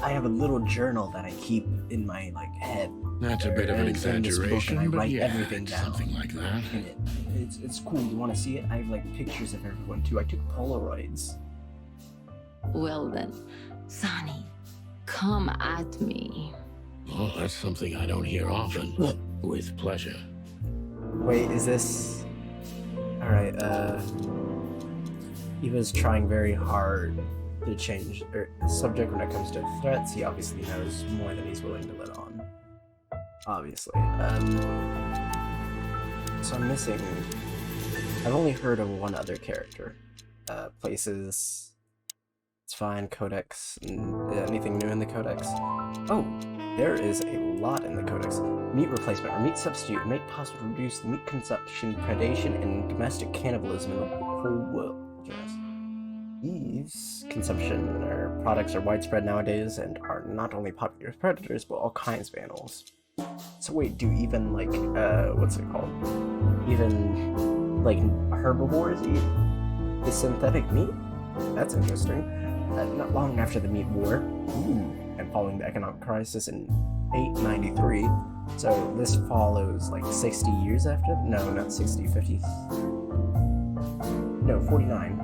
I have a little journal that I keep in my like head. That's a bit of an exaggeration, and I but write yeah, everything down. something like that. And it's cool. You want to see it? I have like pictures of everyone too. I took Polaroids. Well then, Sonny, come at me. Oh, that's something I don't hear often. With pleasure. Wait, is this? All right. Eva's trying very hard to change the subject when it comes to threats. He obviously knows more than he's willing to let on. Obviously. So I'm missing... I've only heard of one other character. Places... It's fine, Codex, anything new in the Codex? Oh, there is a lot in the Codex. Meat replacement or meat substitute make possible to reduce meat consumption, predation, and domestic cannibalism in the whole world. These consumption or products are widespread nowadays and are not only popular with predators, but all kinds of animals. So wait, do even like, what's it called? Even, like, herbivores eat the synthetic meat? That's interesting. Not long after the meat war, and following the economic crisis in 893, so this follows like 60 years after? No, not 60, 50. No, 49.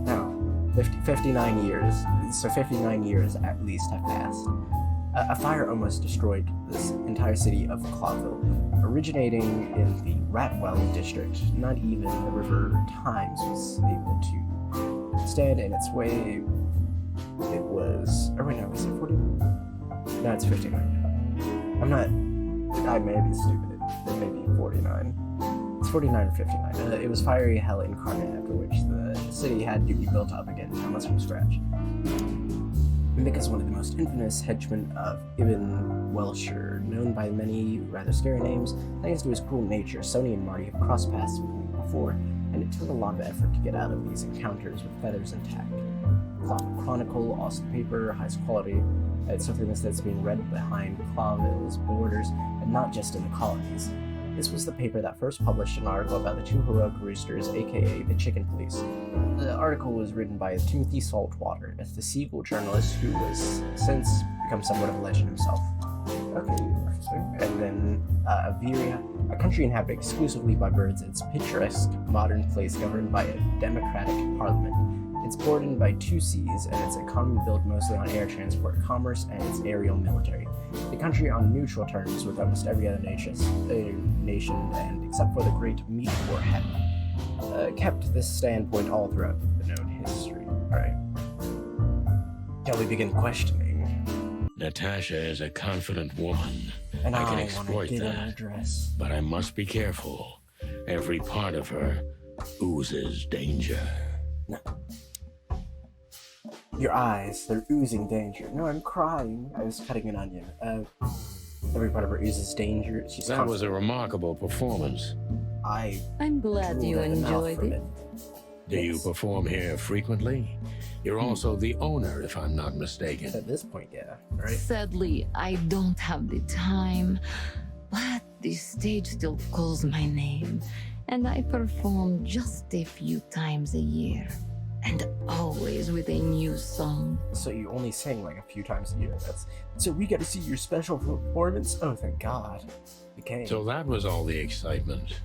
No, 59 years. So 59 years at least have passed. A fire almost destroyed this entire city of Clawville, originating in the Ratwell district. Not even the River Thames was able to stand in its way. It was... Oh wait, no, was it 40? No, it's 59. I may be stupid. It may be 49. It's 49 or 59. It was fiery hell incarnate, after which the city had to be built up again, almost from scratch. Mick is one of the most infamous henchmen of Ibn Welshire, known by many rather scary names. Thanks to his cruel nature, Sony and Marty have crossed paths with him before, and it took a lot of effort to get out of these encounters with feathers intact. Cloth Chronicle, awesome paper, highest quality. It's something that's being read behind Claville's borders, and not just in the colonies. This was the paper that first published an article about the two heroic roosters, aka the Chicken Police. The article was written by Timothy Saltwater, a Seagull journalist who was since become somewhat of a legend himself. Okay, and then Averia, a country inhabited exclusively by birds, it's a picturesque modern place governed by a democratic parliament. It's bordered by 2 seas, and its economy built mostly on air transport, commerce, and its aerial military. The country on neutral terms with almost every other nation, and except for the Great Meat War, had kept this standpoint all throughout the known history. Alright. Shall we begin questioning? Natasha is a confident woman. And I can I exploit get that. her dress. But I must be careful. Every part of her oozes danger. No. Your eyes, they're oozing danger. No, I'm crying. I was cutting an onion. Every part of her oozes danger. That was a remarkable performance. I'm glad you enjoyed it. Do you perform here frequently? You're also the owner, if I'm not mistaken. At this point, yeah. Right? Sadly, I don't have the time, but the stage still calls my name, and I perform just a few times a year. And always with a new song. So you only sing like a few times a year. So we got to see your special performance? Oh, thank God. Okay. So that was all the excitement.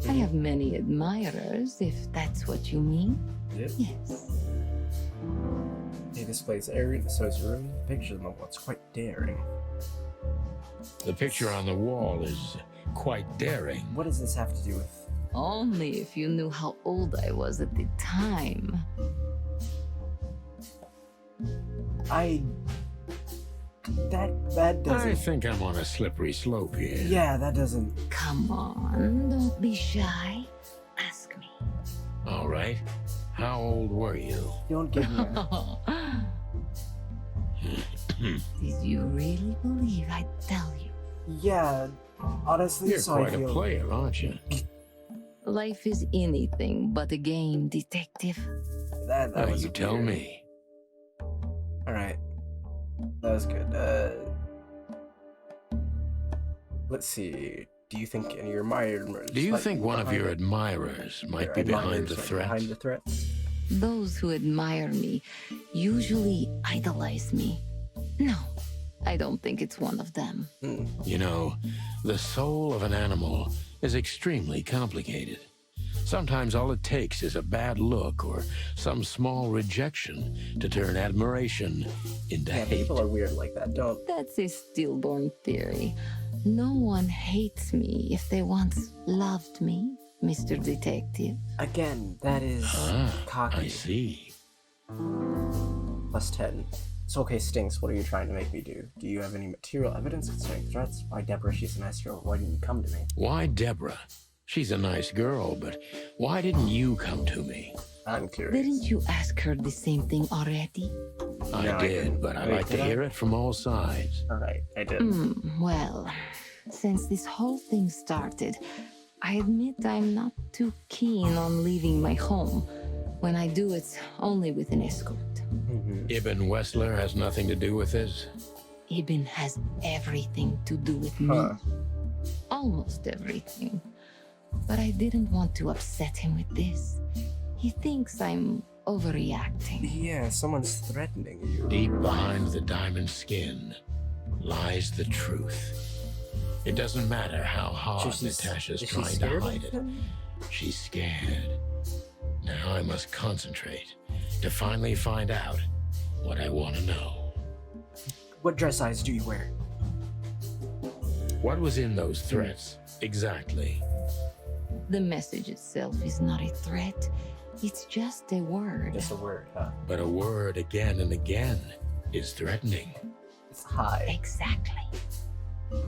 I have many admirers, if that's what you mean. Yep. Yes. He displays every so his room picture on the wall. It's quite daring. The picture on the wall is quite daring. What does this have to do with? Only if you knew how old I was at the time. That doesn't... I think I'm on a slippery slope here. Yeah, that doesn't... Come on, don't be shy. Ask me. All right. How old were you? Don't give me a... Did you really believe I'd tell you? Yeah, honestly, You're so quite I feel... a player, aren't you? Life is anything but a game, detective. That was you tell weird. me. Alright. That was good. Let's see. Do you think any of your admirers... Do you think one of your admirers might be behind the threat? Behind the threat? Those who admire me usually idolize me. No, I don't think it's one of them. You know, the soul of an animal is extremely complicated. Sometimes all it takes is a bad look or some small rejection to turn admiration into hate. People are weird like that, don't... That's a stillborn theory. No one hates me if they once loved me, Mr. Detective. Again, that is cocky. I see. Plus 10. So okay, Stinks, what are you trying to make me do? Do you have any material evidence concerning threats? Why Deborah, she's a nice girl. Why didn't you come to me? Why Deborah? She's a nice girl, but why didn't you come to me? I'm curious. Didn't you ask her the same thing already? I did, but I like to hear it from all sides. Alright, I did. Well, since this whole thing started, I admit I'm not too keen on leaving my home. When I do, it's only with an escort. Ibn Wessler has nothing to do with this? Ibn has everything to do with me. Almost everything. But I didn't want to upset him with this. He thinks I'm overreacting. Yeah, someone's threatening you. Deep behind the diamond skin lies the truth. It doesn't matter how hard Natasha's trying to hide it. She's scared. Now I must concentrate to finally find out what I want to know. What dress size do you wear? What was in those threats, exactly? The message itself is not a threat. It's just a word. Just a word, huh? But a word again and again is threatening. It's high. Exactly.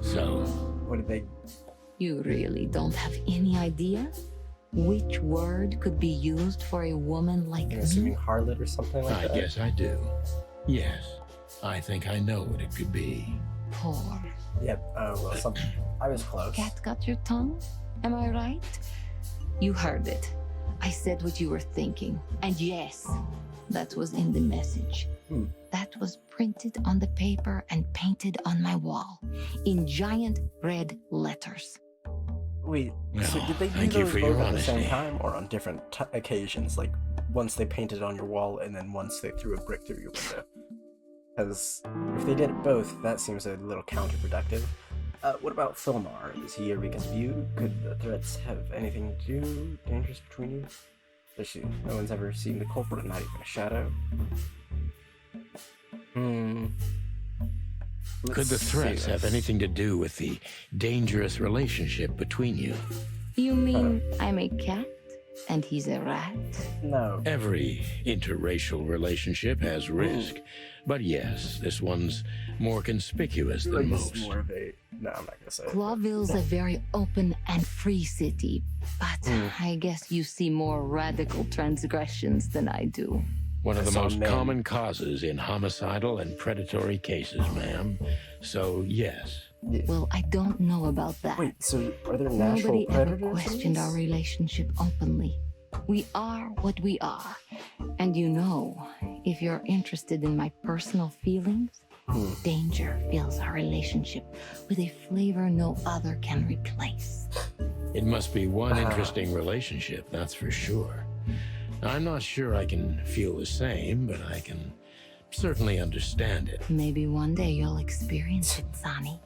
So, what did they... You really don't have any idea? Which word could be used for a woman like me? Assuming harlot or something like that? I guess I do. Yes, I think I know what it could be. Poor. Yep. Well, I was close. Cat got your tongue? Am I right? You heard it. I said what you were thinking. And yes, that was in the message. That was printed on the paper and painted on my wall in giant red letters. Wait, so did they do thank you those for both your at the same honesty. time or on different occasions? Like once they painted on your wall and then once they threw a brick through your window? Because if they did it both, that seems a little counterproductive. What about Philmar? Is he here because of you? Could the threats have anything to do? Dangerous between you? Especially, no one's ever seen the culprit, not even a shadow. Could the threats have anything to do with the dangerous relationship between you? You mean I'm a cat and he's a rat? No. Every interracial relationship has risk. But yes, this one's more conspicuous than most. More of a... No, I'm not gonna say it. Clawville's a very open and free city, but I guess you see more radical transgressions than I do. One of the most common causes in homicidal and predatory cases, ma'am. So, yes. Well, I don't know about that. Wait, so are there natural Nobody ever predators? questioned our relationship openly. We are what we are. And you know, if you're interested in my personal feelings, danger fills our relationship with a flavor no other can replace. It must be one interesting relationship, that's for sure. I'm not sure I can feel the same, but I can certainly understand it. Maybe one day you'll experience it, Sonny.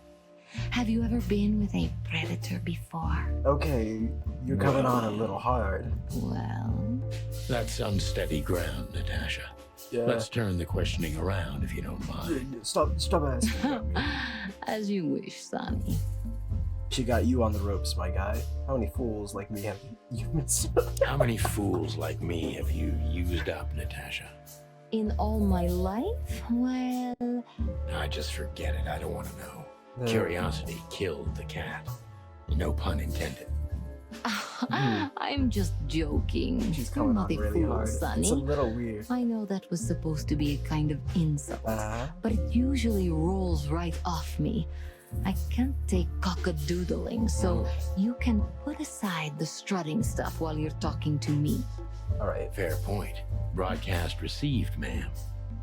Have you ever been with a predator before? Okay, you're coming on a little hard. Well... That's unsteady ground, Natasha. Yeah. Let's turn the questioning around, if you don't mind. Stop asking. As you wish, Sonny. She got you on the ropes, my guy. How many fools like me have you missed? How many fools like me have you used up, Natasha? In all my life? Well... I just forget it. I don't want to know. Curiosity killed the cat. No pun intended. I'm just joking. She's You're coming not on a really fool, hard. Sonny. It's a little weird. I know that was supposed to be a kind of insult, but it usually rolls right off me. I can't take cock-a-doodling, so you can put aside the strutting stuff while you're talking to me. All right. Fair point. Broadcast received, ma'am.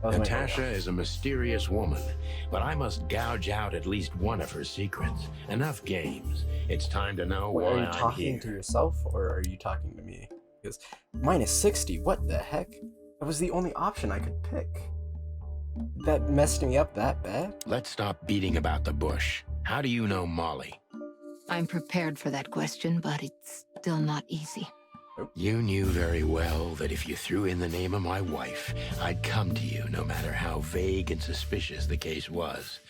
Natasha is a mysterious woman, but I must gouge out at least one of her secrets. Enough games. It's time to know Wait, why are you I'm talking here. to yourself or are you talking to me? Because minus 60, what the heck? That was the only option I could pick. That messed me up that bad? Let's stop beating about the bush. How do you know Molly? I'm prepared for that question, but it's still not easy. You knew very well that if you threw in the name of my wife, I'd come to you no matter how vague and suspicious the case was.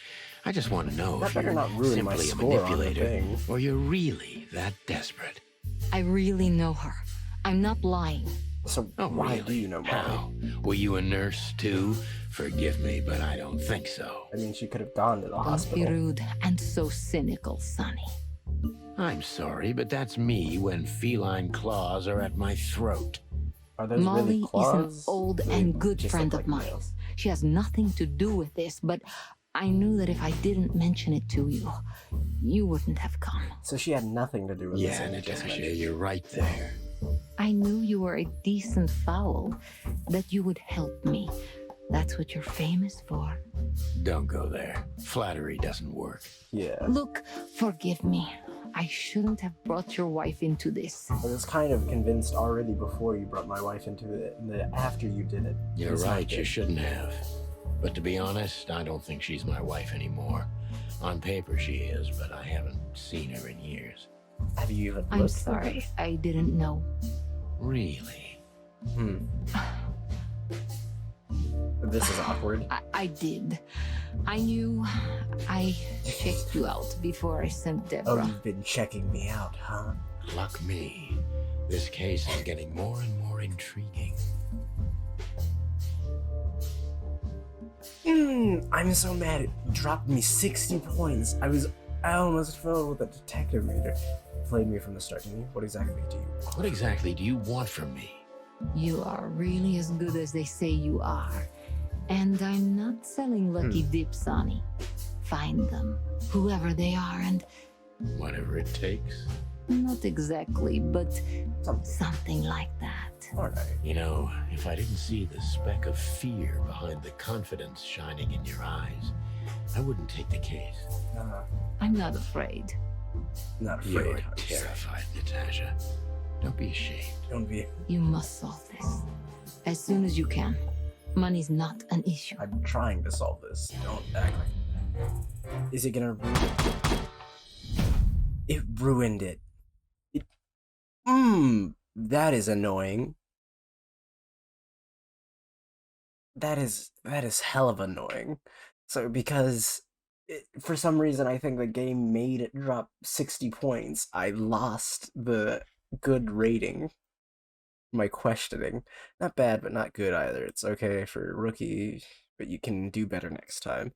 I just want to know That if better you're not ruin my simply a score on the manipulator thing. or you're really that desperate. I really know her. I'm not lying. So why really? do you know Molly? How? Were you a nurse too? Forgive me, but I don't think so. I mean, she could have gone to the Don't hospital. be rude and so cynical, Sonny. I'm sorry, but that's me when feline claws are at my throat. Are those Molly really is an claws? old They and good just friend look of like mine. nails. She has nothing to do with this, but I knew that if I didn't mention it to you, you wouldn't have come. So she had nothing to do with this. Yeah, and you just Natasha, mentioned- you're right there. I knew you were a decent fowl, that you would help me. That's what you're famous for. Don't go there. Flattery doesn't work. Yeah. Look, forgive me. I shouldn't have brought your wife into this. I was kind of convinced already before you brought my wife into it, and then after you did it. You're it's not right, you good. shouldn't have. But to be honest, I don't think she's my wife anymore. On paper she is, but I haven't seen her in years. Have you even I'm looked for sorry, her? I didn't know. Really? This is awkward. I did. I knew. I checked you out before I sent Oh, Deborah. you've been checking me out, huh? Luck me. This case is getting more and more intriguing. I'm so mad it dropped me 60 points. I almost fell with a detective meter. Played me from the start. What exactly do you want? What exactly do you want from me? You are really as good as they say you are. And I'm not selling lucky dips, Sonny. Find them, whoever they are, and... Whatever it takes. Not exactly, but something like that. All right. You know, if I didn't see the speck of fear behind the confidence shining in your eyes, I wouldn't take the case. I'm not afraid. Not afraid. You're terrified, Natasha. Don't be ashamed. Don't be. You must solve this. As soon as you can. Money's not an issue. I'm trying to solve this. Don't act like... Is it gonna ruin it? It ruined it. That is annoying. That is hell of annoying. So because for some reason I think the game made it drop 60 points, I lost the good rating. My questioning. Not bad, but not good either. It's okay for rookie, but you can do better next time.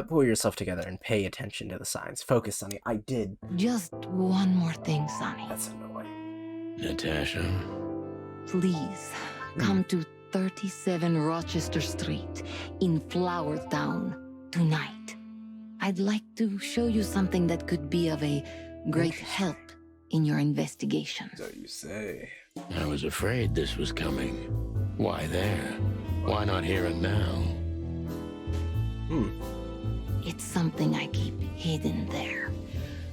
Pull yourself together and pay attention to the signs. Focus, Sonny. I did. Just one more thing, Sonny. That's annoying. Natasha. Please, come to 37 Rochester Street in Flower Town tonight. I'd like to show you something that could be of a great help in your investigation. So you say. I was afraid this was coming. Why there? Why not here and now? It's something I keep hidden there.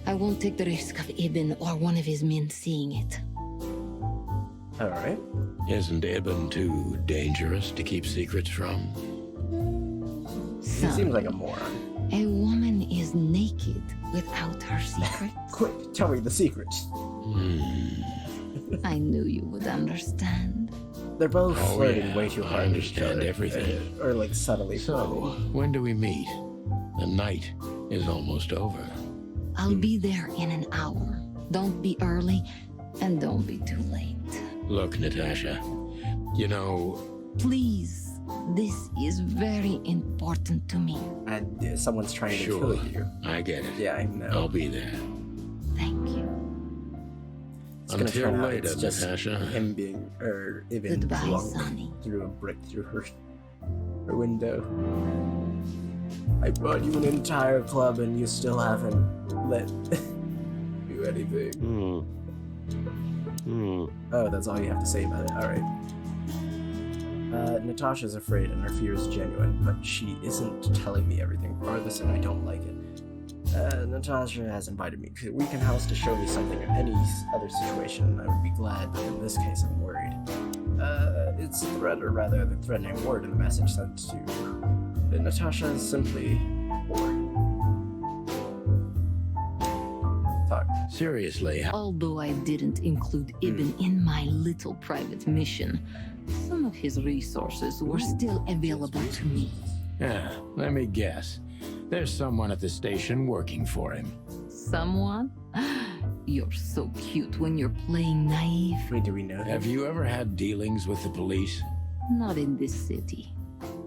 I won't take the risk of Ibn or one of his men seeing it. Alright. Isn't Ibn too dangerous to keep secrets from? He seems like a moron. A woman is naked without her secret. Quick, tell me the secret. I knew you would understand. They're both flirting way too hard. I understand everything. Or like subtly. So, when do we meet? The night is almost over. I'll be there in an hour. Don't be early, and don't be too late. Look, Natasha, you know... Please, this is very important to me. And someone's trying to kill you. I get it. Yeah, I know. I'll be there. Thank you. It's gonna Until turn out later, it's just Natasha. him being, or Ibn Goodbye, drunk Sonny. through a brick through her window. I bought you an entire club and you still haven't let do anything. Oh, that's all you have to say about it. Alright. Natasha's afraid and her fear is genuine, but she isn't telling me everything farthest and I don't like it. Natasha has invited me to the weekend house to show me something in any other situation. I would be glad, but in this case I'm worried. It's a threat, or rather the threatening word in the message sent to Natasha is simply bored. Talk. Seriously, Although I didn't include Ibn in my little private mission, some of his resources were still available to me. Yeah, let me guess. There's someone at the station working for him. Someone? You're so cute when you're playing naive. Wait, do we know him? Have you ever had dealings with the police? Not in this city.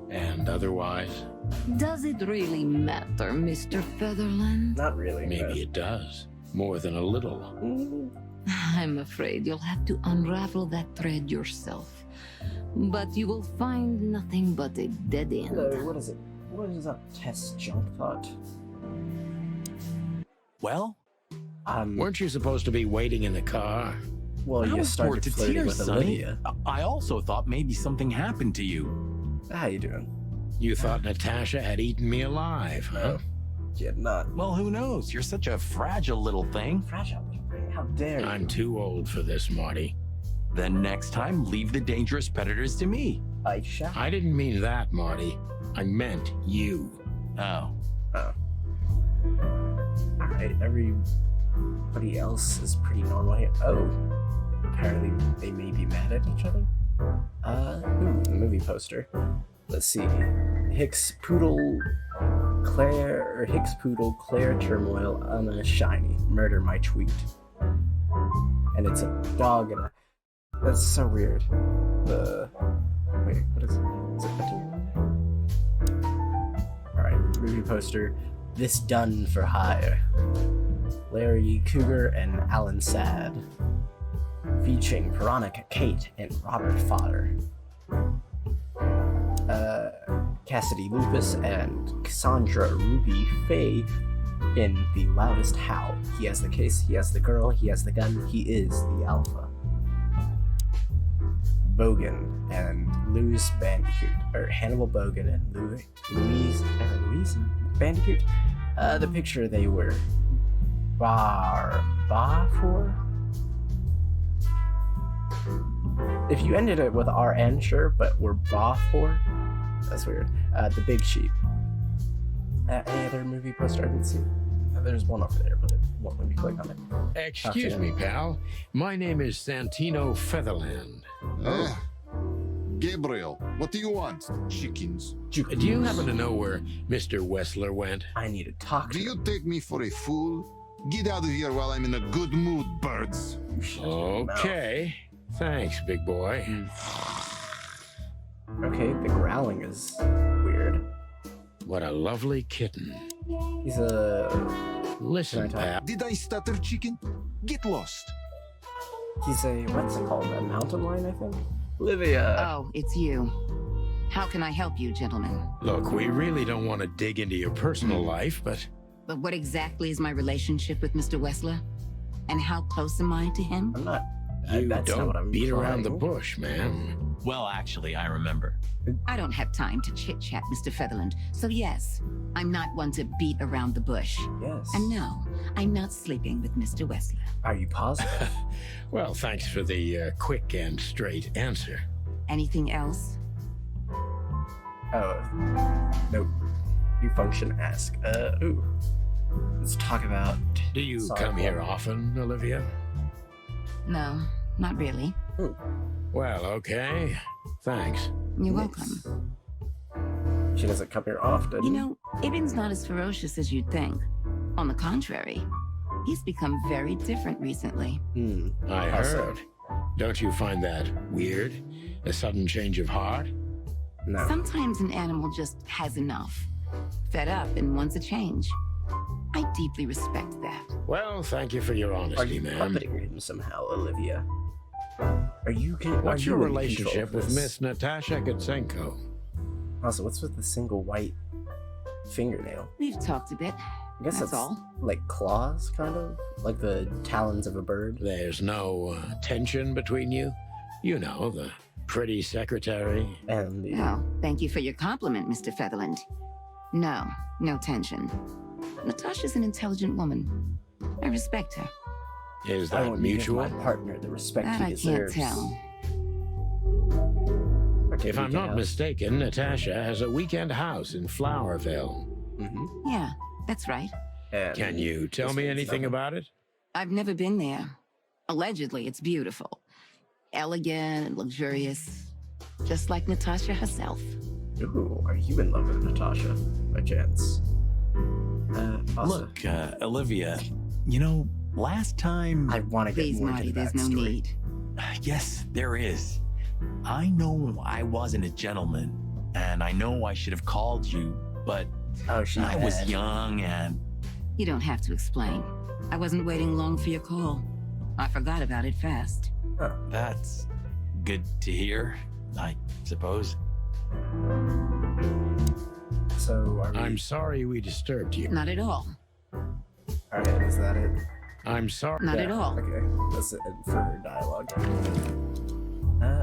And otherwise? Does it really matter, Mr. Featherland? Not really. Maybe it does. More than a little. I'm afraid you'll have to unravel that thread yourself. But you will find nothing but a dead end. Hello, what is it? What is that test junk thought? Well? Weren't you supposed to be waiting in the car? Well, I you was bored started to flirting tears, with Sonny. Olivia. I also thought maybe something happened to you. How you doing? You thought Natasha had eaten me alive, huh? She had not. Well, who knows? You're such a fragile little thing. Fragile little thing? How dare you? I'm too old for this, Marty. Then next time, leave the dangerous predators to me. I shall. I didn't mean that, Marty. I meant you. Oh. Oh. Alright, everybody else is pretty normal here. Oh. Apparently they may be mad at each other. Movie poster. Let's see. Hicks Poodle Claire Turmoil Anna Shiny. Murder my tweet. And it's a dog and a... That's so weird. Wait, what is it? Is it Alright, movie poster. This Done for Hire. Larry Cougar and Alan Sad. Featuring Veronica Kate and Robert Fodder. Cassidy Lupus and Cassandra Ruby Faye in The Loudest Howl. He has the case, he has the girl, he has the gun, he is the alpha. Bogan and Louis Bandicoot, or Hannibal Bogan and Louise Bandicoot. The picture they were bar for. If you ended it with RN, sure, but we're ba for. That's weird. The Big Sheep. Any other movie poster I didn't see? There's one over there, but it won't let me click on it. Excuse me, pal. My name is Santino Featherland. Gabriel, what do you want? Chickens. Do you happen to know where Mr. Wessler went? I need to talk to Do you take me for a fool? Get out of here while I'm in a good mood, birds. Okay. Thanks, big boy. Okay, the growling is weird. What a lovely kitten. He's a... Listen, pal. Did I stutter, chicken? Get lost. He's a... what's it called? A mountain lion, I think? Olivia. Oh, it's you. How can I help you, gentlemen? Look, we really don't want to dig into your personal life, but... But what exactly is my relationship with Mr. Wessler? And how close am I to him? I'm not... You that's not what I'm don't beat around the implying. bush, man. Well, actually, I remember. I don't have time to chit-chat, Mr. Featherland. So yes, I'm not one to beat around the bush. Yes. And no, I'm not sleeping with Mr. Wessler. Are you positive? Well, thanks for the quick and straight answer. Anything else? Oh. Nope. New function, ask. Ooh. Let's talk about... Do you come here often, Olivia? No, not really. Well, okay. Thanks. You're welcome. She doesn't come here often. You know, Ibn's not as ferocious as you'd think. On the contrary, he's become very different recently. I heard. Don't you find that weird? A sudden change of heart? No. Sometimes an animal just has enough. Fed up and wants a change. I deeply respect that. Well, thank you for your Are honesty, you ma'am. puppeting him somehow, Olivia? Are you... What's your in relationship control of with this? Miss Natasha Gutsenko? Also, what's with the single white fingernail? We've talked a bit. I guess That's that's all. like claws, kind of? Like the talons of a bird? There's no tension between you? You know, the pretty secretary. And the... Oh, thank you for your compliment, Mr. Featherland. No, no tension. Natasha's an intelligent woman. I respect her. Is I that want to give mutual? my partner the respect That he I can't deserves. tell. Okay, If I'm weekend not house. mistaken, Natasha has a weekend house in Flowerville. Yeah, that's right. And Can you tell this me means anything nothing. about it? I've never been there. Allegedly, it's beautiful. Elegant and luxurious. Just like Natasha herself. Ooh, are you in love with Natasha, by chance? Also, Look, Olivia, you know, last time... I want to get Please, more Marty, into the there's no backstory. need. Yes, there is. I know I wasn't a gentleman, and I know I should have called you, but Oh, she I was had- young and... You don't have to explain. I wasn't waiting long for your call. I forgot about it fast. That's good to hear, I suppose. So, are we... I'm sorry we disturbed you. Not at all. Alright, is that it? I'm sorry. Not at all. Okay, that's it for her dialogue.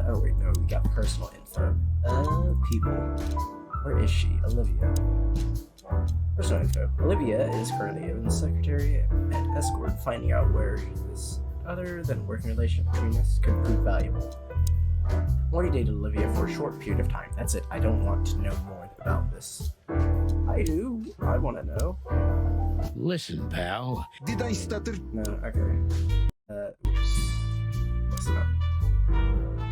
Oh wait, no, we got personal info. People. Where is she? Olivia. Personal info. Olivia is currently Evan's secretary and escort. Finding out where this other than working relationship between us could prove valuable. Morty dated Olivia for a short period of time. That's it. I don't want to know more about this. I do. I want to know. Listen, pal. Did I stutter? No, okay. Oops. Listen up.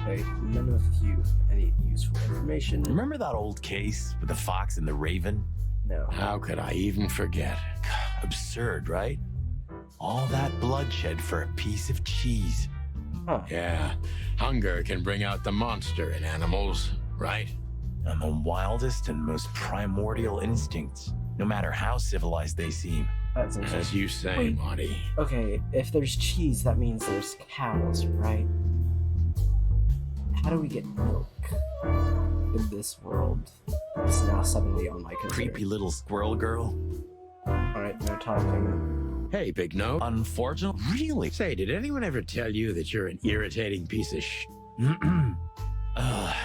Okay, none of you have any useful information. Remember that old case with the fox and the raven? No. How could I even forget? Absurd, right? All that bloodshed for a piece of cheese. Huh. Yeah, hunger can bring out the monster in animals, right? And the wildest and most primordial instincts, no matter how civilized they seem. That's interesting. As you say, Wait. Marty. Okay, if there's cheese, that means there's cows, right? How do we get milk? in this world is now suddenly on my concern. Creepy little squirrel girl. Alright, no talking. Hey, Big Note. Unfortunate? Really? Say, did anyone ever tell you that you're an irritating piece of sh...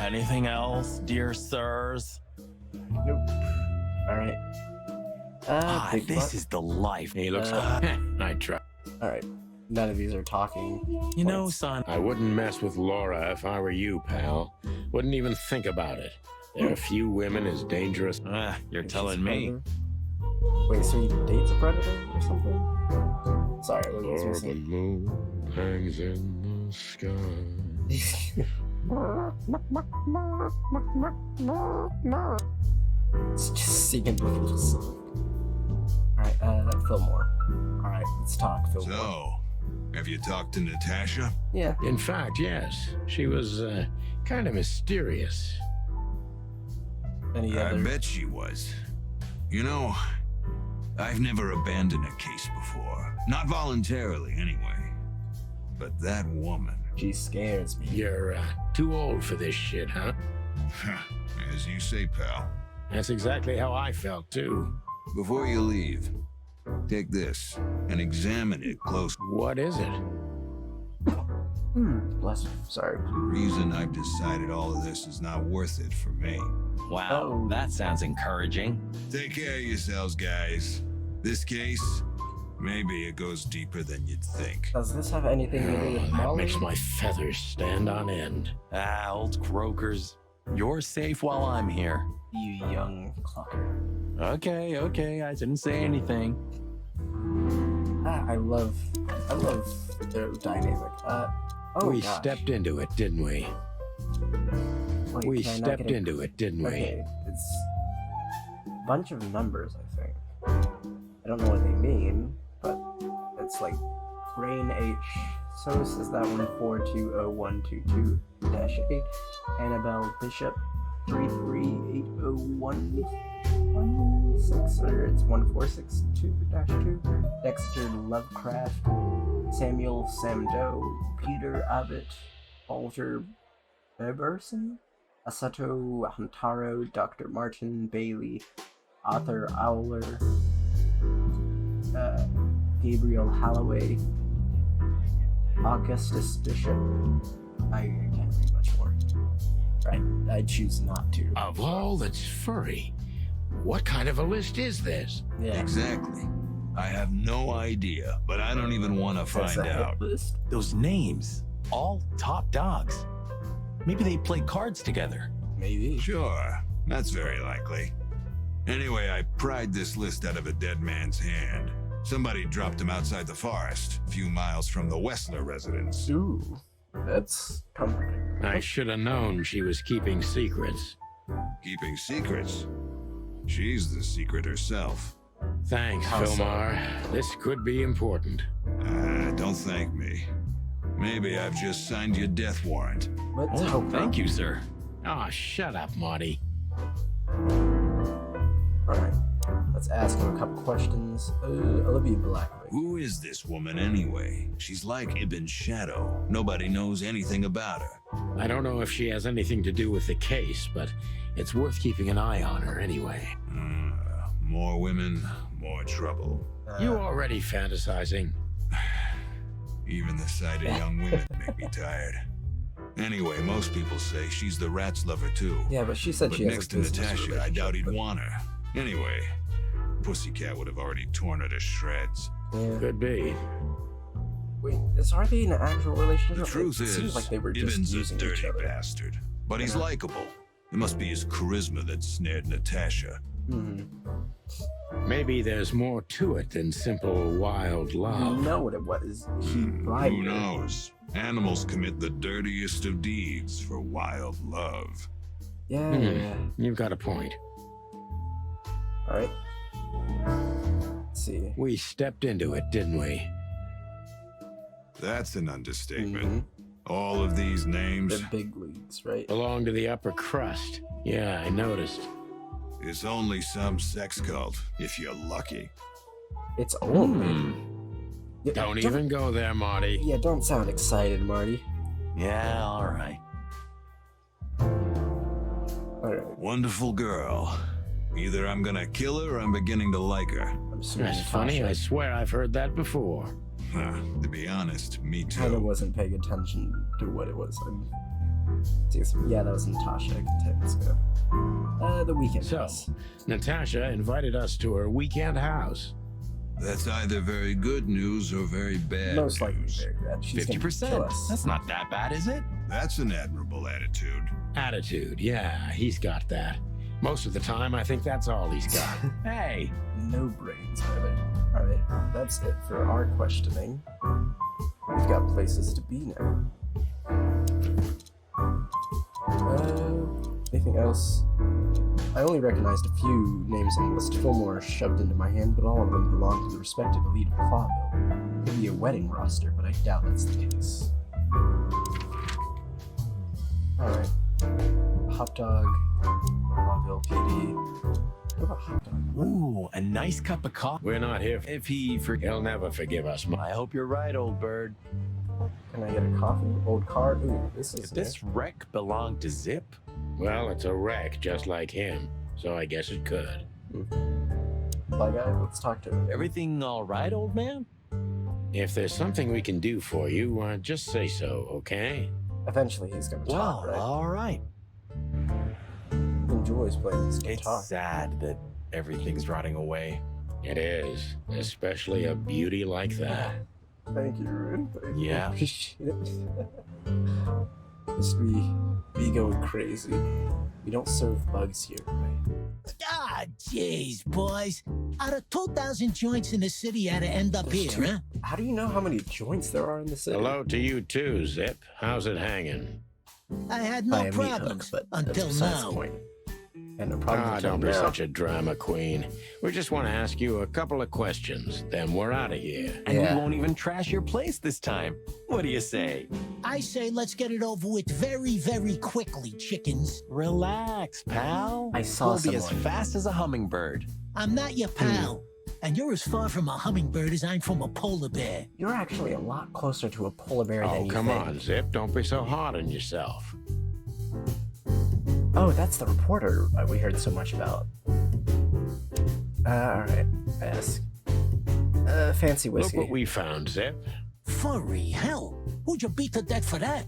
Anything else, dear sirs? Nope. Alright. Big This butt. is the life. He looks I try. Alright. None of these are talking. You know, son. I wouldn't mess with Laura if I were you, pal. Wouldn't even think about it. There are few women as dangerous. You're telling me. Wait, so he dates a predator or something? Sorry, what was Or I the moon hangs in the sky. It's just singing the little song. Alright, Fillmore. Alright, let's talk, Fillmore. So, have you talked to Natasha? Yeah. In fact, yes. She was kind of mysterious. Any I other? bet she was. You know, I've never abandoned a case before. Not voluntarily, anyway. But that woman... She scares me. You're too old for this shit, huh? As you say, pal. That's exactly how I felt, too. Before you leave, take this and examine it close. What is it? Bless you. Sorry. The reason I've decided all of this is not worth it for me. Wow, that sounds encouraging. Take care of yourselves, guys. This case, maybe it goes deeper than you'd think. Does this have anything to do with That Molly? makes my feathers stand on end. Old croakers. You're safe while I'm here. You young clucker. Okay, I didn't say anything. I love their dynamic. We gosh. stepped into it, didn't we? Wait, We can I not stepped get a- into it, didn't we? Okay, it's a bunch of numbers, I think. I don't know what they mean, but it's like Rain H. So is that one 420122-8. Annabelle Bishop 338016, or it's 1462-2. Dexter Lovecraft, Samuel Samdo, Peter Abbott, Walter Beberson, Asato Hantaro, Dr. Martin Bailey, Arthur Owler, Gabriel Halloway, Augustus Bishop. I can't read much more. Right, I choose not to. Of all that's furry, what kind of a list is this? Yeah. Exactly. I have no idea, but I don't even want to That's find a hit out. list. Those names, all top dogs. Maybe they play cards together. Maybe. Sure, that's very likely. Anyway, I pried this list out of a dead man's hand. Somebody dropped him outside the forest, a few miles from the Wessler residence. Ooh, that's comforting. I should have known she was keeping secrets. Keeping secrets? She's the secret herself. Thanks, How so? Filmar. This could be important. Don't thank me. Maybe I've just signed your death warrant. Let's hope Thank you, sir. Oh, shut up, Marty. Alright, let's ask him a couple questions. Olivia Blackwing. Who is this woman anyway? She's like Ibn's shadow. Nobody knows anything about her. I don't know if she has anything to do with the case, but it's worth keeping an eye on her anyway. More women, more trouble. You already fantasizing. Even the sight of young women make me tired. Anyway, most people say she's the rat's lover too. Yeah, but she said But she has next a to business Natasha, I doubt he'd relationship, want her. Anyway, Pussycat would have already torn her to shreds. but- Yeah. Could be. Wait, are they in an actual relationship? The truth it is, seems like they were just Ibn's a using each dirty other. bastard. But he's Yeah. likable. It must be his charisma that snared Natasha. Maybe there's more to it than simple wild You love. know what it was. He bribed Who her. knows? Animals commit the dirtiest of deeds for wild love. Yeah. You've got a point. Alright. Let's see. We stepped into it, didn't we? That's an understatement. All of these names. The big leagues, right? Belong to the upper crust. Yeah, I noticed. It's only some sex cult, if you're lucky. It's only. Yeah, Don't even go there, Marty. Yeah, don't sound excited, Marty. Yeah, all right. Wonderful girl. Either I'm gonna kill her or I'm beginning to like her. That's funny. I swear I've heard that before. To be honest, me too. I wasn't paying attention to what it was. Yeah, that was Natasha 10 minutes ago. The weekend house. Natasha invited us to her weekend house. That's either very good news or very bad. Most likely very bad. She's 50%. That's not that bad, is it? That's an admirable attitude. Attitude, yeah, he's got that. Most of the time, I think that's all he's got. Hey. No brains, either. Alright, that's it for our questioning. We've got places to be now. Anything else? I only recognized a few names on the list. Fillmore shoved into my hand, but all of them belong to the respective elite of Clawville. Maybe a wedding roster, but I doubt that's the case. Alright. Hot dog. Clawville PD. What about hot dog? Ooh, a nice cup of coffee. We're not here. If he'll never forgive us. I hope you're right, old bird. Can I get a coffee? Old card? Ooh, this is If this wreck belonged to Zip? Well, it's a wreck just like him, so I guess it could. Bye, guy. Let's talk to him. Everything all right, old man? If there's something we can do for you, just say so, okay? Eventually, he's gonna talk, right? All right. He enjoys playing his guitar. It's sad that everything's rotting away. It is, especially a beauty like that. Thank you, Ruin. Yeah. Appreciate it. Must be going crazy. We don't serve bugs here, right? Ah, jeez, boys. Out of 2,000 joints in the city, how to end up here, huh? How do you know how many joints there are in the city? Hello to you too, Zip. How's it hanging? I had no problems until now. And no problem don't be such a drama queen. We just want to ask you a couple of questions, then we're out of here. And we won't even trash your place this time. What do you say? I say let's get it over with very, very quickly, chickens. Relax, pal. I saw We'll be as someone. fast as a hummingbird. I'm not your pal. And you're as far from a hummingbird as I'm from a polar bear. You're actually a lot closer to a polar bear than you come think. on, Zip. Don't be so hard on yourself. Oh, that's the reporter we heard so much about. Alright. Ask. Fancy whiskey. Look what we found, Zip. Furry, hell. Who'd you beat to death for that?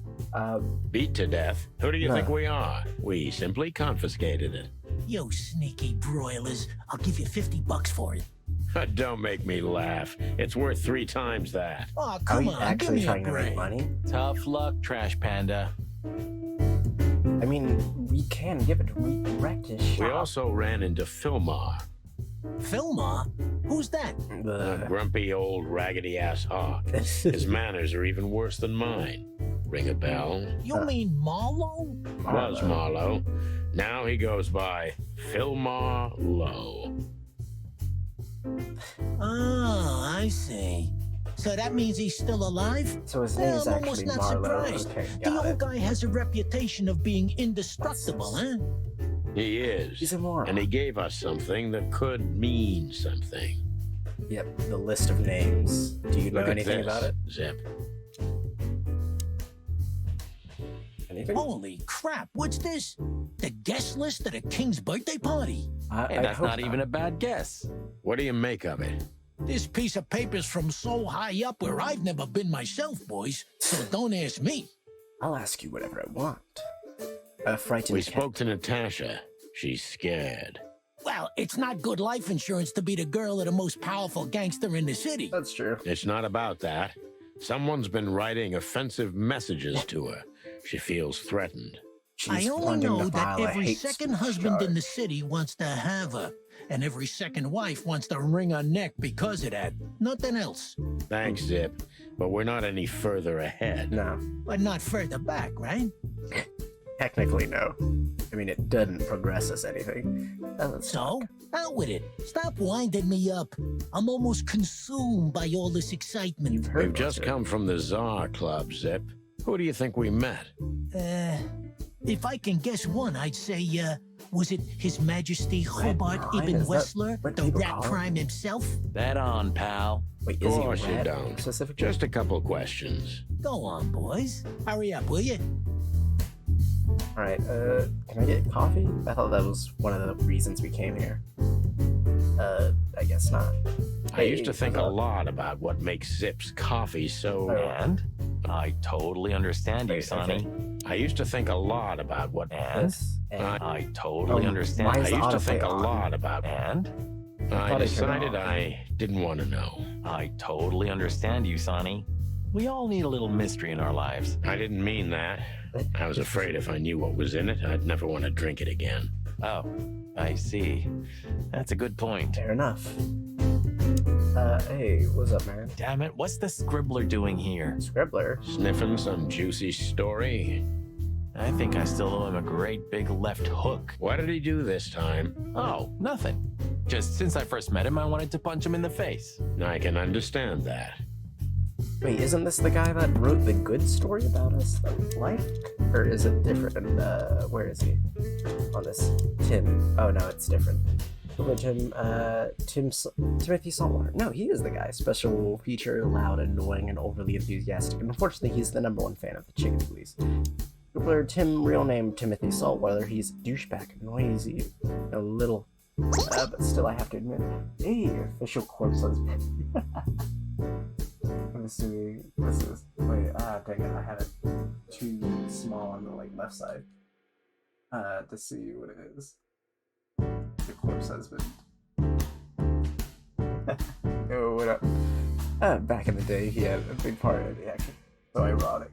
Beat to death? Who do you No. think we are? We simply confiscated it. You sneaky broilers. I'll give you $50 for it. Don't make me laugh. It's worth 3 times that. Oh, Are come you on, give actually me a trying to make break. money? Tough luck, Trash Panda. I mean, we can give it direct his shot. We also ran into Filmar, Filmar? Who's that? a grumpy old raggedy-ass hawk. His manners are even worse than mine. Ring a bell? You mean Marlowe? Was Marlowe. Now he goes by Filmar Lowe. Oh, I see. So that means he's still alive? So his name is I'm actually almost not Marlowe. surprised. Okay, The got old it. guy has a reputation of being indestructible, huh? He is. He's a moron. And he gave us something that could mean something. Yep, the list of names. Do you know Look at anything this, about it? Zip. Anything? Holy crap, what's this? The guest list at a king's birthday party? Hey, that's not even a bad guess. What do you make of it? This piece of paper's from so high up where I've never been myself, boys, so don't ask me. I'll ask you whatever I want. A frightened We cat. spoke to Natasha. She's scared. Well, it's not good life insurance to be the girl of the most powerful gangster in the city. That's true. It's not about that. Someone's been writing offensive messages to her. She feels threatened. I only funding know the that file a every hate second speech husband in charge. the city wants to have her, and every second wife wants to wring her neck because of that. Nothing else. Thanks, Zip. But we're not any further ahead. No. But not further back, right? Technically, no. I mean, it doesn't progress us anything. So, out with it. Stop winding me up. I'm almost consumed by all this excitement. We've just come from the Tsar Club, Zip. Who do you think we met? If I can guess one, I'd say, was it His Majesty Hobart Prime? Ibn Is that Wessler, what the people Rat call him? Prime himself? Bet on, pal. Wait, Of is he course you red don't. specifically? Just a couple questions. Go on, boys. Hurry up, will you? Alright, can I get coffee? I thought that was one of the reasons we came here. I guess not. I used to think a lot about what makes Zip's coffee so... And? I totally understand you, Sonny. I used to think a lot about what... And? I totally understand. I used to think a lot about... And? I decided I didn't want to know. I totally understand you, Sonny. We all need a little mystery in our lives. I didn't mean that. I was afraid if I knew what was in it, I'd never want to drink it again. Oh, I see. That's a good point. Fair enough. Hey, what's up, man? Damn it, what's the scribbler doing here? Scribbler? Sniffing some juicy story? I think I still owe him a great big left hook. What did he do this time? Oh, nothing. Just since I first met him, I wanted to punch him in the face. I can understand that. Wait, isn't this the guy that wrote the good story about us that we like? Or is it different? Where is he? On this Tim. Oh no, it's different. Timothy Saltwater. No, he is the guy. Special feature, loud, annoying, and overly enthusiastic. And unfortunately, he's the #1 fan of the Chicken Police. Player Tim, real name Timothy Saltwater. He's a douchebag, noisy, a little. But still, I have to admit, hey, official corpse husband. Let me see. What's this? Wait, dang it, I had it too small on the left side. To see what it is. The corpse husband. Oh, what up? Back in the day, he had a big part in the action. So ironic.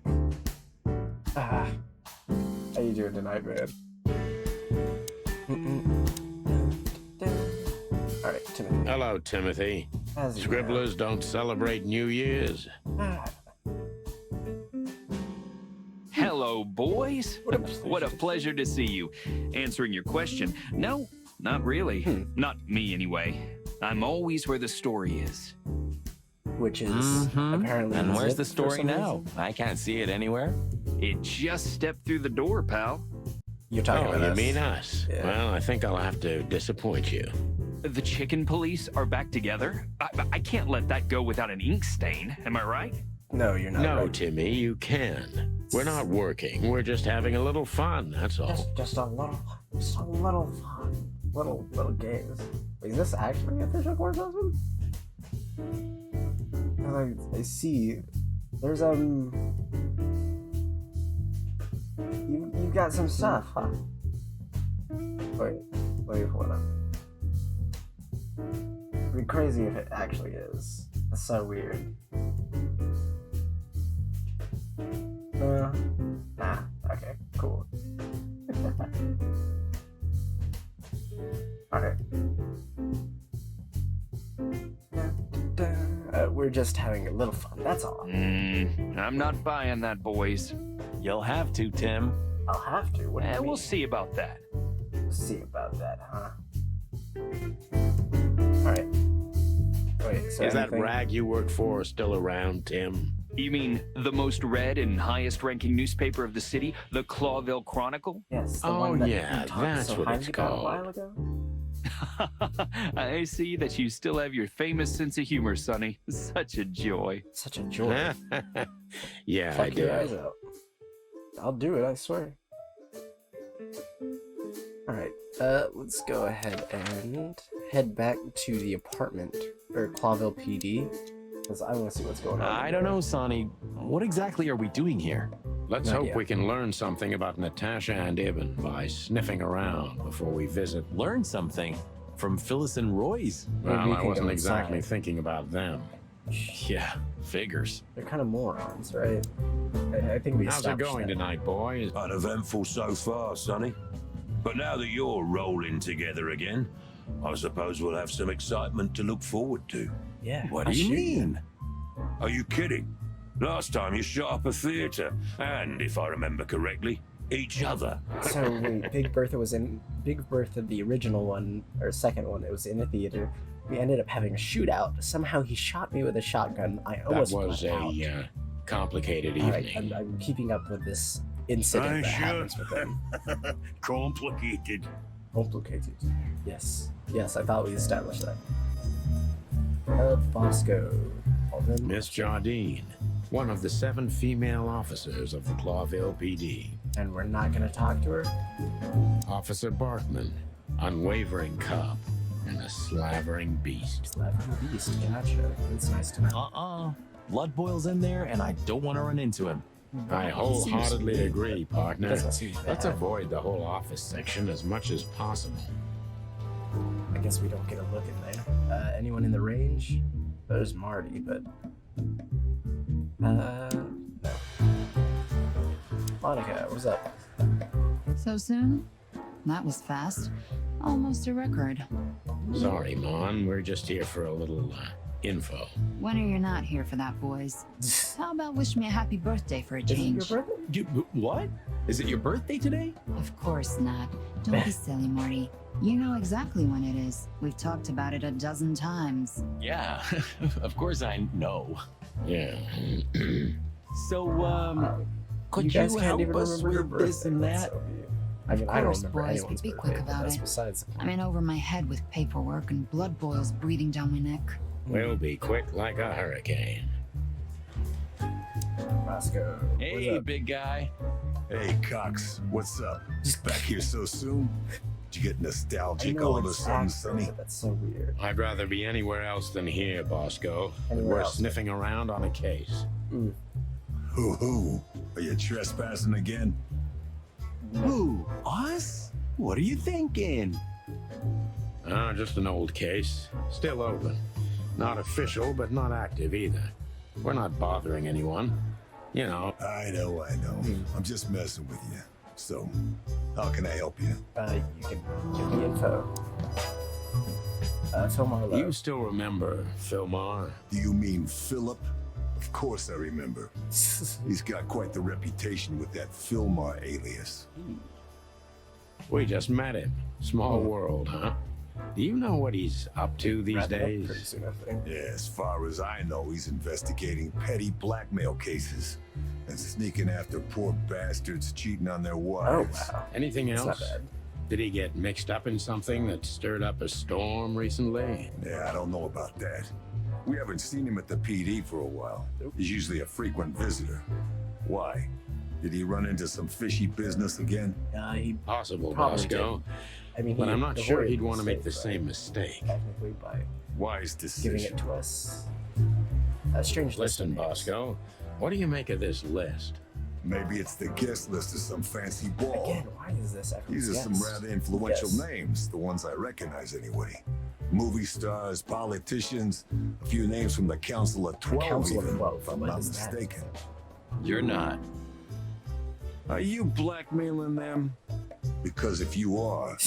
How you doing tonight, man? Alright, Timothy. Hello, Timothy. Scribblers don't celebrate New Year's. Hello, boys. What a pleasure to see you. Answering your question, no, not really. Not me, anyway. I'm always where the story is. Which is apparently. And where's the story now? I can't see it anywhere. It just stepped through the door, pal. You're talking about you us. mean us? Yeah. Well, I think I'll have to disappoint you. The Chicken Police are back together? I can't let that go without an ink stain, am I right? No, you're not. No, right. Timmy, you can. We're not working. We're just having a little fun, that's all. Just a little fun. Little games. Wait, is this actually official corpse husband? I see. There's you've got some stuff, huh? Wait, hold up. It'd be crazy if it actually is. That's so weird. Nah. Okay, cool. Alright. We're just having a little fun, that's all. I'm not buying that, boys. You'll have to, Tim. I'll have to? What do you mean? We'll see about that. We'll see about that, huh? Alright. Wait, so is that rag you work for still around, Tim? You mean the most read and highest ranking newspaper of the city, the Clawville Chronicle? Yes. Oh, yeah, that's what it's called. A while ago? I see that you still have your famous sense of humor, Sonny. Such a joy. Such a joy. Yeah, Fuck I do. Your eyes out. I'll do it, I swear. Alright, let's go ahead and head back to the apartment, or Clawville PD, because I want to see what's going on. I don't know, Sonny. What exactly are we doing here? Let's hope we can learn something about Natasha and Ibn by sniffing around before we visit. Learn something? From Phyllis and Roy's? Well, I wasn't exactly thinking about them. Yeah, figures. They're kind of morons, right? I think we How's it going tonight, boys? Uneventful so far, Sonny. But now that you're rolling together again, I suppose we'll have some excitement to look forward to. Yeah. What do you mean? Are you kidding? Last time you shot up a theater, and if I remember correctly, each other. So wait, Big Bertha, the original one, or second one, it was in a theater. We ended up having a shootout. Somehow he shot me with a shotgun. I almost That was a complicated evening. I'm keeping up with this incident that happens with him. Complicated. Complicated. Yes. Yes, I thought we established that. Bosco. Miss Jardine, one of the 7 female officers of the Clawville PD. And we're not gonna talk to her? Officer Barkman, unwavering cop, and a slavering beast. Slavering beast, gotcha. It's nice to know. Blood boils in there, and I don't want to run into him. I wholeheartedly agree, partner. Doesn't seem Let's bad. avoid the whole office section as much as possible. I guess we don't get a look in there. Anyone in the range? There's Marty, but... no. Monica, what's up? So soon? That was fast. Almost a record. Sorry, Mon. We're just here for a little info. When are you not here for that, boys? How about wish me a happy birthday for a change? What? Is it your birthday today? Of course not. Don't be silly, Marty. You know exactly when it is. We've talked about it a dozen times. Yeah, of course I know. Yeah. So, could guys you can't help even us remember your with this birthday, and that's that? so weird. I mean, Of I don't course, remember boys, anyone's but be birthday, quick but about that's it. besides the point. I'm in over my head with paperwork and blood boils breathing down my neck. We'll be quick like a hurricane. Roscoe. Hey, big guy. Hey, Cox, what's up? Just back here so soon? Did you get I nostalgic know all of a it's sudden, accurate, Sonny? but that's so weird. I'd rather be anywhere else than here, Bosco. But Anywhere we're else. sniffing around on a case. Who? Are you trespassing again? Who? Us? What are you thinking? Just an old case. Still open. Not official, but not active either. We're not bothering anyone. You know. I know. I'm just messing with you. So, how can I help you? You can give me info. Phil Marlowe. You still remember Philmar? Do you mean Philip? Of course I remember. He's got quite the reputation with that Philmar alias. We just met him. Small world, huh? Do you know what he's up to these Wrapping up days? pretty soon, I think. Yeah, as far as I know, he's investigating petty blackmail cases and sneaking after poor bastards cheating on their Oh, wives. wow. Anything That's else? not bad. Did he get mixed up in something that stirred up a storm recently? Yeah, I don't know about that. We haven't seen him at the PD for a while. He's usually a frequent visitor. Why? Did he run into some fishy business again? He Possible, probably Bosco. did. I mean, But he I'm not sure avoided he'd want to make the mistake, same right? mistake. Technically, by Wise decision. giving it to us. A strange list of Listen, names. Bosco, what do you make of this list? Maybe it's the guest list of some fancy ball. Again, why is this everyone's These are some guess? rather influential Yes. names, the ones I recognize anyway. Movie stars, politicians, a few names from the Council of 12 Council of even, 12, if I'm what not is that? mistaken. You're not. Are you blackmailing them? Because if you are,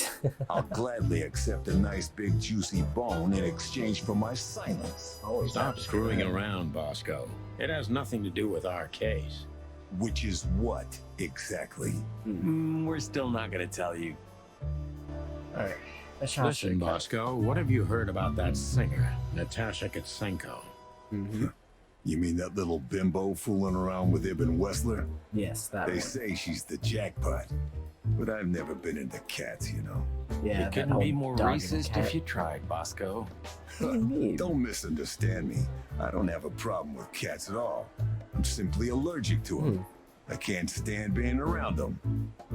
I'll gladly accept a nice big juicy bone in exchange for my silence. Always Stop happens. screwing around, Bosco. It has nothing to do with our case. Which is what, exactly? We're still not gonna tell you. All right. Listen, Bosco, what have you heard about that singer, Natasha Katsenko? You mean that little bimbo fooling around with Ibn Wessler? Yes, that They one. say she's the jackpot. But I've never been into cats, you know. Yeah, You that couldn't whole be more dog and racist cat. if you tried, Bosco. What do you mean? Don't misunderstand me. I don't have a problem with cats at all. I'm simply allergic to them. I can't stand being around them.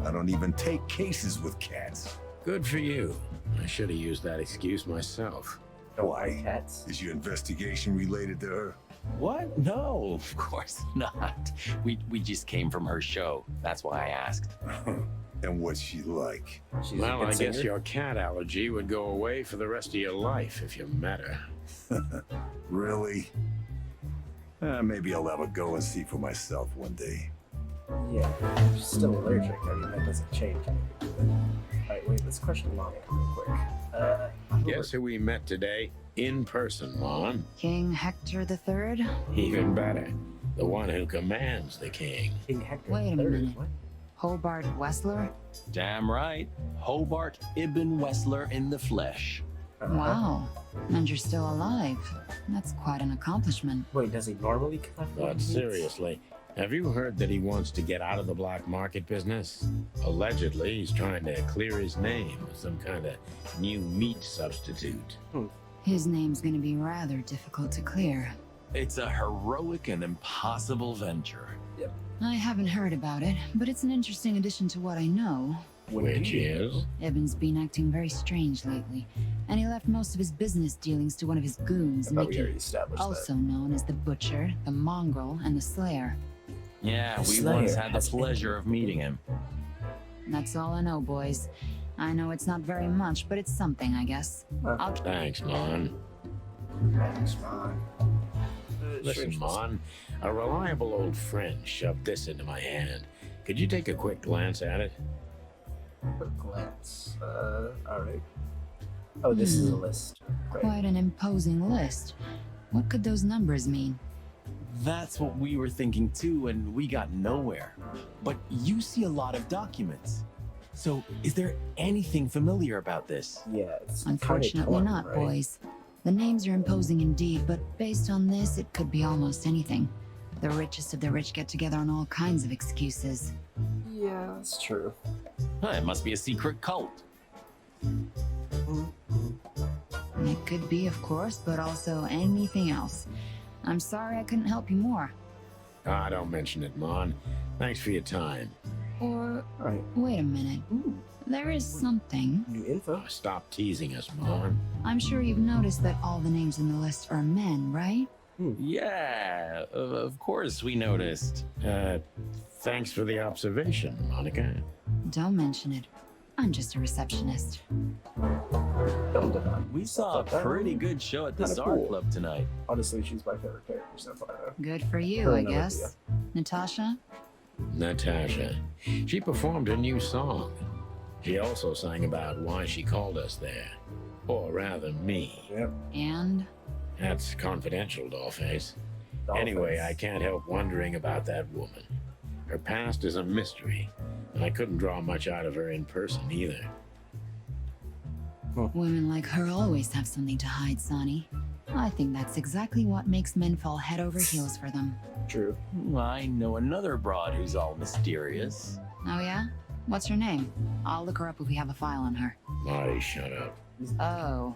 I don't even take cases with cats. Good for you. I should have used that excuse myself. Why? Cats. Is your investigation related to her? What? No, of course not. We just came from her show. That's why I asked. And what's she like? She's a Well, good I guess singer. your cat allergy would go away for the rest of your life if you met her. Really? Maybe I'll have a go and see for myself one day. Yeah, you're still allergic. I mean, that doesn't change anything. Alright, wait, let's question Monica real quick. Guess who we met today? In person, Lon. King Hector III? Even better. The one who commands the king. King Hector Wait a III, minute. what? Hobart Wessler? Damn right. Hobart Ibn Wessler in the flesh. Wow. And you're still alive. That's quite an accomplishment. Wait, does he normally collect what But he needs? seriously, have you heard that he wants to get out of the black market business? Allegedly, he's trying to clear his name with some kind of new meat substitute. His name's gonna be rather difficult to clear. It's a heroic and impossible venture. Yep. I haven't heard about it, but it's an interesting addition to what I know. Which is? Ibn's been acting very strange lately, and he left most of his business dealings to one of his goons, I thought we Mickey, already established also known as the Butcher, the Mongrel, and the Slayer. Yeah, we Slayer once had the has pleasure of meeting him. That's all I know, boys. I know it's not very much, but it's something, I guess. Thanks, Mon. Thanks, Mon. Listen, Mon, a reliable old friend shoved this into my hand. Could you take a quick glance at it? Quick glance. Alright. Oh, this is a list. Great. Quite an imposing list. What could those numbers mean? That's what we were thinking too, and we got nowhere. But you see a lot of documents. So, is there anything familiar about this? Yeah, it's Unfortunately torn, not, right? boys. The names are imposing indeed, but based on this, it could be almost anything. The richest of the rich get together on all kinds of excuses. Yeah, that's true. Huh, it must be a secret cult. It could be, of course, but also anything else. I'm sorry I couldn't help you more. Ah, don't mention it, Mon. Thanks for your time. Or, Right. wait a minute. There is something. New info. Oh, stop teasing us, Mon. I'm sure you've noticed that all the names in the list are men, right? Yeah, of course we noticed. Thanks for the observation, Monica. Don't mention it. I'm just a receptionist. Don't deny. We saw a pretty good show at the Kinda Czar cool. Club tonight. Honestly, she's my favorite character so far, though. Good for you, Her I and guess. Olivia. Natasha? Natasha. She performed a new song. She also sang about why she called us there. Or rather, me. Yep. And? That's confidential, Dollface. Dollface. Anyway, I can't help wondering about that woman. Her past is a mystery, and I couldn't draw much out of her in person either. Women like her always have something to hide, Sonny. I think that's exactly what makes men fall head over heels for them. True. I know another broad who's all mysterious. Oh yeah? What's her name? I'll look her up if we have a file on her. Marty, shut up. Oh,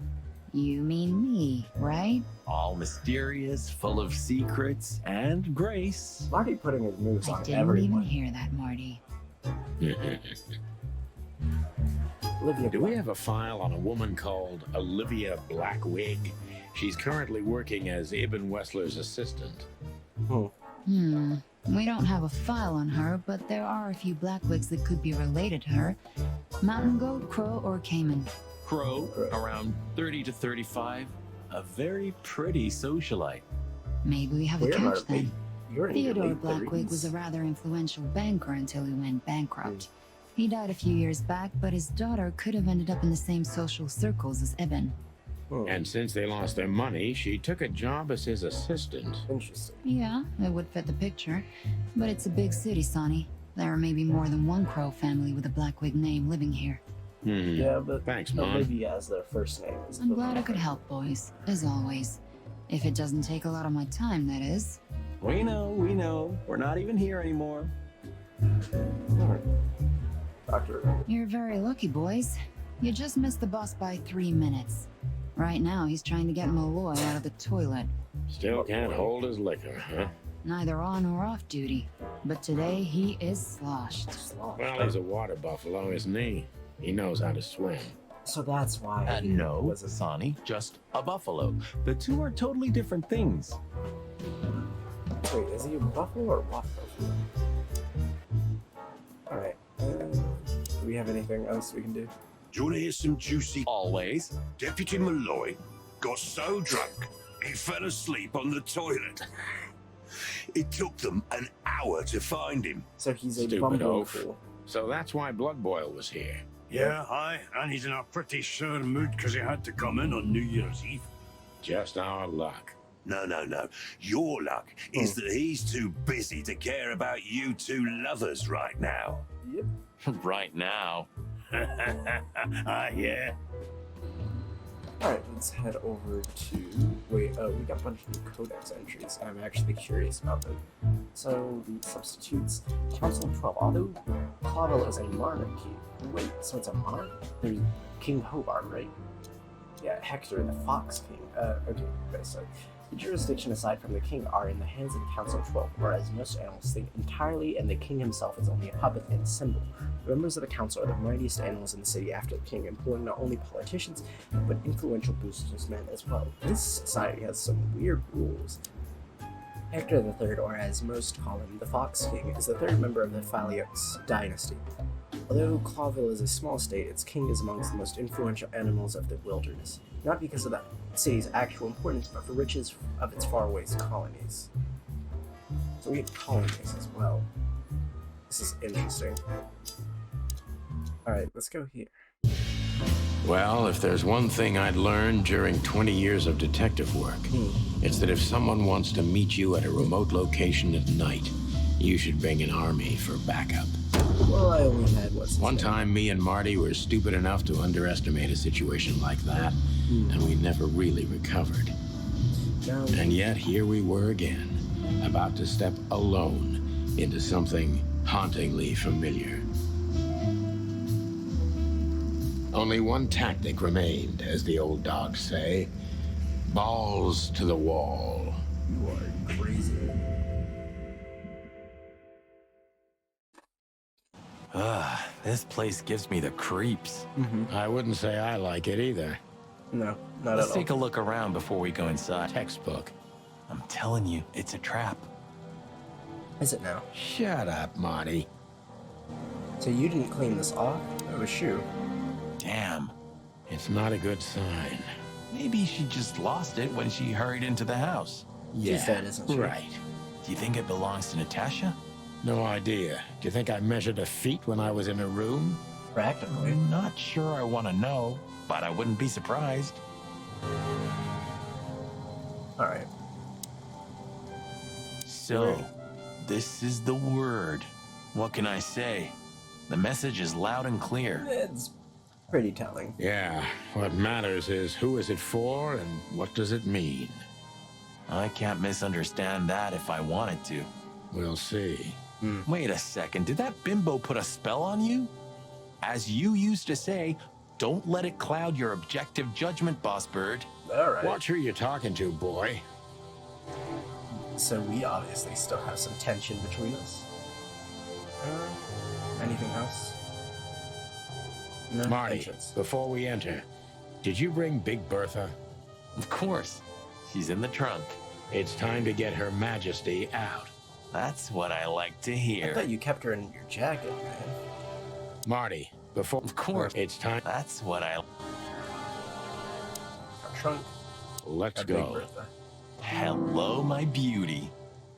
you mean me, right? All mysterious, full of secrets, and grace. Marty putting his moves I on didn't everyone. even hear that, Marty. Olivia Do we have a file on a woman called Olivia Blackwig? She's currently working as Ibn Wessler's assistant. We don't have a file on her, but there are a few Blackwigs that could be related to her. Mountain goat, crow, or caiman. Crow, around 30 to 35. A very pretty socialite. Maybe we have a Where catch are then. You're in your Theodore late Blackwig 30s. was a rather influential banker until he went bankrupt. He died a few years back, but his daughter could have ended up in the same social circles as Ibn. And since they lost their money, she took a job as his assistant. Interesting. Yeah, it would fit the picture. But it's a big city, Sonny. There are maybe more than one Crow family with a Blackwig name living here. Yeah, but Thanks, Mom. Olivia as their first name. Is I'm glad I could help, boys, as always. If it doesn't take a lot of my time, that is. We know. We're not even here anymore. Doctor. You're very lucky, boys. You just missed the boss by 3 minutes. Right now, he's trying to get Malloy out of the toilet. Still can't hold his liquor, huh? Neither on or off duty. But today, he is sloshed. Well, he's a water buffalo, isn't he? He knows how to swim. So that's why. No, Sonny, just a buffalo. The two are totally different things. Wait, is he a buffalo or a water buffalo? Alright. Do we have anything else we can do? Do you want to hear some juicy? Always. Deputy Malloy got so drunk he fell asleep on the toilet. It took them an hour to find him. So he's a Stupid bumble oaf. fool. So that's why Blood Boil was here. Yeah, aye, and he's in a pretty sore mood because he had to come in on New Year's Eve. Just our luck. No. Your luck is that he's too busy to care about you two lovers right now. Yep. Right now. Yeah. Alright, let's head over to... Wait, we got a bunch of new codex entries. I'm actually curious about them. So, the substitutes. Council of 12. Although Clavel is a monarchy. Wait, so it's a monarch? There's King Hobart, right? Yeah, Hector, the Fox King. Okay, sorry. The jurisdiction aside from the king are in the hands of the Council of 12, whereas most animals think entirely and the king himself is only a puppet and a symbol. The members of the council are the mightiest animals in the city after the king, employing not only politicians, but influential businessmen as well. This society has some weird rules. Hector III, or as most call him, the Fox King, is the third member of the Phalios dynasty. Although Clawville is a small state, its king is amongst the most influential animals of the wilderness, not because of the city's actual importance, but for riches of its faraway colonies. So we have colonies as well. This is interesting. Alright, let's go here. Well, if there's one thing I'd learned during 20 years of detective work, it's that if someone wants to meet you at a remote location at night, you should bring an army for backup. Well, I only had one time, me and Marty were stupid enough to underestimate a situation like that, and we never really recovered. And yet, here we were again, about to step alone into something hauntingly familiar. Only one tactic remained, as the old dogs say. Balls to the wall. You are crazy. This place gives me the creeps. I wouldn't say I like it either. No, not Let's at all. take a look around before we go inside. Textbook. I'm telling you, it's a trap. Is it now? Shut up, Marty. So you didn't clean this off? Oh, a shoe. Damn. It's not a good sign. Maybe she just lost it when she hurried into the house. She's dead, isn't she? Right. Do you think it belongs to Natasha? No idea. Do you think I measured her feet when I was in her room? Practically. I'm not sure I want to know, but I wouldn't be surprised. Alright. So, this is the word. What can I say? The message is loud and clear. It's pretty telling. Yeah, what matters is who is it for and what does it mean? I can't misunderstand that if I wanted to. We'll see. Wait a second, did that bimbo put a spell on you? As you used to say, don't let it cloud your objective judgment, Boss Bird. Alright. Watch who you're talking to, boy. So we obviously still have some tension between us. Anything else? No? Marty, Patience. before we enter, did you bring Big Bertha? Of course. She's in the trunk. It's time to get Her Majesty out. That's what I like to I hear. thought you kept her in your jacket, man. Marty, before... Of course. It's time... That's what I... Our trunk. Let's Our Big go. Bertha. Hello, my beauty.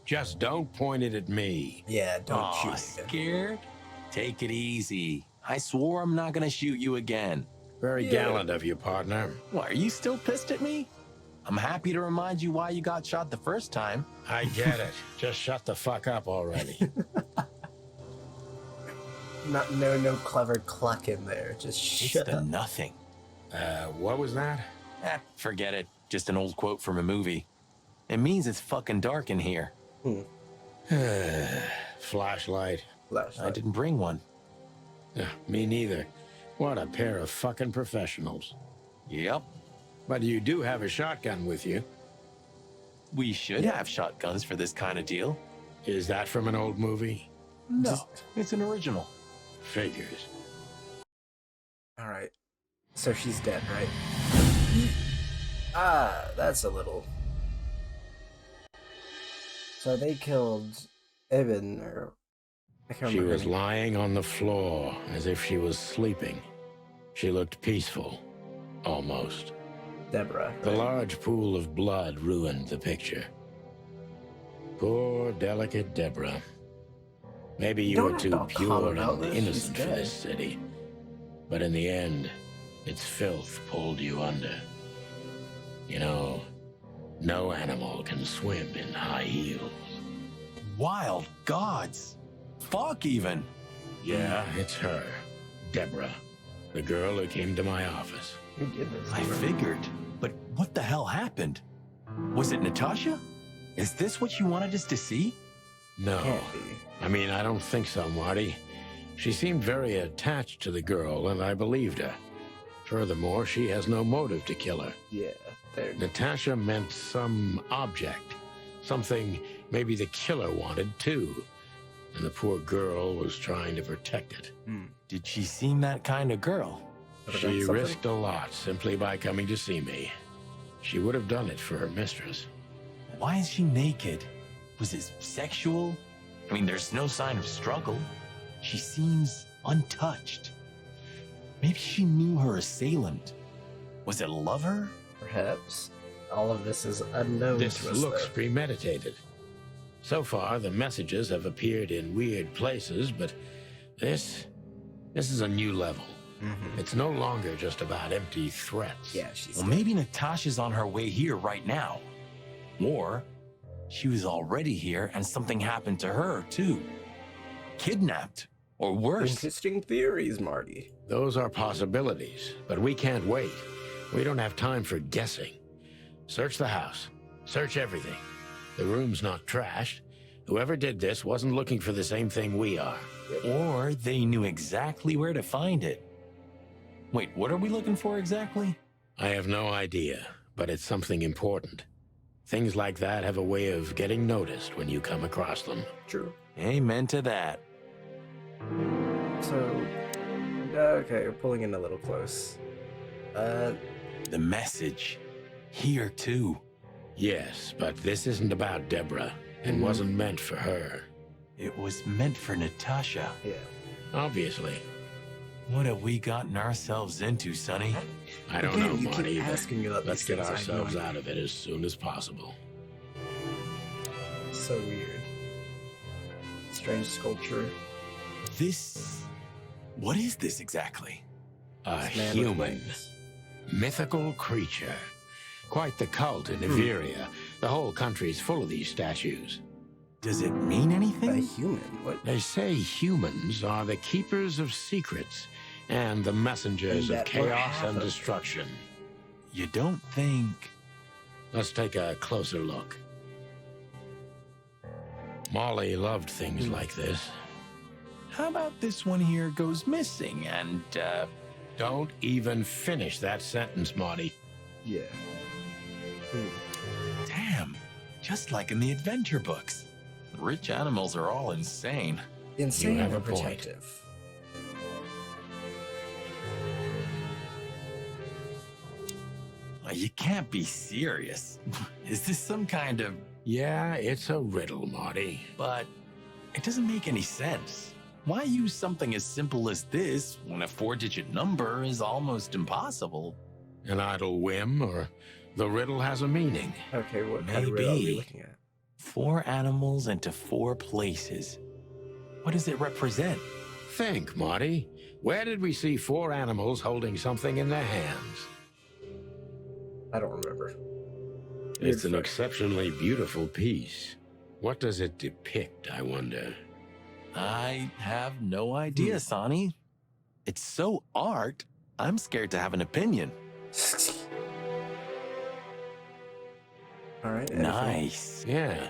Just don't point it at me. Yeah, don't Aw, shoot me. scared? Take it easy. I swore I'm not gonna shoot you again. Very gallant of you, partner. Why, are you still pissed at me? I'm happy to remind you why you got shot the first time. I get it. Just shut the fuck up already. No clever cluck in there. Just It's shut the up. nothing. What was that? Forget it. Just an old quote from a movie. It means it's fucking dark in here. Flashlight. I didn't bring one. Me neither. What a pair of fucking professionals. Yep. But you do have a shotgun with you. We should have shotguns for this kind of deal. Is that from an old movie? No. It's an original. Figures. Alright. So she's dead, right? That's a little... So they killed Evan, or... I can't She remember. was lying on the floor as if she was sleeping. She looked peaceful. Almost. Deborah. The large pool of blood ruined the picture. Poor, delicate Deborah. Maybe you were too pure and innocent for this city. But in the end, its filth pulled you under. You know, no animal can swim in high heels. Wild gods. Fuck even. Yeah, it's her. Deborah. The girl who came to my office. Who did this? I figured. But what the hell happened? Was it Natasha? Is this what you wanted us to see? No. Can't be. I mean, I don't think so, Marty. She seemed very attached to the girl, and I believed her. Furthermore, she has no motive to kill her. Yeah. There. Natasha meant some object. Something maybe the killer wanted, too. And the poor girl was trying to protect it. Did she seem that kind of girl? She risked a lot simply by coming to see me. She would have done it for her mistress. Why is she naked? Was it sexual? I mean, there's no sign of struggle. She seems untouched. Maybe she knew her assailant. Was it a lover? Perhaps. All of this is unknown This to us, looks though. premeditated. So far, the messages have appeared in weird places, but this is a new level. It's no longer just about empty threats. Yeah, she's Well, maybe Natasha's on her way here right now. Or she was already here and something happened to her, too. Kidnapped. Or worse. Interesting theories, Marty. Those are possibilities, but we can't wait. We don't have time for guessing. Search the house. Search everything. The room's not trashed. Whoever did this wasn't looking for the same thing we are. Or they knew exactly where to find it. Wait, what are we looking for exactly? I have no idea, but it's something important. Things like that have a way of getting noticed when you come across them. True. Amen to that. So, okay, we're pulling in a little close. The message. Here, too. Yes, but this isn't about Deborah. It wasn't meant for her. It was meant for Natasha. Yeah. Obviously. What have we gotten ourselves into, Sonny? I don't Again, know, you keep Marty, but asking about let's these get things, I have no ourselves idea. out of it as soon as possible. So weird. Strange sculpture. What is this exactly? A This man with human. wings. Mythical creature. Quite the cult in Iberia. The whole country's full of these statues. Does it mean anything? A human? What? They say humans are the keepers of secrets and the messengers And of that we're chaos half and of- destruction. You don't think... Let's take a closer look. Molly loved things like this. How about this one here goes missing and, Don't even finish that sentence, Marty. Yeah. Damn, just like in the adventure books. Rich animals are all insane. Insane have or a point. protective? You can't be serious. Is this some kind of... Yeah, it's a riddle, Marty. But it doesn't make any sense. Why use something as simple as this when a 4-digit number is almost impossible? An idle whim, or the riddle has a meaning. Okay, what kind of riddle are we Maybe. looking at? 4 animals into 4 places. What does it represent? Think, Marty. Where did we see 4 animals holding something in their hands? I don't remember. It's an Weird exceptionally beautiful piece. What does it depict, I wonder? I have no idea, Sonny. It's so art, I'm scared to have an opinion. All right. Nice. Yeah,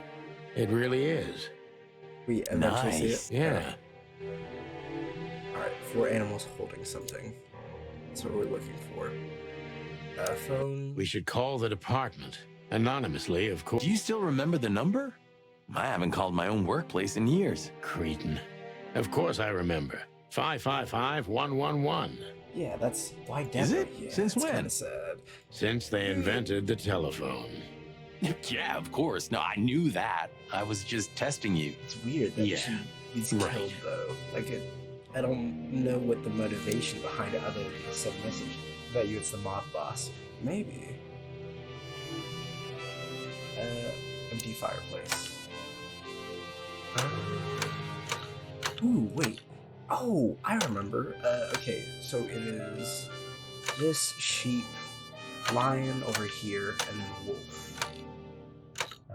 it really is. We eventually see Nice. it. Yeah. All right. 4 animals holding something. That's what we're looking for. A phone. We should call the department. Anonymously, of course. Do you still remember the number? I haven't called my own workplace in years. Cretin. Of course I remember. 555-111. Yeah, that's why. Is it? Yeah, Since it's when? Kind of sad. Since they invented the telephone. Yeah, of course. No, I knew that. I was just testing you. It's weird that Yeah, he's right. killed though. Like I don't know what the motivation behind it other than some message. I bet you it's the mob boss. Maybe. Empty fireplace. Ooh, wait. Oh, I remember. Okay, so it is this sheep, lion over here, and then wolf.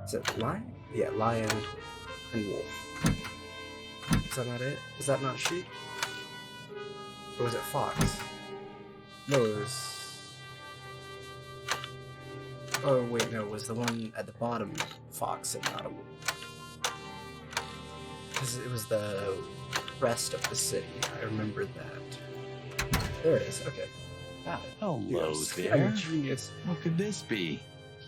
Is it lion? Yeah, lion and wolf. Is that not it? Is that not sheep? Or was it fox? No, it was... Oh, wait, no, it was the one at the bottom fox and not a wolf. Because it was the rest of the city. I remembered that. There it is, okay. Ah, Hello yes. there. I'm a genius. What could this be?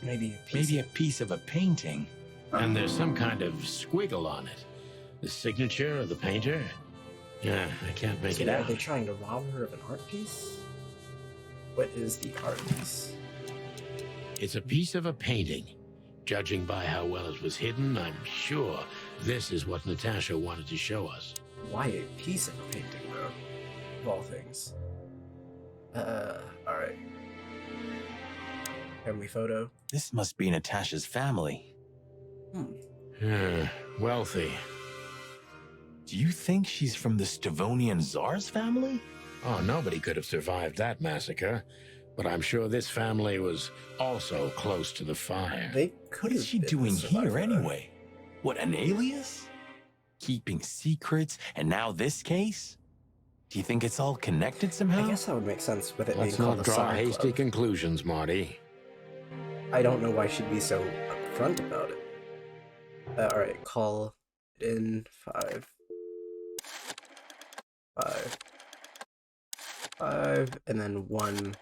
Maybe a piece of a painting. And there's some kind of squiggle on it. The signature of the painter? Yeah, I can't make So it are out. they trying to rob her of an art piece? What is the art piece? It's a piece of a painting. Judging by how well it was hidden, I'm sure this is what Natasha wanted to show us. Why a piece of a painting, though? Of all things. Alright. Family photo. This must be Natasha's family. Wealthy. Do you think she's from the Stavonian Tsar's family? Oh, nobody could have survived that massacre. But I'm sure this family was also close to the fire. They could. What is she doing here anyway? What, an alias? Keeping secrets, and now this case? Do you think it's all connected somehow? I guess that would make sense with it being Let's called not the draw Side hasty Club. conclusions, Marty. I don't know why she'd be so upfront about it. Alright, call in 5. 5, and then 1,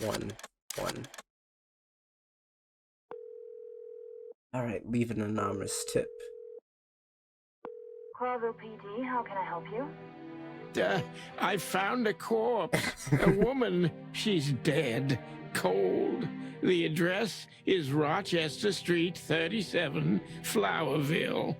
1, 1. Alright, leave an anonymous tip. Corvo PD, how can I help you? I found a corpse. A woman. She's dead. Cold. The address is Rochester Street, 37, Flowerville.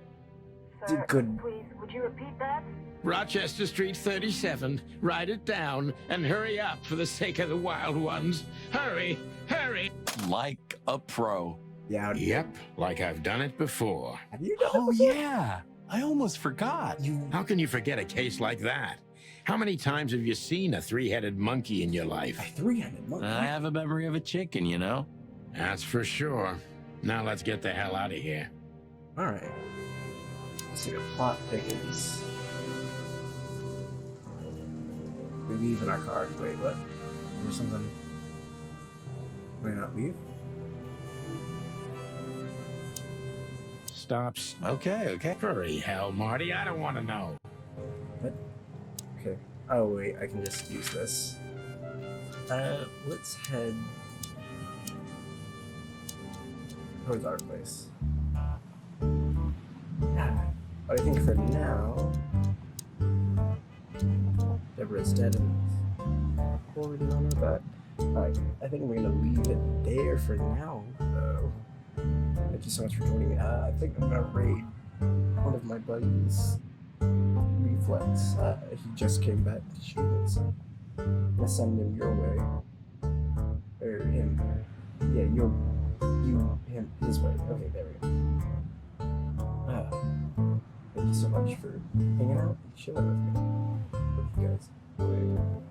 Sir, Good. please, would you repeat that? Rochester Street, 37. Write it down and hurry up for the sake of the wild ones. Hurry, hurry. Like a pro. Yeah. Yep, like I've done it before. Have you done Oh, it before? yeah. I almost forgot. How can you forget a case like that? How many times have you seen a three-headed monkey in your life? A 300 monkey? I have a memory of a chicken, you know? That's for sure. Now let's get the hell out of here. Alright. Let's see, the plot thickens. We leave in our car. Wait, what? There's something. May not leave? Stops. Okay. Hurry, hell, Marty. I don't want to know. What? Okay. Oh, wait, I can just use this. Let's head towards our place. But I think for now, Deborah's dead and forwarded on her back. Alright, I think we're gonna leave it there for now, though. Thank you so much for joining me. I think I'm gonna raid one of my buddies, Reflex. He just came back to shoot it, so I'm gonna send him your way. Or him. Yeah, him, his way. Okay, there we go. Thank you so much for hanging out and chilling with me. Hope you guys enjoyed.